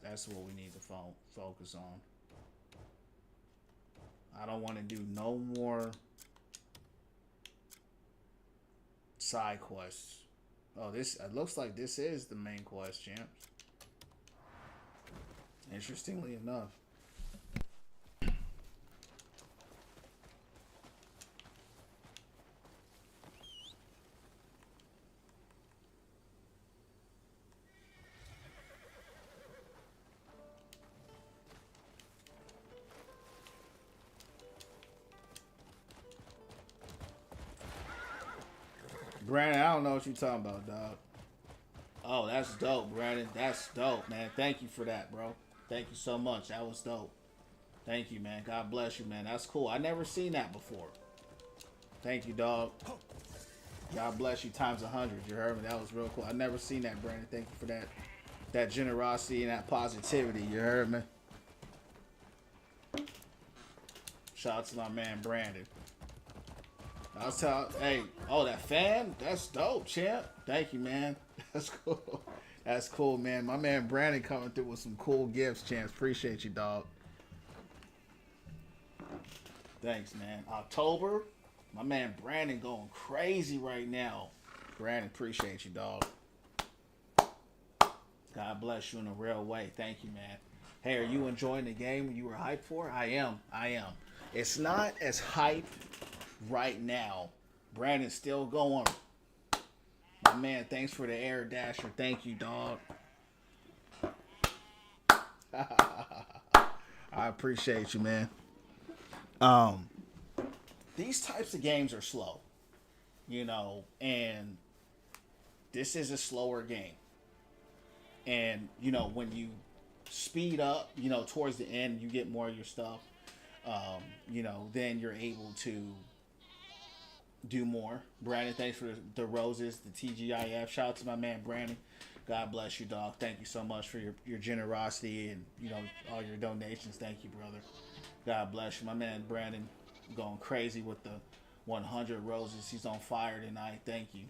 That's what we need to focus on. I don't want to do no more side quests. Oh, it looks like this is the main quest, champs. Interestingly enough. Brandon, I don't know what you're talking about, dog. Oh, that's dope, Brandon. That's dope, man. Thank you for that, bro. Thank you so much. That was dope. Thank you, man. God bless you, man. That's cool. I never seen that before. Thank you, dog. God bless you times 100. You heard me? That was real cool. I never seen that, Brandon. Thank you for that generosity and that positivity. You heard me? Shout out to my man, Brandon. I was telling, hey, oh, that fan? That's dope, champ. Thank you, man. That's cool. That's cool, man. My man Brandon coming through with some cool gifts, champs. Appreciate you, dog. Thanks, man. October, my man Brandon going crazy right now. Brandon, appreciate you, dog. God bless you in a real way. Thank you, man. Hey, are you enjoying the game you were hyped for? I am. It's not as hyped right now. Brandon's still going. My man, thanks for the air dasher. Thank you, dog. I appreciate you, man. These types of games are slow, you know, and this is a slower game. And, you know, when you speed up, you know, towards the end, you get more of your stuff, you know, then you're able to do more. Brandon, thanks for the roses, the TGIF. Shout out to my man Brandon. God bless you, dog. Thank you so much for your generosity and, you know, all your donations. Thank you, brother. God bless you. My man Brandon going crazy with the 100 roses. He's on fire tonight. Thank you.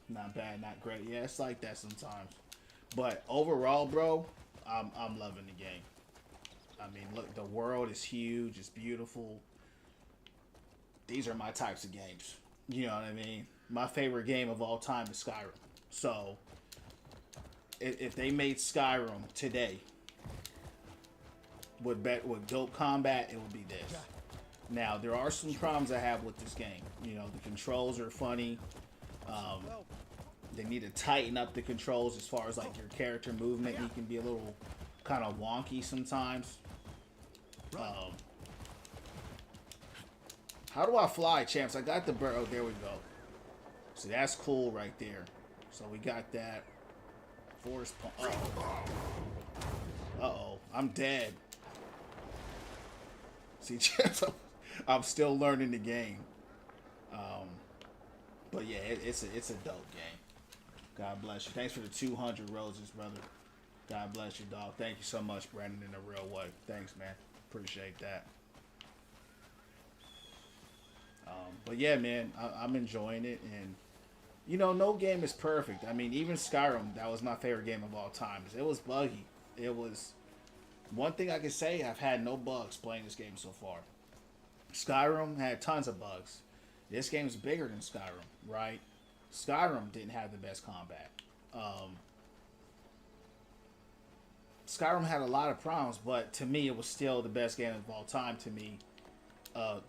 Not bad, not great. Yeah, it's like that sometimes. But overall, bro, I'm loving the game. I mean, look, the world is huge. It's beautiful. These are my types of games. You know what I mean? My favorite game of all time is Skyrim. So, if they made Skyrim today with dope combat, it would be this. Now, there are some problems I have with this game. You know, the controls are funny. They need to tighten up the controls as far as like your character movement. You can be a little kind of wonky sometimes. How do I fly, champs? I got the bird. Oh, there we go. So that's cool right there. So we got that. Forest pump. Uh-oh. I'm dead. See, champs, I'm still learning the game. But yeah, it's a dope game. God bless you. Thanks for the 200 roses, brother. God bless you, dog. Thank you so much, Brandon, in a real way. Thanks, man. Appreciate that. But yeah, man, I'm enjoying it, and you know, no game is perfect. I mean, even Skyrim, that was my favorite game of all time. It was buggy. It was one thing I can say. I've had no bugs playing this game so far. Skyrim had tons of bugs. This game's bigger than Skyrim, right? Skyrim didn't have the best combat. Skyrim had a lot of problems, but to me, it was still the best game of all time to me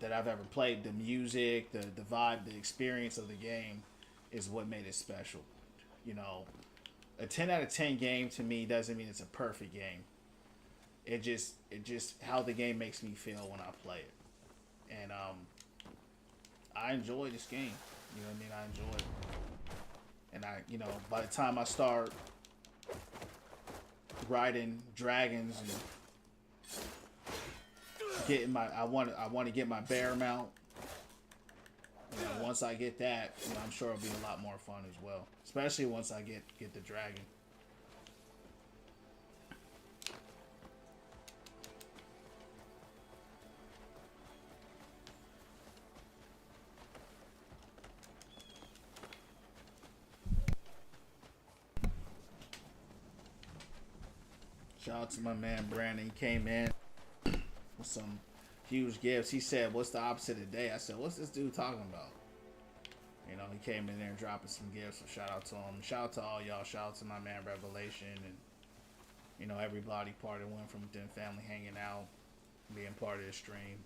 that I've ever played. The music, the vibe, the experience of the game is what made it special. You know, a 10 out of 10 game to me doesn't mean it's a perfect game. It just how the game makes me feel when I play it. And I enjoy this game. You know what I mean? I enjoy it. And you know, by the time I start riding dragons and getting my, I want to get my bear mount. You know, once I get that, you know, I'm sure it'll be a lot more fun as well. Especially once I get the dragon. Shout out to my man Brandon. He came in with some huge gifts. He said, "What's the opposite of day?" I said, "What's this dude talking about?" You know, he came in there dropping some gifts. So shout out to him. Shout out to all y'all. Shout out to my man Revelation and, you know, everybody part of Win From Within family hanging out, being part of the stream.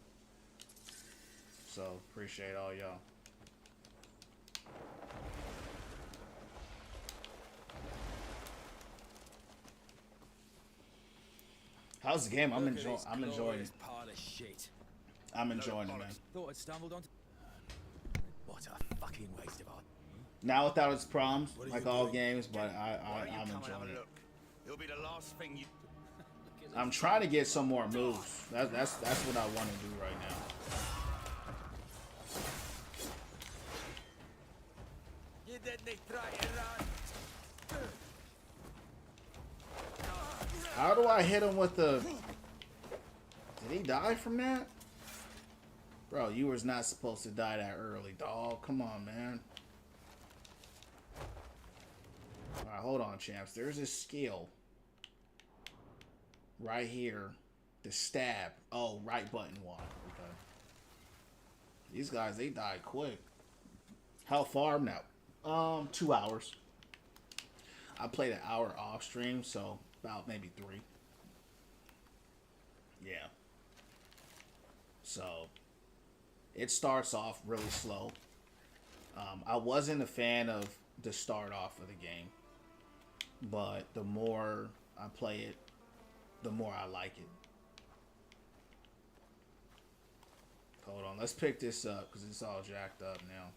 So appreciate all y'all. How's the game? I'm enjoying it. I'm enjoying it, man. Thought I'd stumbled onto. What a fucking waste of art. Now without its problems, like all games, but I'm enjoying it. It'll be the last thing you. I'm trying to get some more moves. That's what I want to do right now. You didn't try it out. How do I hit him with the... Did he die from that? Bro, you was not supposed to die that early, dog. Come on, man. Alright, hold on, champs. There's a skill. Right here. The stab. Oh, right button one. Okay. These guys, they die quick. How far now? 2 hours. I played an hour off stream, so... about maybe 3. Yeah. So it starts off really slow. I wasn't a fan of the start off of the game, but the more I play it, the more I like it. Hold on, let's pick this up because it's all jacked up now.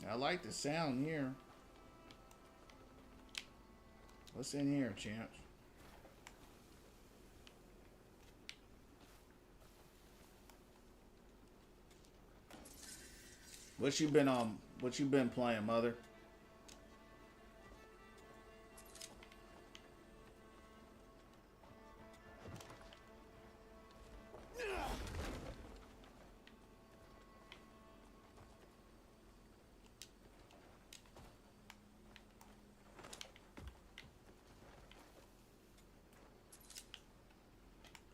I like the sound here. What's in here, champs? What you been playing, mother?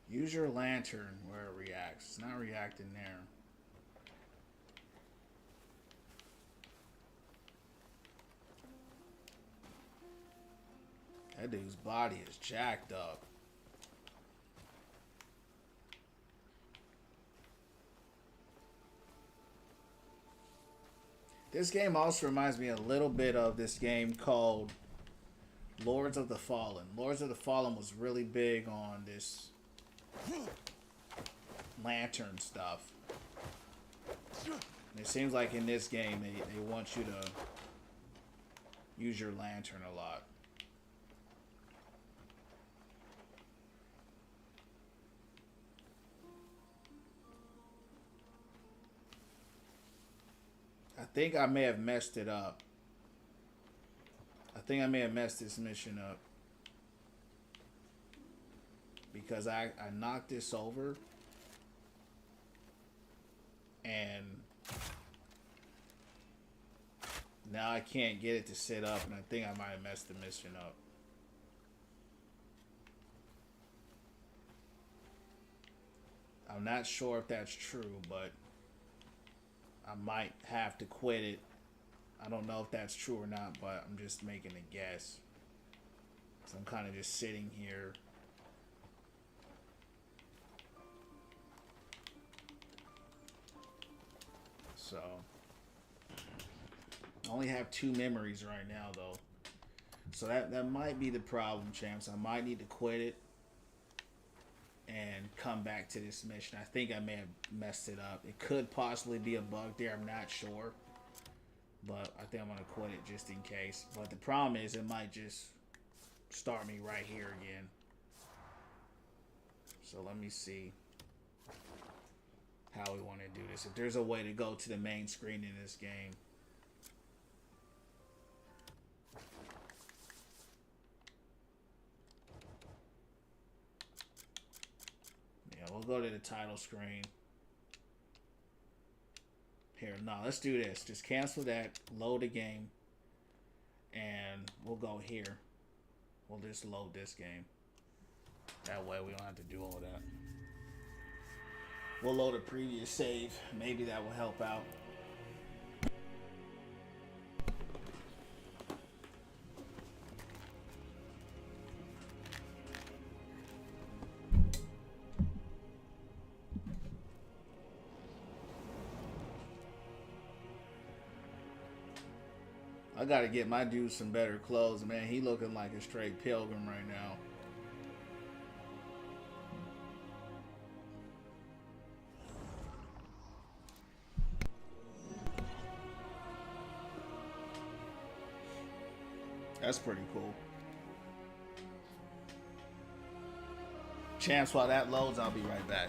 Use your lantern where it reacts. It's not reacting there. That dude's body is jacked up. This game also reminds me a little bit of this game called Lords of the Fallen. Lords of the Fallen was really big on this lantern stuff. And it seems like in this game they want you to use your lantern a lot. I think I may have messed it up. I think I may have messed this mission up. Because I knocked this over. And now I can't get it to sit up. And I think I might have messed the mission up. I'm not sure if that's true, but I might have to quit it. I don't know if that's true or not, but I'm just making a guess. So I'm kind of just sitting here. So I only have 2 memories right now, though. So that might be the problem, champs. I might need to quit it and come back to this mission. I think I may have messed it up. It could possibly be a bug there. I'm not sure. But I think I'm going to quit it just in case. But the problem is it might just start me right here again. So let me see how we want to do this. If there's a way to go to the main screen in this game. Yeah, we'll go to the title screen. Here, no, let's do this. Just cancel that, load the game, and we'll go here. We'll just load this game. That way we don't have to do all that. We'll load a previous save. Maybe that will help out. I gotta get my dude some better clothes, man. He looking like a straight pilgrim right now. That's pretty cool. Champs, while that loads, I'll be right back.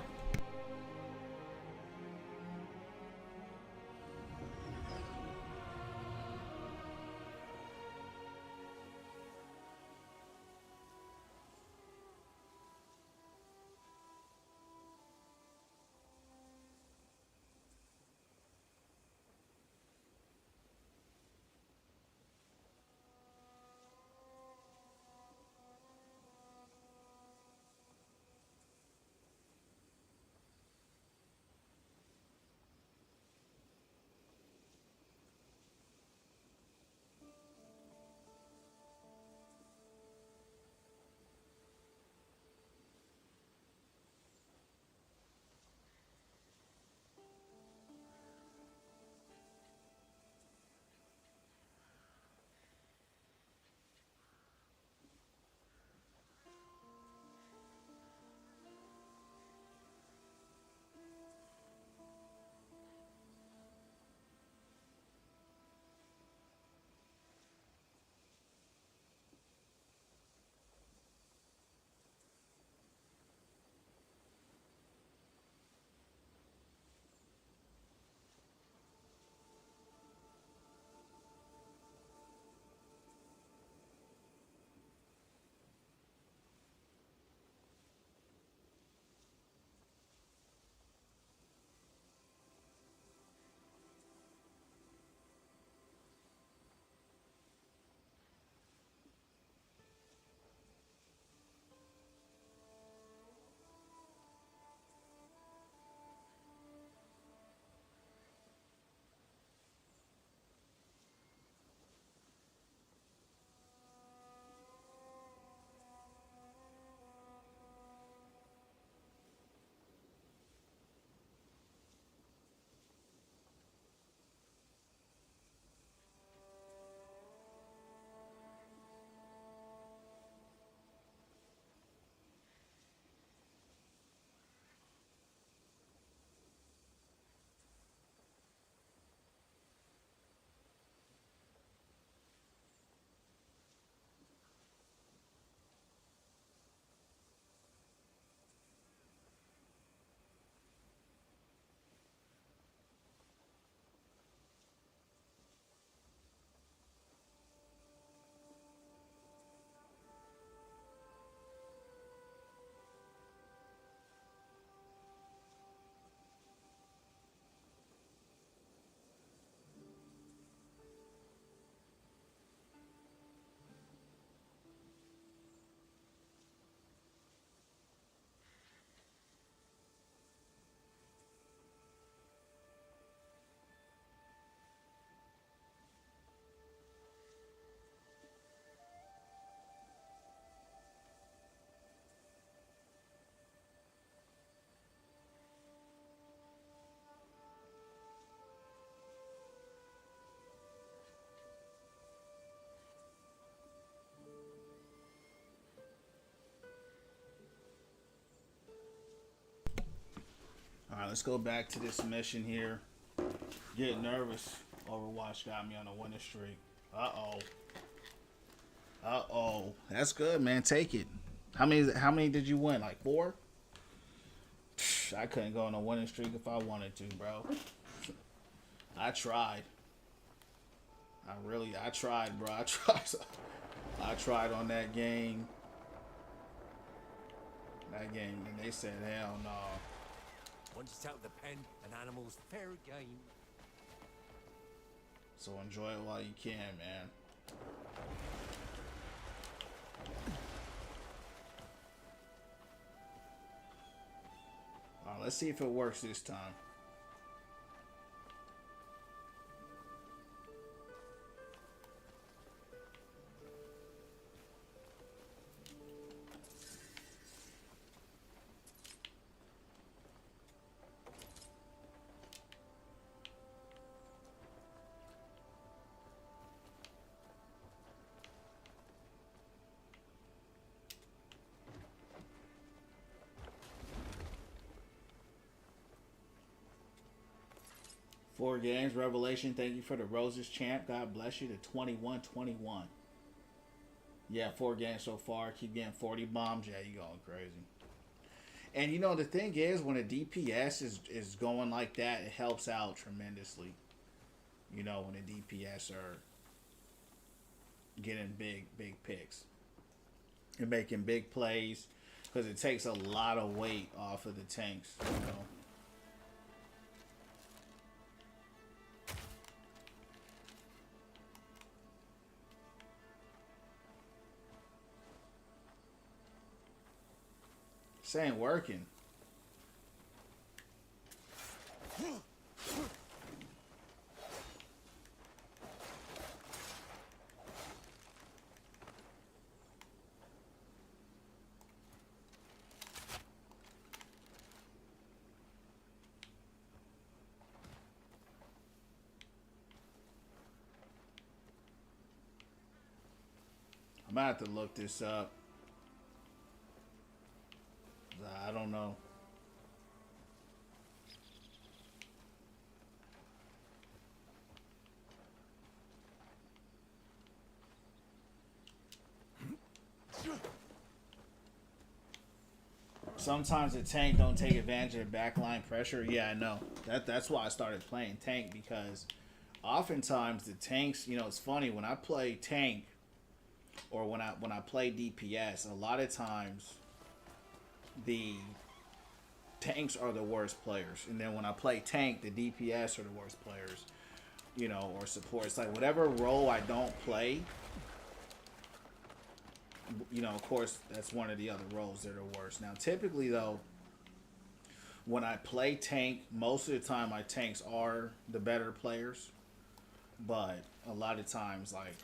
Alright, let's go back to this mission here. Get nervous. Overwatch got me on a winning streak. Uh-oh. Uh-oh. That's good, man. Take it. How many did you win? Like 4? I couldn't go on a winning streak if I wanted to, bro. I tried. I tried, bro. I tried on that game. And they said, hell no. Once it's out of the pen, an animal's fair game. So enjoy it while you can, man. Alright, let's see if it works this time. Four games, Revelation. Thank you for the roses, champ. God bless you. To 21-21. Yeah, 4 games so far. Keep getting 40 bombs. Yeah, you going crazy. And you know the thing is, when a DPS is going like that, it helps out tremendously. You know, when the DPS are getting big picks and making big plays, because it takes a lot of weight off of the tanks. You know. This ain't working. I'm gonna have to look this up. I don't know. Sometimes the tank don't take advantage of backline pressure. Yeah, I know. That's why I started playing tank, because oftentimes the tanks, you know, it's funny when I play tank or when I play DPS, a lot of times the tanks are the worst players, and then when I play tank, the DPS are the worst players, you know, or support. It's like whatever role I don't play, you know, of course that's one of the other roles that are worse. Now typically though, when I play tank, most of the time my tanks are the better players, but a lot of times like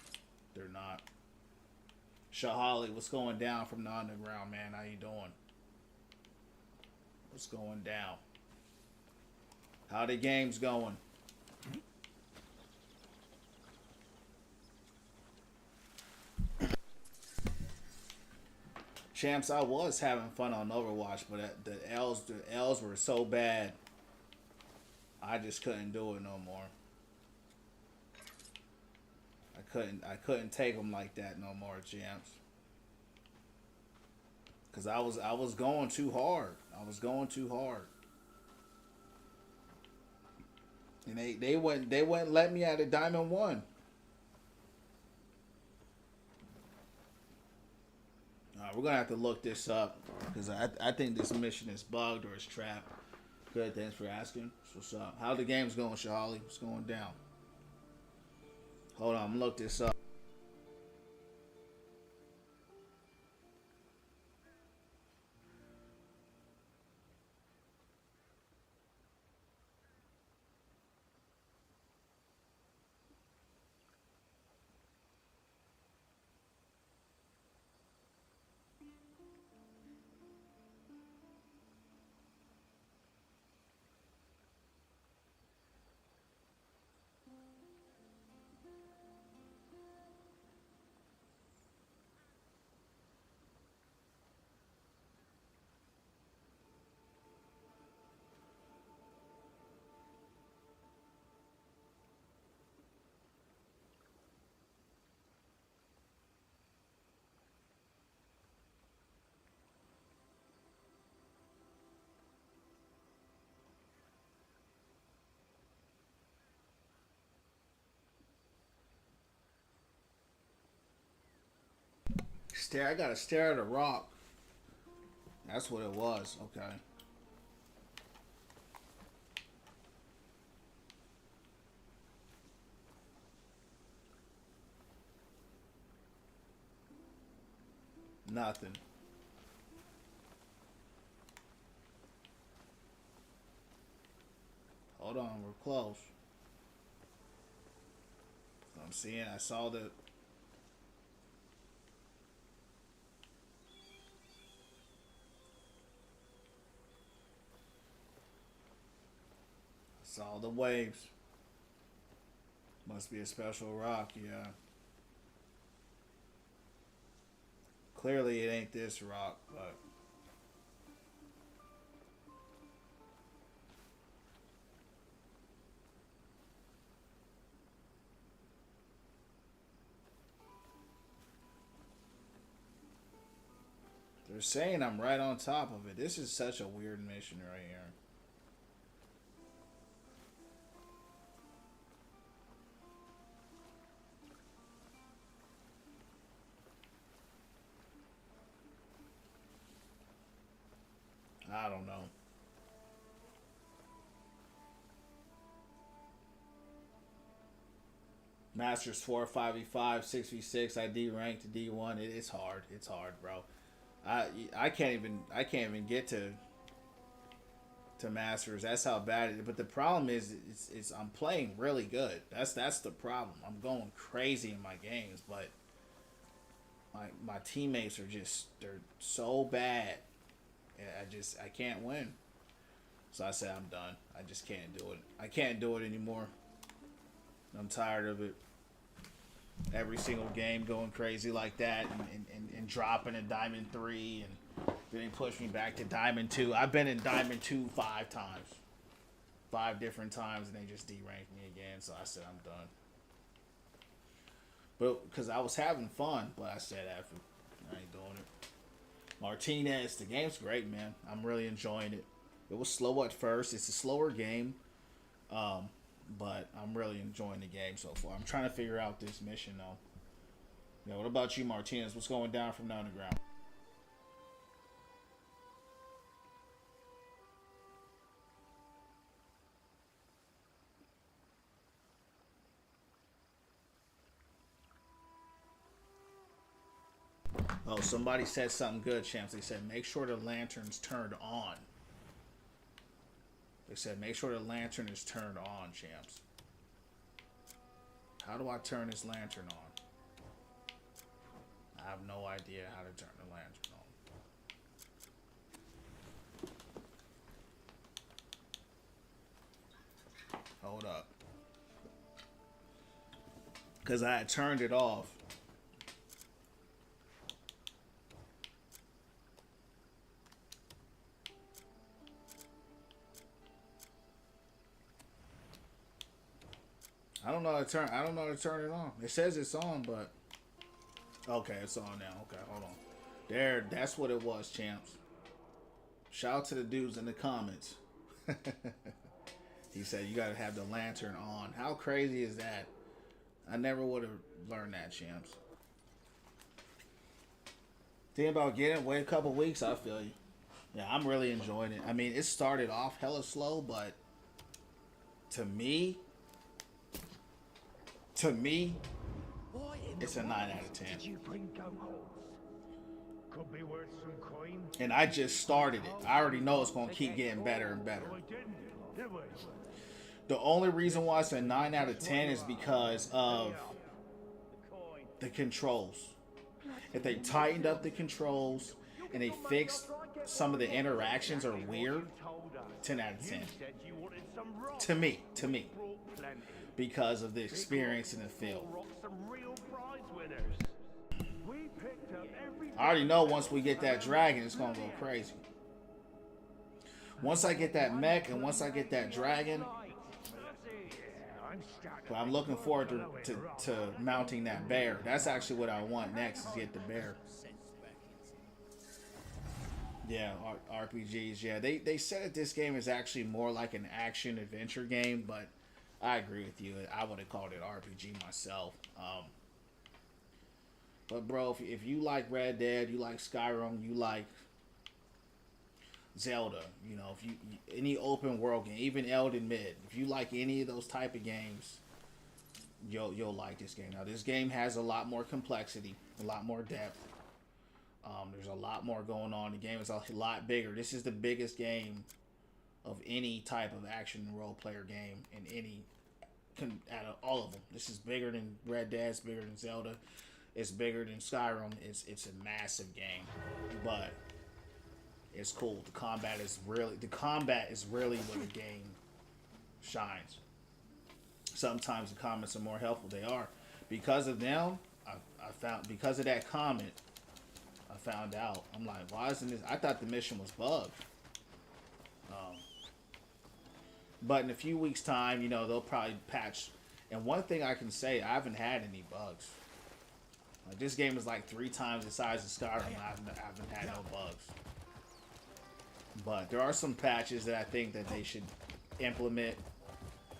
they're not. Shahali, what's going down from the underground, man? How you doing? What's going down? How the game's going? Champs, I was having fun on Overwatch, but the L's were so bad, I just couldn't do it no more. I couldn't take them like that no more, champs. Cause I was going too hard. I was going too hard. And they wouldn't let me at a Diamond 1. We're gonna have to look this up, because I think this mission is bugged or it's trapped. Good, thanks for asking. What's up? How the game's going, Shahali? What's going down? Hold on, I'm gonna look this up. Stare. I gotta stare at a rock. That's what it was. Okay. Nothing. Hold on, we're close. I'm seeing, I saw the... Saw the waves. Must be a special rock, yeah. Clearly it ain't this rock, but... They're saying I'm right on top of it. This is such a weird mission right here. I don't know. Masters 4, 5v5, 6v6, ID ranked D1. It's hard. It's hard, bro. I can't even get to Masters. That's how bad it is. But the problem is it's I'm playing really good. That's the problem. I'm going crazy in my games, but my teammates are they're so bad. I can't win. So I said I'm done. I just can't do it. I can't do it anymore. I'm tired of it. Every single game going crazy like that and dropping a Diamond 3 and then they push me back to Diamond 2. I've been in Diamond 2 5 times. 5 different times and they just deranked me again. So I said I'm done. But because I was having fun, but I said after I ain't doing it. Martinez, the game's great, man. I'm really enjoying it. It was slow at first. It's a slower game. But I'm really enjoying the game so far. I'm trying to figure out this mission, though. Yeah, what about you, Martinez? What's going down from the underground? Oh, somebody said something good, champs. They said, make sure the lantern's turned on. They said, make sure the lantern is turned on, champs. How do I turn this lantern on? I have no idea how to turn the lantern on. Hold up. Because I had turned it off. I don't know how to turn it on. It says it's on, but okay, it's on now. Okay, hold on. There, that's what it was, champs. Shout out to the dudes in the comments. He said you gotta have the lantern on. How crazy is that? I never would have learned that, champs. Think about getting it. Wait a couple weeks, I feel you. Yeah, I'm really enjoying it. I mean, it started off hella slow, but to me, it's a 9 out of 10. Did you bring goat horns? Could be worth some coin. And I just started it. I already know it's going to keep getting better and better. The only reason why it's a 9 out of 10 is because of the controls. If they tightened up the controls and they fixed some of the interactions are weird, 10 out of 10. To me. Because of the experience in the field. I already know once we get that dragon, it's going to go crazy. Once I get that mech and once I get that dragon, well, I'm looking forward to mounting that bear. That's actually what I want next, is get the bear. Yeah, RPGs. Yeah, they said that this game is actually more like an action adventure game, but I agree with you. I would have called it RPG myself. But bro, if you like Red Dead, you like Skyrim, you like Zelda, you know, if you any open world game, even Elden Mid, if you like any of those type of games, you'll like this game. Now this game has a lot more complexity, a lot more depth. There's a lot more going on. The game is a lot bigger. This is the biggest game of any type of action role player game in any out of all of them. This is bigger than Red Dead. It's bigger than Zelda. It's bigger than Skyrim. It's a massive game, but it's cool. The combat is really where the game shines. Sometimes the comments are more helpful. They are. Because of them, because of that comment, I found out. I'm like, why isn't this? I thought the mission was bugged. But in a few weeks' time, you know, they'll probably patch. And one thing I can say, I haven't had any bugs. Like, this game is like 3 times the size of Skyrim. I haven't had no bugs. But there are some patches that I think that they should implement.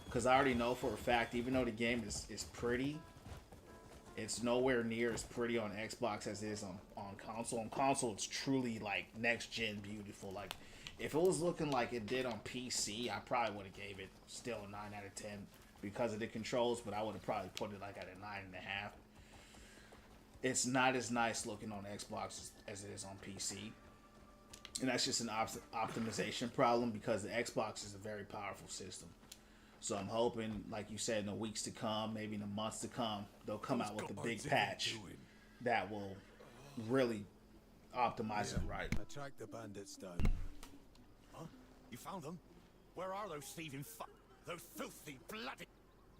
Because I already know for a fact, even though the game is pretty, it's nowhere near as pretty on Xbox as it is on console. On console, it's truly like next-gen beautiful. Like, if it was looking like it did on PC, I probably would have gave it still a 9 out of 10 because of the controls, but I would have probably put it like at a 9.5. It's not as nice looking on Xbox as it is on PC. And that's just an optimization problem because the Xbox is a very powerful system. So I'm hoping, like you said, in the weeks to come, maybe in the months to come, they'll come out with a big patch that will really optimize it right. I tracked the bandits down. Huh? You found them? Where are those thieving those filthy bloody...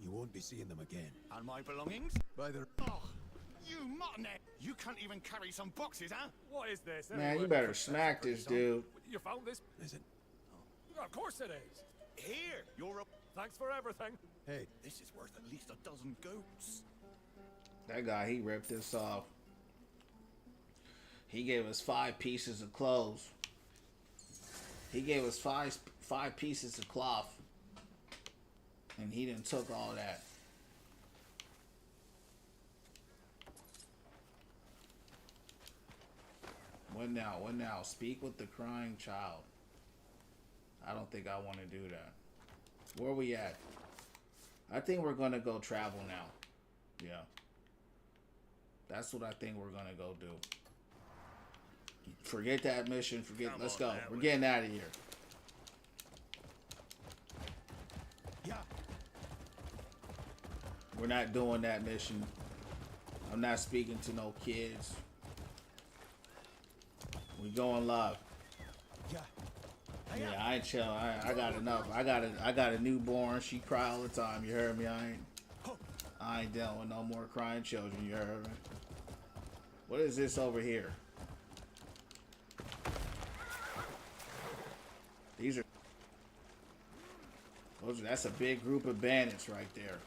You won't be seeing them again. And my belongings? By the... Oh, you muttonhead! You can't even carry some boxes, huh? What is this? Man, you better smack this dude. You found this? Is it? Oh, of course it is. Here, you're a... Thanks for everything. Hey, this is worth at least a dozen goats. That guy, he ripped this off. He gave us 5 pieces of clothes. He gave us five pieces of cloth. And he done took all that. What now? What now? Speak with the crying child. I don't think I want to do that. Where we at? I think we're going to go travel now. Yeah. That's what I think we're going to go do. Forget that mission. Let's go. We're getting out of here. Yeah. We're not doing that mission. I'm not speaking to no kids. We going live. Yeah. Yeah, I ain't chill. I got enough. I got a newborn. She cry all the time. You heard me? I ain't dealing with no more crying children. You heard me? What is this over here? That's a big group of bandits right there.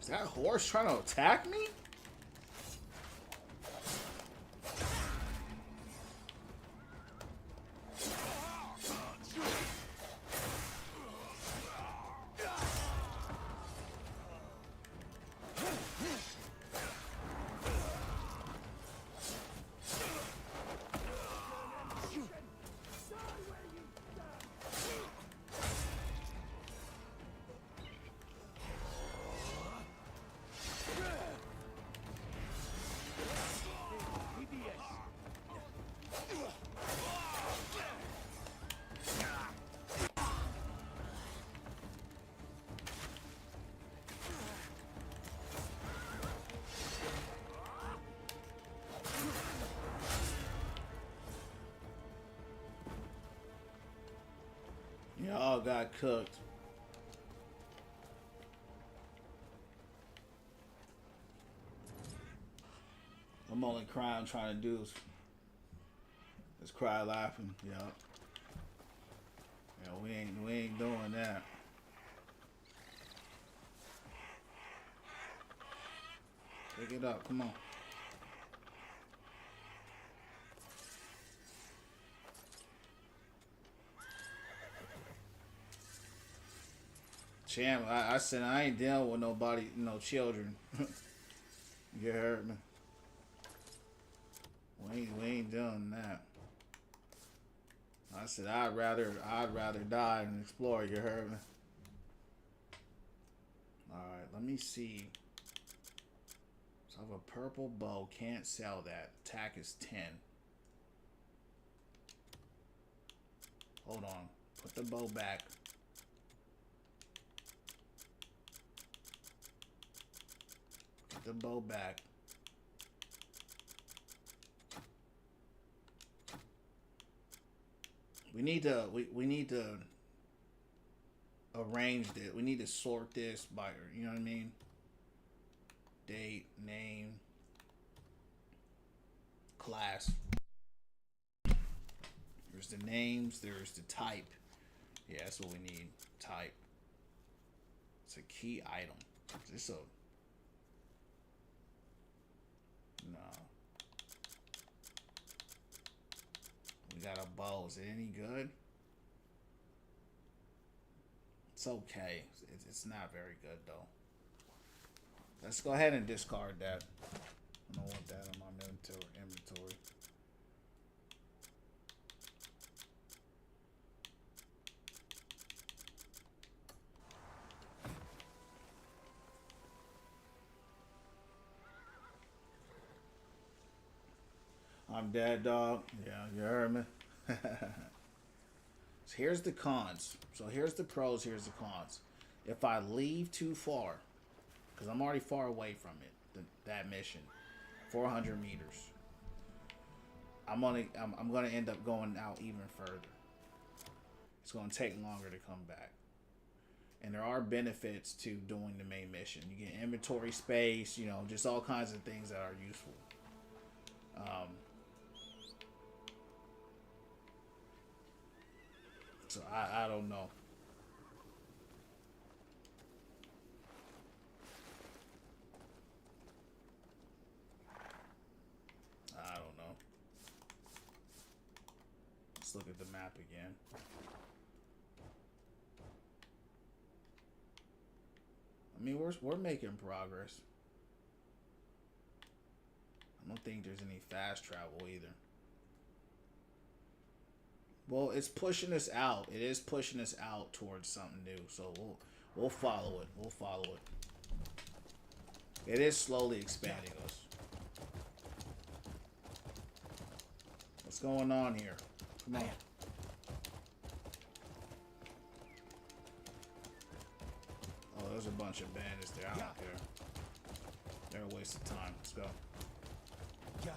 Is that horse trying to attack me? Y'all got cooked. I'm only crying trying to do is cry laughing. Yeah. Yeah, we ain't doing that. Pick it up, come on. Champ, I said I ain't dealing with nobody, no children. You heard me? We ain't doing that. I said I'd rather die than explore. You heard me? All right, let me see. So I have a purple bow. Can't sell that. Attack is 10. Hold on. Put the bow back. Put the bow back. We need to arrange it. We need to sort this by, you know what I mean? Date, name, class. There's the names, there's the type. Yeah, that's what we need. Type. It's a key item. Is this a... No. We got a bow. Is it any good? It's okay. It's not very good, though. Let's go ahead and discard that. I don't want that in my inventory. I'm dead, dog. Yeah, you heard me. So here's the cons. So here's the pros, here's the cons. If I leave too far, because I'm already far away from it, that mission, 400 meters, I'm gonna end up going out even further. It's gonna take longer to come back. And there are benefits to doing the main mission. You get inventory space, you know, just all kinds of things that are useful. So I don't know. I don't know. Let's look at the map again. I mean, we're making progress. I don't think there's any fast travel either. Well, it's pushing us out. It is pushing us out towards something new. So we'll follow it. We'll follow it. It is slowly expanding us. What's going on here? Come on. Oh, there's a bunch of bandits there. I don't care. They're a waste of time. Let's go. Yeah.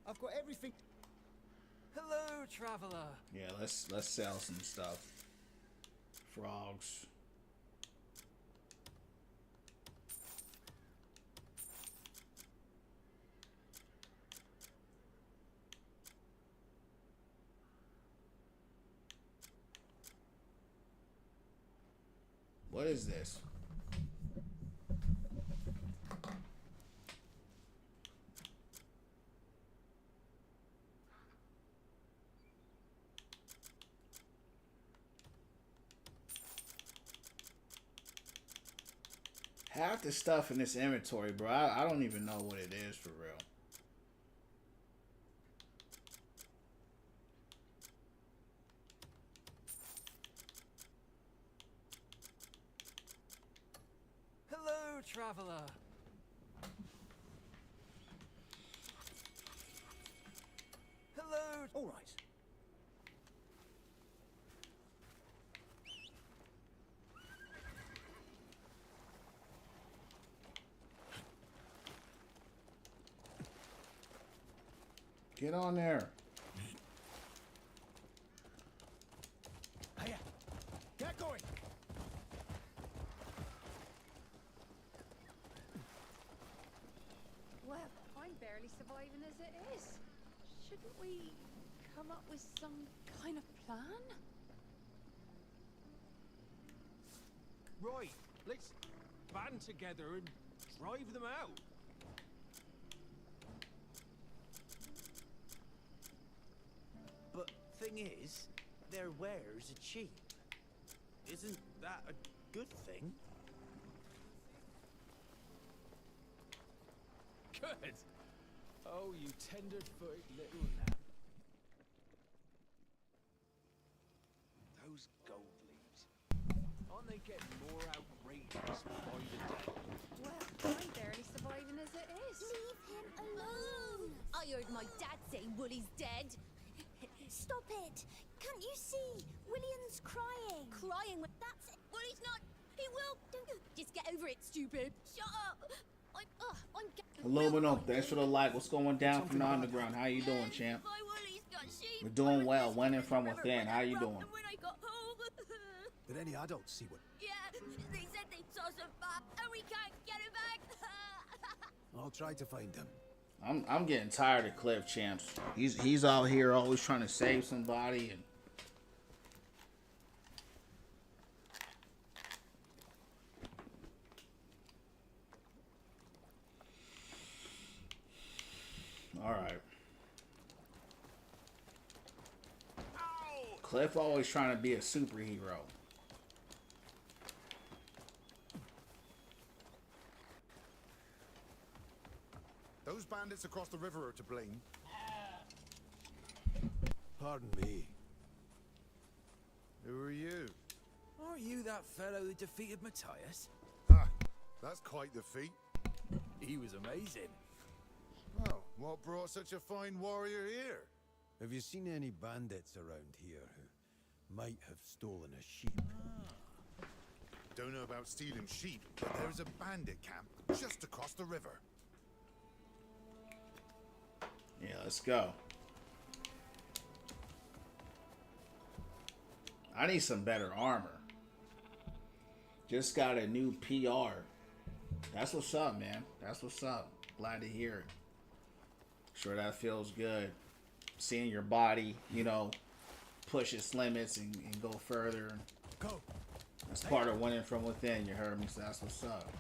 I've got everything. Hello, traveler. Yeah, let's sell some stuff. Frogs. What is this? Half the stuff in this inventory, bro, I don't even know what it is for real. Hello, traveler. Hello. All right. Get on there. Hiya. Get going. barely surviving as it is. Shouldn't we come up with some kind of plan? Right, let's band together and drive them out. But thing is, their wares are cheap. Isn't that a good thing? Good. Oh, you tender-footed little lamb. Those gold leaves. Aren't they getting more outrageous by the day? Well, I'm barely surviving as it is. Leave him alone! I heard my dad say Wooly's dead. Stop it! Can't you see? William's crying. Crying? That's it. Wooly's not. He will. Just get over it, stupid. Shut up. I'm Aluminum, thanks for the like. What's going down from the underground? How you doing, champ? My Wooly's got sheep. We're doing well. Winning from within. How you doing? When I got home. Did any adults see what? Yeah, they said they saw some back, and we can't get it back. I'll try to find them. I'm getting tired of Cliff, champs. He's out here always trying to save somebody and. All right. Cliff always trying to be a superhero. Those bandits across the river are to blame. Pardon me. Who are you? Aren't you that fellow who defeated Matthias? Ah, that's quite the feat. He was amazing. Well, what brought such a fine warrior here? Have you seen any bandits around here who might have stolen a sheep? Don't know about stealing sheep, but there's a bandit camp just across the river. Yeah, let's go. I need some better armor. Just got a new PR. That's what's up, man. That's what's up. Glad to hear it. Sure, that feels good. Seeing your body, you know, push its limits and go further. Go. That's part of winning from within, you heard me? So that's what's up.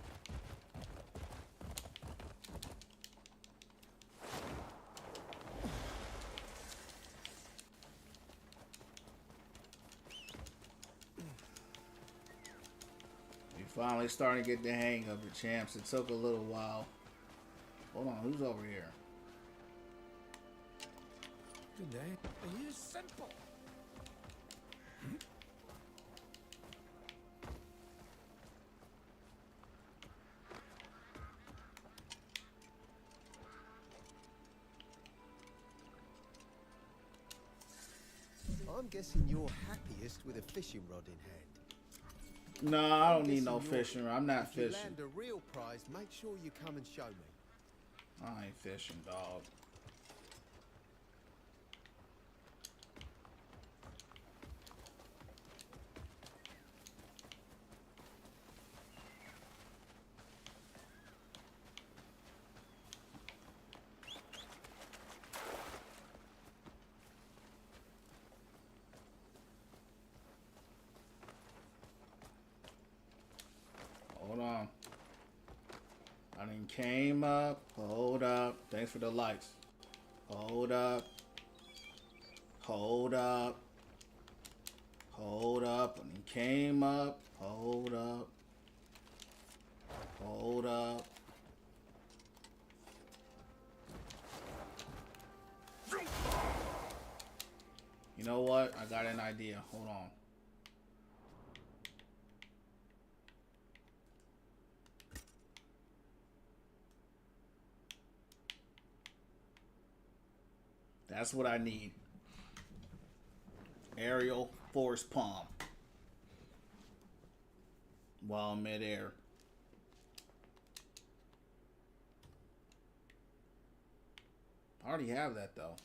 We finally starting to get the hang of it, champs. It took a little while. Hold on, who's over here? Good day. Are you simple? I'm guessing you're happiest with a fishing rod in hand. No, I don't need no fishing. I'm not If you fishing. land a real prize, make sure you come and show me. I ain't fishing, dog. Hold on. I done came up. Hold up. Thanks for the likes. Hold up. Hold up. Hold up. I done came up. Hold up. Hold up. You know what? I got an idea. Hold on. That's what I need. Aerial force palm. While midair. I already have that though.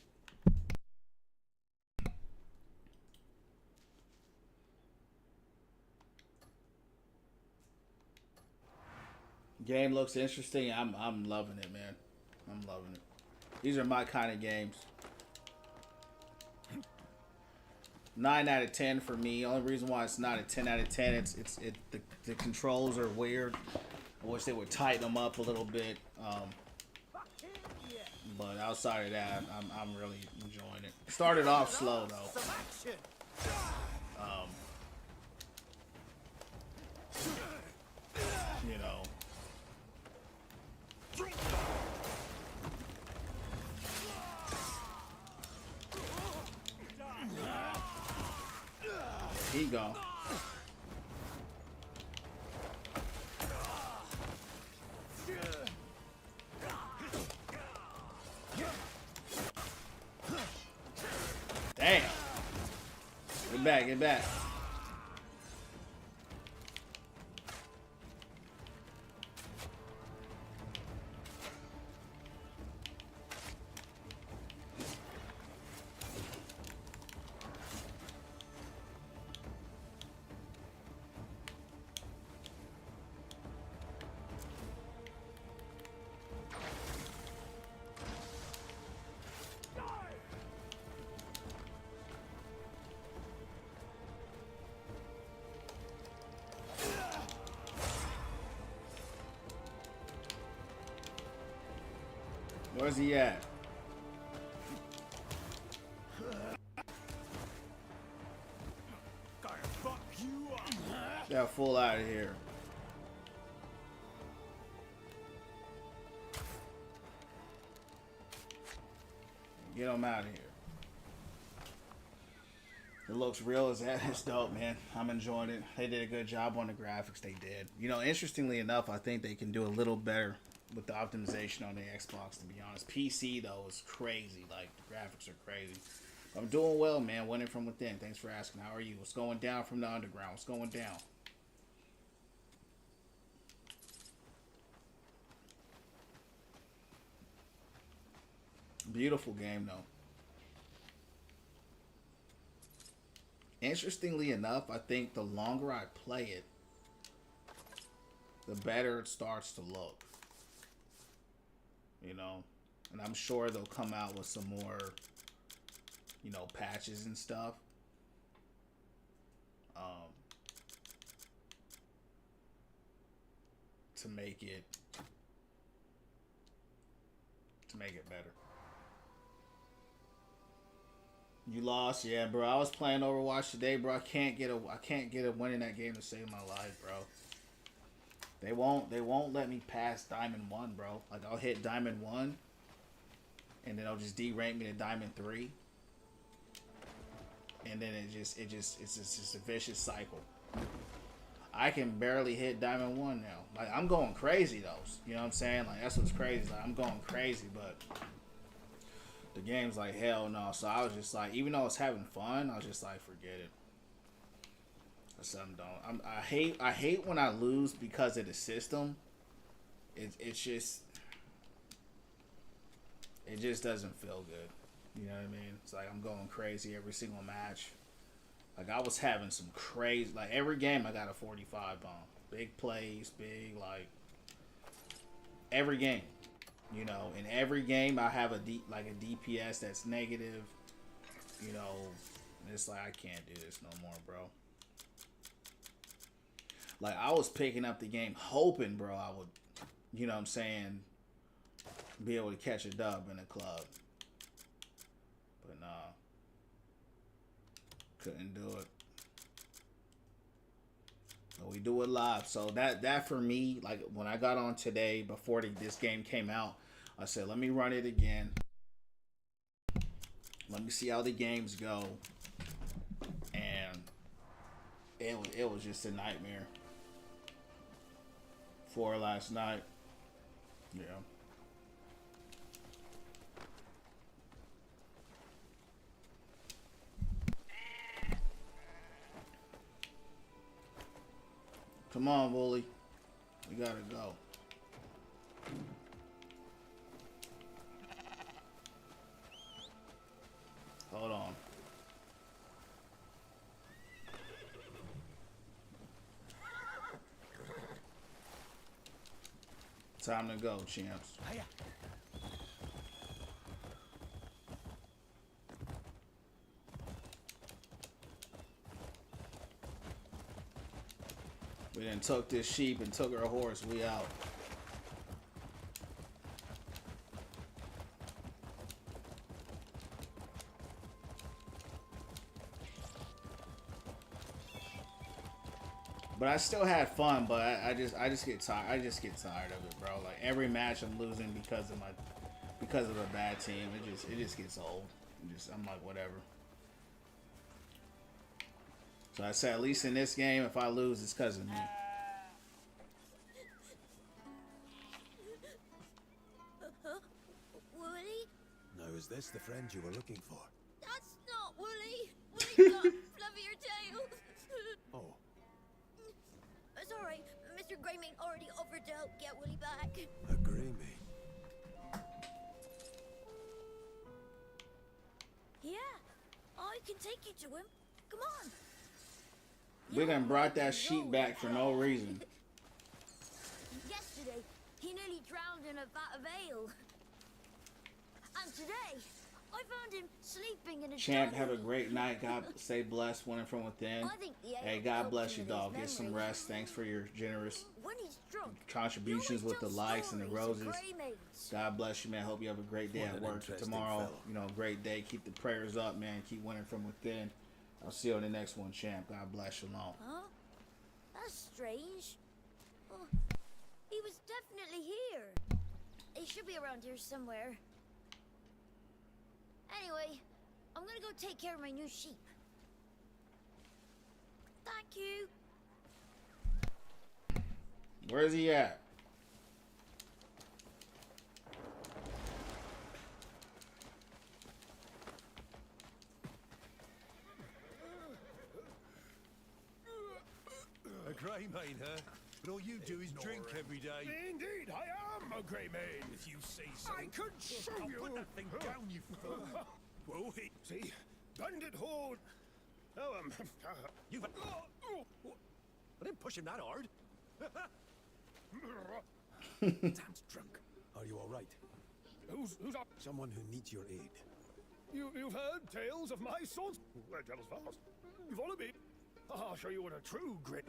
Game looks interesting. I'm loving it, man. I'm loving it. These are my kind of games. 9 out of 10 for me. Only reason why it's not a 10 out of 10, the controls are weird. I wish they would tighten them up a little bit. But outside of that, I'm really enjoying it. Started off slow though. You know. He go. Damn. Get back, get back. Where's he at? Got full out of here. Get him out of here. It looks real as that. It's dope, man. I'm enjoying it. They did a good job on the graphics. They did. You know, interestingly enough, I think they can do a little better with the optimization on the Xbox, to be honest. PC, though, is crazy. Like, the graphics are crazy. I'm doing well, man. Winning from within. Thanks for asking. How are you? What's going down from the underground? What's going down? Beautiful game, though. Interestingly enough, I think the longer I play it, the better it starts to look. You know, and I'm sure they'll come out with some more, you know, patches and stuff. To make it better. You lost, yeah, bro. I was playing Overwatch today, bro. I can't get a win in that game to save my life, bro. They won't let me pass Diamond 1, bro. Like, I'll hit Diamond 1, and then they'll just derank me to Diamond 3. And then it's just a vicious cycle. I can barely hit Diamond 1 now. Like, I'm going crazy, though. You know what I'm saying? Like, that's what's crazy. Like, I'm going crazy, but the game's like, hell no. So I was just like, even though I was having fun, I was just like, forget it. I hate when I lose because of the system. It just doesn't feel good. You know what I mean? It's like I'm going crazy every single match. Like, I was having some crazy, like, every game I got a 45 bomb. Big plays, like every game. You know, in every game I have a DPS that's negative. You know, and it's like, I can't do this no more, bro. Like, I was picking up the game hoping, bro, I would, you know what I'm saying, be able to catch a dub in a club. But nah. Couldn't do it. But we do it live. So that for me, like, when I got on today, before this game came out, I said, let me run it again. Let me see how the games go. And it was just a nightmare. 4 last night. Yeah. Come on, Bully. We gotta go. Hold on. Time to go, champs. We then took this sheep and took her horse. We out. But I still had fun. But I just get tired. I just get tired of it, bro. Like every match I'm losing because of a bad team. It just gets old. I'm like whatever. So I said, at least in this game, if I lose, it's because of me. Wooly? Now, is this the friend you were looking for? That's not Wooly. Wooly's got fluffier tail. Oh. It's alright. Mr. Greymane already offered to help get Wooly back. A Greymane. Yeah, I can take you to him. Come on. We done brought that sheep back for no reason. Yesterday, he nearly drowned in a vat of ale. And today, I found him sleeping in a Champ, have a dungeon. great night. God stay blessed, winning from within. I think the ale Hey, God helped bless him you, with his dog. Get some memory. rest. Thanks for your generous When he's drunk, contributions with the likes and the stories of roses. Greymanes. God bless you, man. Hope you have a great day What at an work interesting tomorrow. fellow. You know, great day. Keep the prayers up, man. Keep winning from within. I'll see you on the next one, champ. God bless you long. Huh? That's strange. Oh, he was definitely here. He should be around here somewhere. Anyway, I'm gonna go take care of my new sheep. Thank you. Where's he at? A Greymane, huh? But all you do is drink every day. Indeed, I am a Greymane. If you say so. I could show I'll you. put that thing down, you fool. Whoa, See, Bandit Hold. Oh, you. I didn't push him that hard. Damn drunk. Are you all right? Who's up? Someone who needs your aid. You've heard tales of my swords. Well, tell us fast. You follow me. I'll show you what a true great.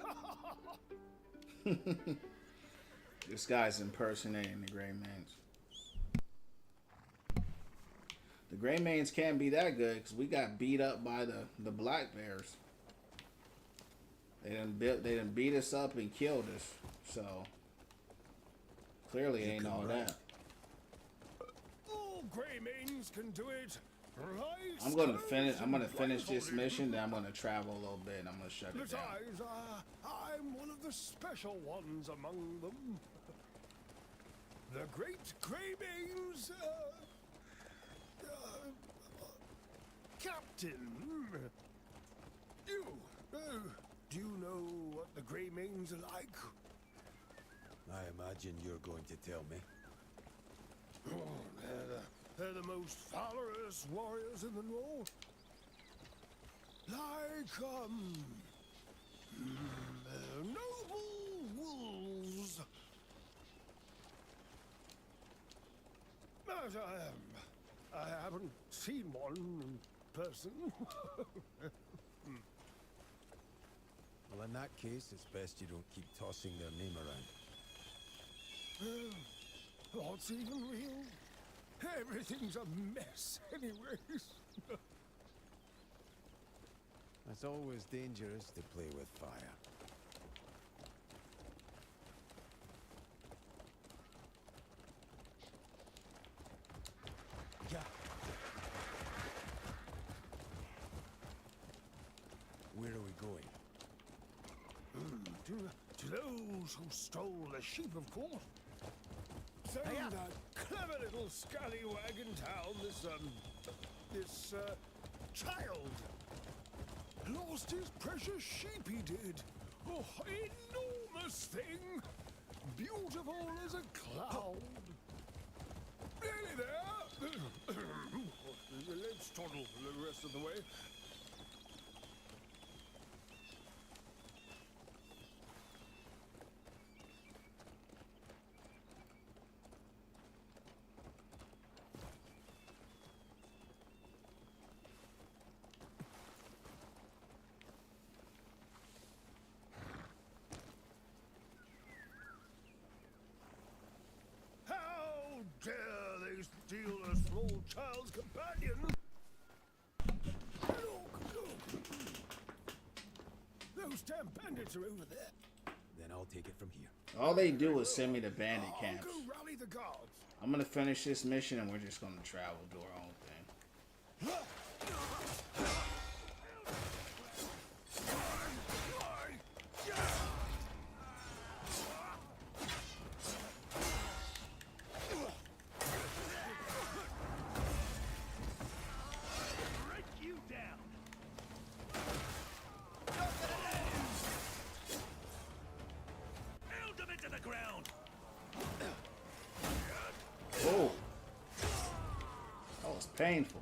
This guy's impersonating the Greymanes. The Greymanes can't be that good because we got beat up by the Black Bears. They done beat us up and killed us. So clearly ain't all that. All Greymanes can do it. Right. I'm gonna finish this mission, then I'm gonna travel a little bit and I'm gonna shut it down. Besides, I'm one of the special ones among them. The Great Greymanes, Captain. You, do you know what the Greymanes are like? I imagine you're going to tell me. Oh, they're the most valorous warriors in the North. Like, noble wolves. But I haven't seen one in person. Well, in that case, it's best you don't keep tossing their name around. What's even real? Everything's a mess, anyways. It's always dangerous to play with fire. Yeah. Where are we going? To those who stole the sheep, of course. Saying that clever little scallywag in town, this child, lost his precious sheep, he did. Oh, enormous thing, beautiful as a cloud. Nearly there. Let's toddle the rest of the way. Bandits are over there. Then I'll take it from here. All they do is send me to bandit I'll camps. go rally the guards. I'm gonna finish this mission and we're just gonna travel, do our own thing. Break you down. Nailed them into the ground. Oh, that was painful.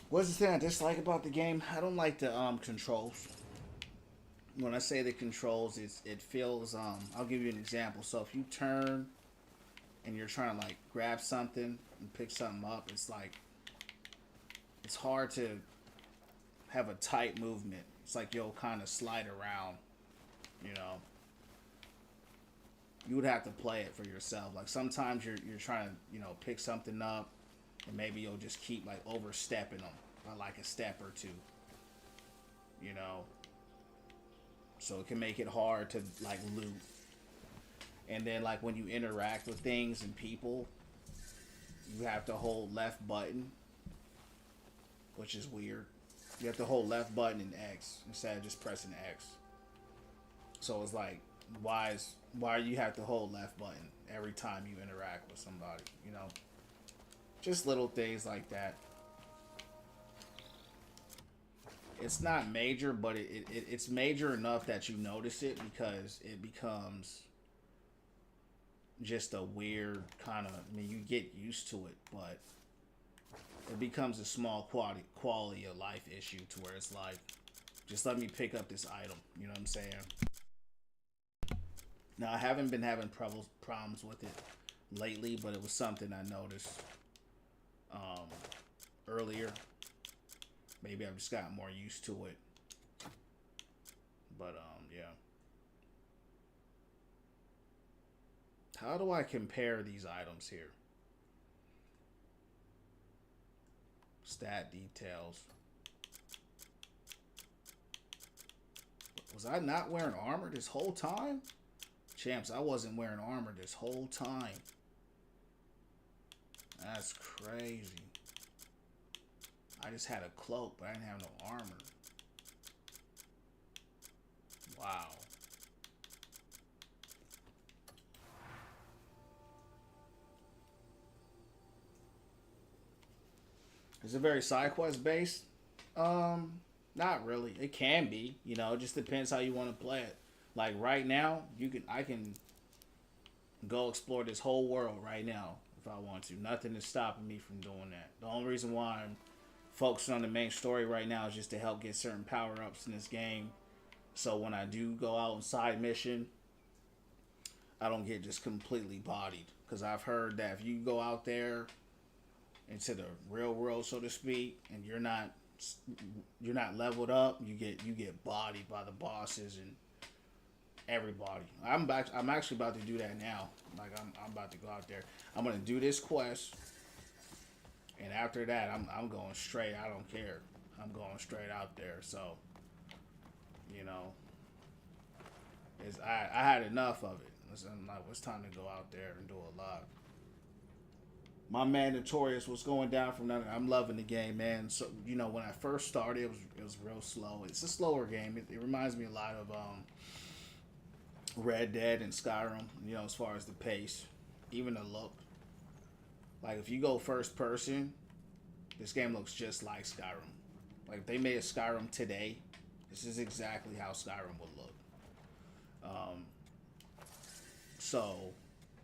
What's the thing I dislike about the game? I don't like the controls. When I say the controls, it feels I'll give you an example. So if you turn and you're trying to like grab something and pick something up, it's like it's hard to have a tight movement. It's like you'll kind of slide around, you know. You would have to play it for yourself. Like sometimes you're trying to, you know, pick something up and maybe you'll just keep like overstepping them by like a step or two, you know. So it can make it hard to like loot. And then like when you interact with things and people, you have to hold left button, which is weird. You have to hold left button and X instead of just pressing X. So it's like, why you have to hold left button every time you interact with somebody, you know? Just little things like that. It's not major, but it's major enough that you notice it because it becomes just a weird kind of, I mean, you get used to it, but it becomes a small quality of life issue to where it's like, just let me pick up this item, you know what I'm saying? Now, I haven't been having problems with it lately, but it was something I noticed earlier. Maybe I've just gotten more used to it. But, yeah. How do I compare these items here? Stat details. Was I not wearing armor this whole time? Champs, I wasn't wearing armor this whole time. That's crazy. I just had a cloak, but I didn't have no armor. Wow. Is it very side quest based? Not really. It can be, you know, it just depends how you want to play it. Like right now, I can go explore this whole world right now if I want to. Nothing is stopping me from doing that. The only reason why I'm focusing on the main story right now is just to help get certain power-ups in this game. So when I do go out on side mission, I don't get just completely bodied. Because I've heard that if you go out there into the real world, so to speak, and you're not leveled up, you get bodied by the bosses and everybody. I'm actually about to do that now. Like I'm about to go out there. I'm gonna do this quest, and after that, I'm going straight. I don't care. I'm going straight out there. So, you know, I had enough of it. I'm like, it's time to go out there and do a lot. My man Notorious, what's going down from that? I'm loving the game, man. So, you know, when I first started, it was real slow. It's a slower game. It reminds me a lot of Red Dead and Skyrim, you know, as far as the pace, even the look. Like, if you go first person, this game looks just like Skyrim. Like, if they made a Skyrim today, this is exactly how Skyrim would look. So,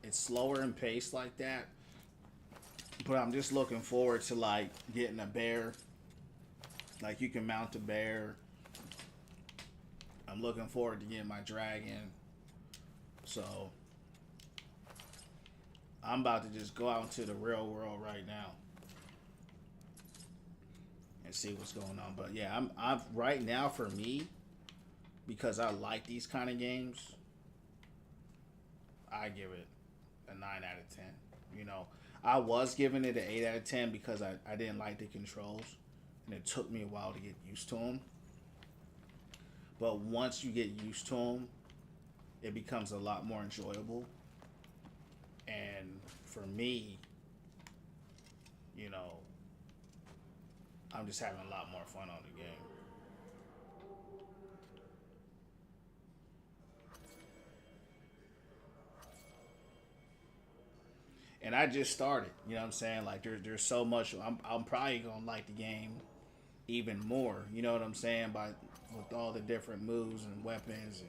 it's slower in pace like that. But I'm just looking forward to, like, getting a bear. Like, you can mount a bear. I'm looking forward to getting my dragon. So, I'm about to just go out into the real world right now and see what's going on. But yeah, I'm right now, for me, because I like these kind of games, I give it a 9 out of 10. You know, I was giving it an 8 out of 10 because I didn't like the controls, and it took me a while to get used to them. But once you get used to them, it becomes a lot more enjoyable. And for me, you know, I'm just having a lot more fun on the game. And I just started, you know what I'm saying? Like there's so much. I'm probably gonna like the game even more. You know what I'm saying? With all the different moves and weapons and.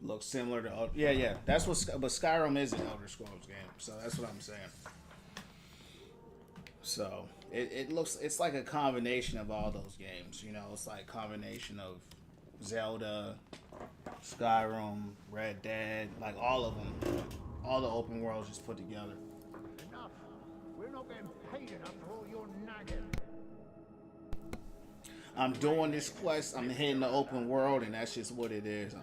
Looks similar to yeah. That's what, but Skyrim is an Elder Scrolls game, so that's what I'm saying. So it's like a combination of all those games. You know, it's like a combination of Zelda, Skyrim, Red Dead, like all of them, all the open worlds just put together. Enough. We're not getting paid enough for all your nagging. I'm doing this quest. I'm hitting the open world, and that's just what it is.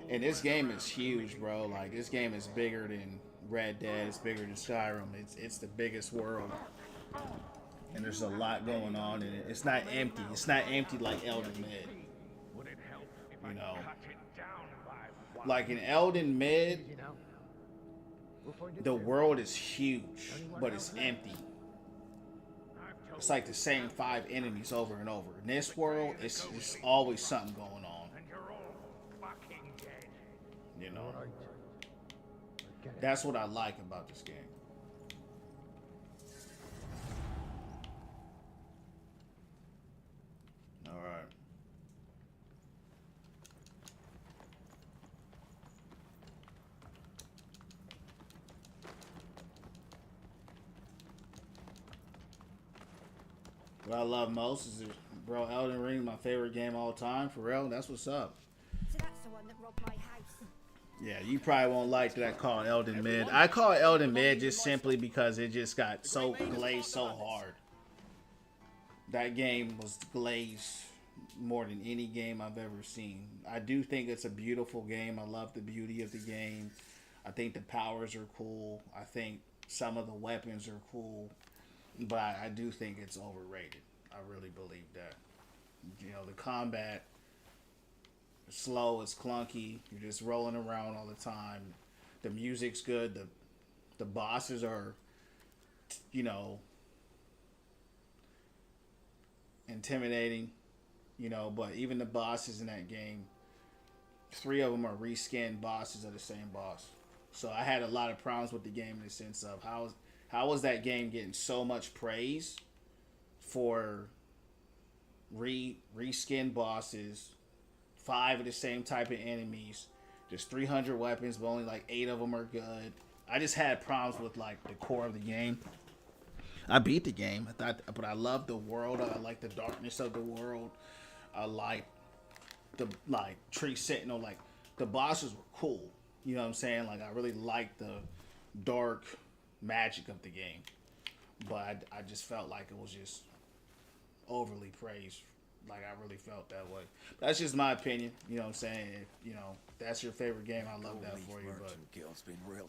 And this game is huge, bro. Like this game is bigger than Red Dead. It's bigger than Skyrim. It's the biggest world, and there's a lot going on in it. It's not empty. It's not empty like Elden Mid. You know, like in Elden Mid, the world is huge, but it's empty. It's like the same 5 enemies over and over. In this world, it's always something going on. You know, that's what I like about this game. All right. What I love most is, bro, Elden Ring, my favorite game of all time. For real, that's what's up. So that's the one that robbed my house. Yeah, you probably won't like that I call it Elden Mid. I call it Elden Mid just simply because it just got so glazed so hard. That game was glazed more than any game I've ever seen. I do think it's a beautiful game. I love the beauty of the game. I think the powers are cool. I think some of the weapons are cool. But I do think it's overrated. I really believe that. You know, the combat is slow, it's clunky. You're just rolling around all the time. The music's good. The bosses are, you know, intimidating. You know, but even the bosses in that game, 3 of them are reskinned bosses of the same boss. So I had a lot of problems with the game in the sense of how was that game getting so much praise for reskin bosses, 5 of the same type of enemies, there's 300 weapons, but only like 8 of them are good. I just had problems with like the core of the game. I beat the game, but I love the world. I like the darkness of the world. I like the Tree Sentinel. Like the bosses were cool. You know what I'm saying? Like I really liked the dark magic of the game, but I just felt like it was just overly praised. Like I really felt that way. That's just my opinion. You know what I'm saying? If, you know, that's your favorite game, I love that for you. But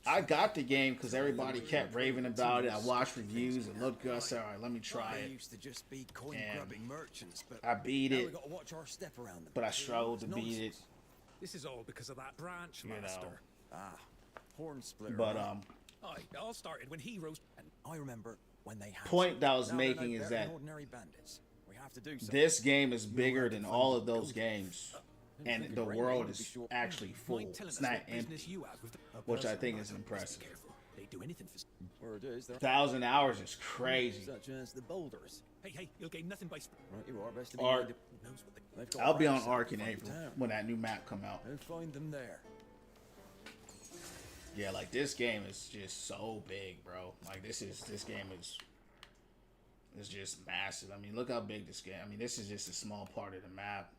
I got the game because everybody kept raving about it. I watched reviews. It looked good. I said, all right, let me try it. Used to just be coin-grubbing merchants, but I beat now it, we got to watch our step around them. but I struggled to beat it. This is all because of that branch master. Horn splitter. But Aye, it all started when he rose. And I remember when they had point that I was now they're making no is better that than ordinary bandits. We have to do something. this game is bigger than all of those games, and the world is actually full. It's not empty, which I think is impressive. They do anything for. Word is, they're 1,000 hours is crazy. such as the boulders. Hey, you'll gain nothing by. Right, you are best to be Ark. minded. Knows what they've got I'll be on ranks Ark in outside April town. when that new map come out. And find them there. Yeah, like this game is just so big, bro. Like this game is just massive. I mean, look how big this game. I mean, this is just a small part of the map.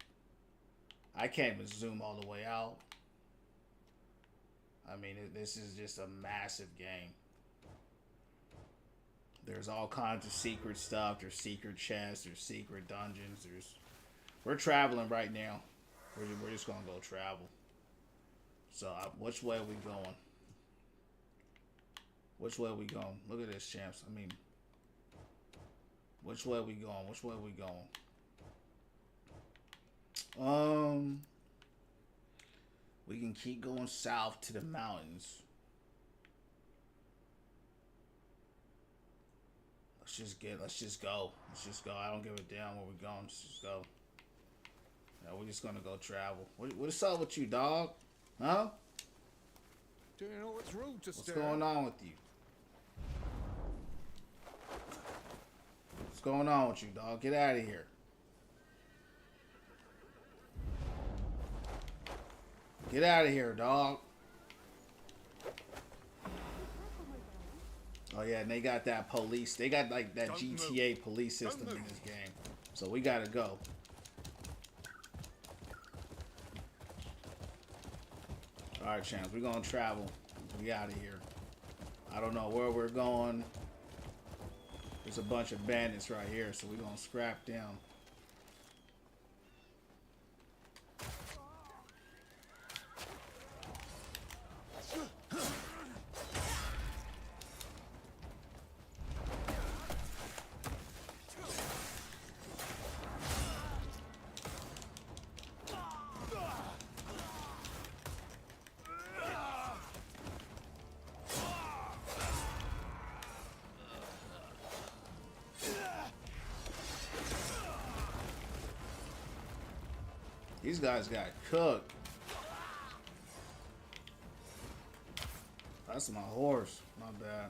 I can't even zoom all the way out. I mean, this is just a massive game. There's all kinds of secret stuff. There's secret chests. There's secret dungeons. We're traveling right now. We're just gonna go travel. So, which way are we going? Which way are we going? Look at this, champs. I mean, which way are we going? Which way are we going? We can keep going south to the mountains. Let's just go. Let's just go. I don't give a damn where we're going. Let's just go. Yeah, we're just gonna go travel. What's up with you, dog? Huh? Do you know it's rude to What's stare? going on with you? What's going on with you, dog? Get out of here. Get out of here, dog. Oh yeah, and they got that police. They got like that GTA police system in this game. So we gotta go. Alright, champs, we're gonna travel. We out of here. I don't know where we're going. There's a bunch of bandits right here, so we're gonna scrap them. These guys got cooked. That's my horse. My bad.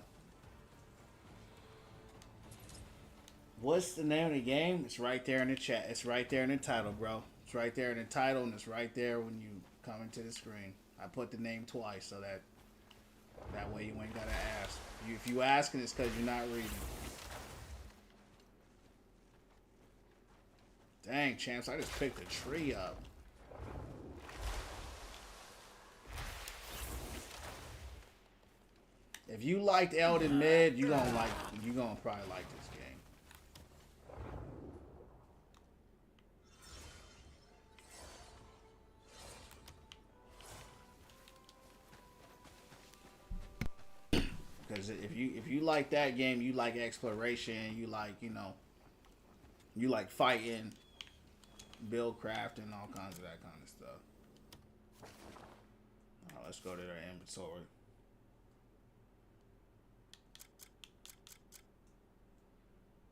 What's the name of the game? It's right there in the chat. It's right there in the title, bro. It's right there in the title, and it's right there when you come into the screen. I put the name twice so that way you ain't gotta ask. If you asking, it's because you're not reading. Dang, champs, I just picked a tree up. If you liked Elden Mid, you gonna probably like this game. Because if you like that game, you like exploration, you like, you like fighting, build crafting, all kinds of that kind of stuff. Alright, let's go to their inventory.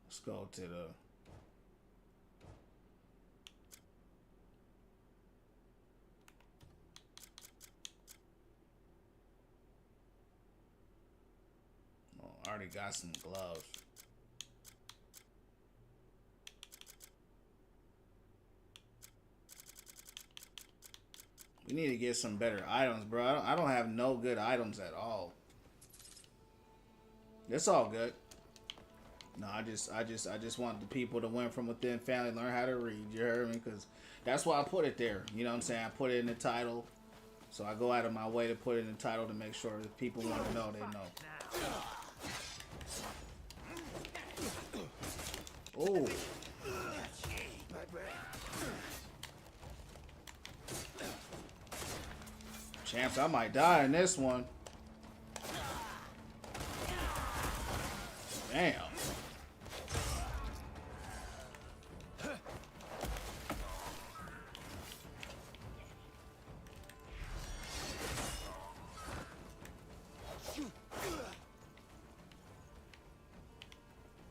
Let's go to the I already got some gloves. We need to get some better items, bro. I don't have no good items at all. It's all good. No, I just want the people to win from within family, learn how to read. You heard me? Because that's why I put it there. You know what I'm saying? I put it in the title. So I go out of my way to put it in the title to make sure that people want to know, they know. Oh. Champs, I might die in this one. Damn.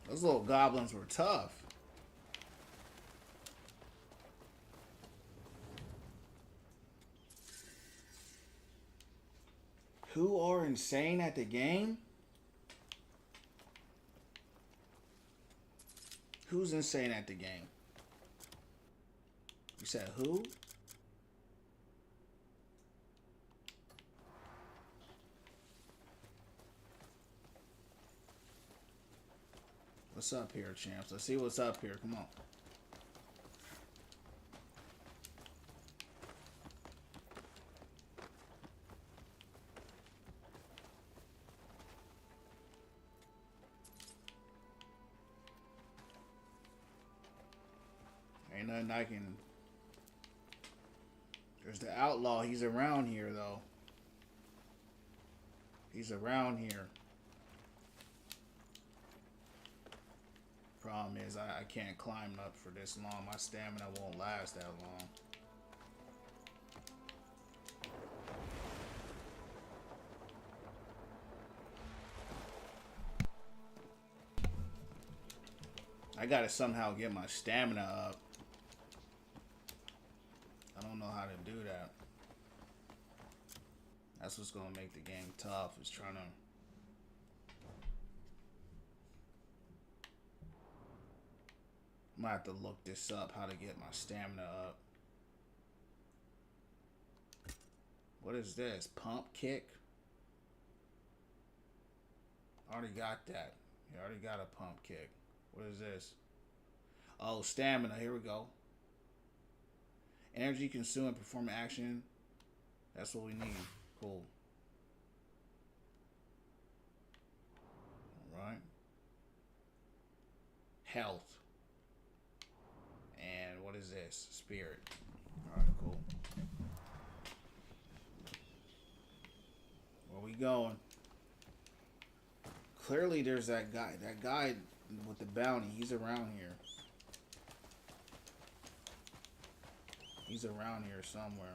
Those little goblins were tough. Who are insane at the game? Who's insane at the game? You said who? What's up here, champs? Let's see what's up here. Come on. Ain't nothing I can... There's the outlaw. He's around here, though. He's around here. Problem is, I can't climb up for this long. My stamina won't last that long. I gotta somehow get my stamina up. I don't know how to do that. That's what's gonna make the game tough, is trying to... I might have to look this up, how to get my stamina up. What is this? Pump kick? Already got that. You already got a pump kick. What is this? Oh, stamina. Here we go. Energy consume and perform action. That's what we need. Cool. Alright. Health. And what is this? Spirit. Alright, cool. Where we going? Clearly there's that guy. That guy with the bounty. He's around here. He's around here somewhere.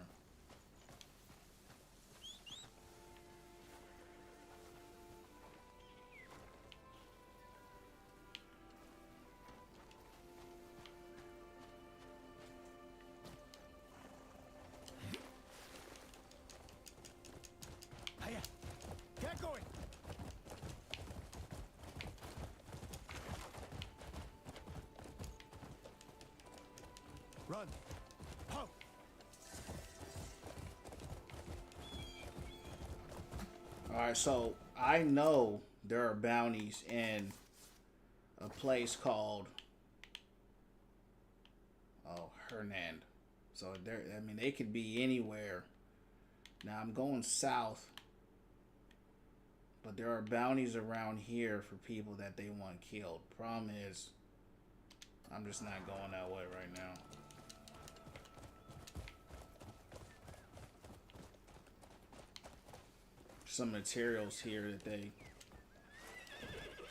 Hiya! Get going! Run! Ho! Alright, so I know there are bounties in a place called Hernand. So there, I mean, they could be anywhere. Now I'm going south, but there are bounties around here for people that they want killed. Problem is, I'm just not going that way right now. Some materials here that they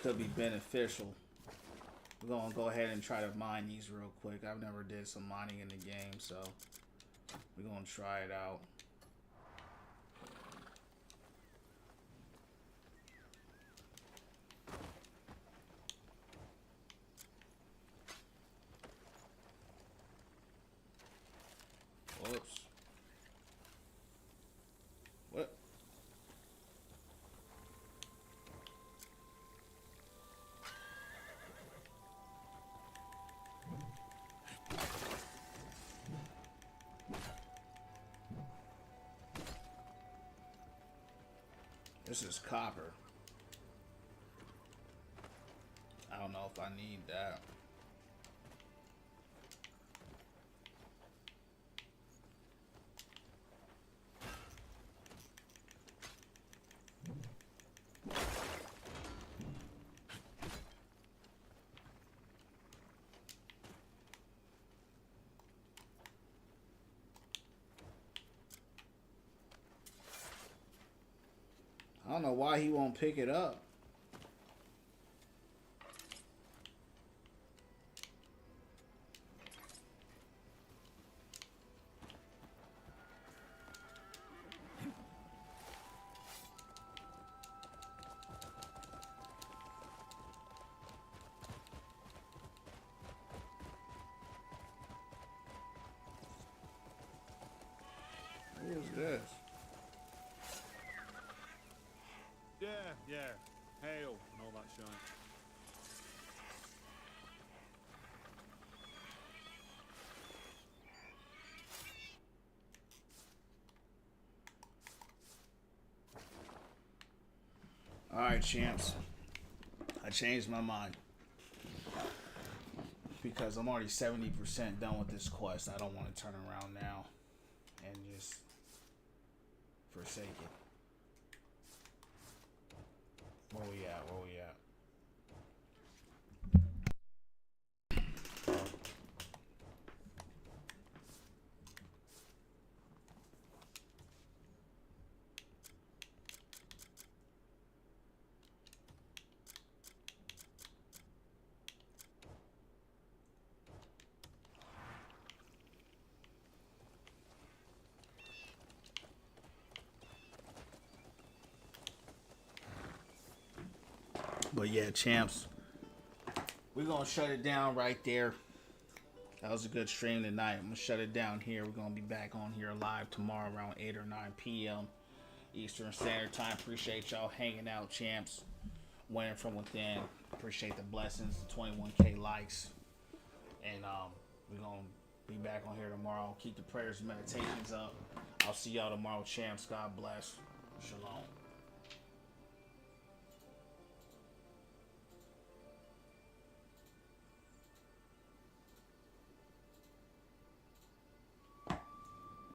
could be beneficial. We're gonna go ahead and try to mine these real quick. I've never did some mining in the game, so we're gonna try it out. Whoops. What? This is copper. I don't know if I need that. I don't know why he won't pick it up. What is this? Yeah. Hail and all that shite. Alright, champs. I changed my mind. Because I'm already 70% done with this quest. I don't want to turn around now and just forsake it. Where we at? Where we at? But yeah, champs, we're gonna shut it down right there. That was a good stream tonight. I'm gonna shut it down here. We're gonna be back on here live tomorrow around 8 or 9 p.m. Eastern Standard Time. Appreciate y'all hanging out, champs. Winning from within. Appreciate the blessings, the 21K likes. And we're gonna be back on here tomorrow. Keep the prayers and meditations up. I'll see y'all tomorrow, champs. God bless. Shalom.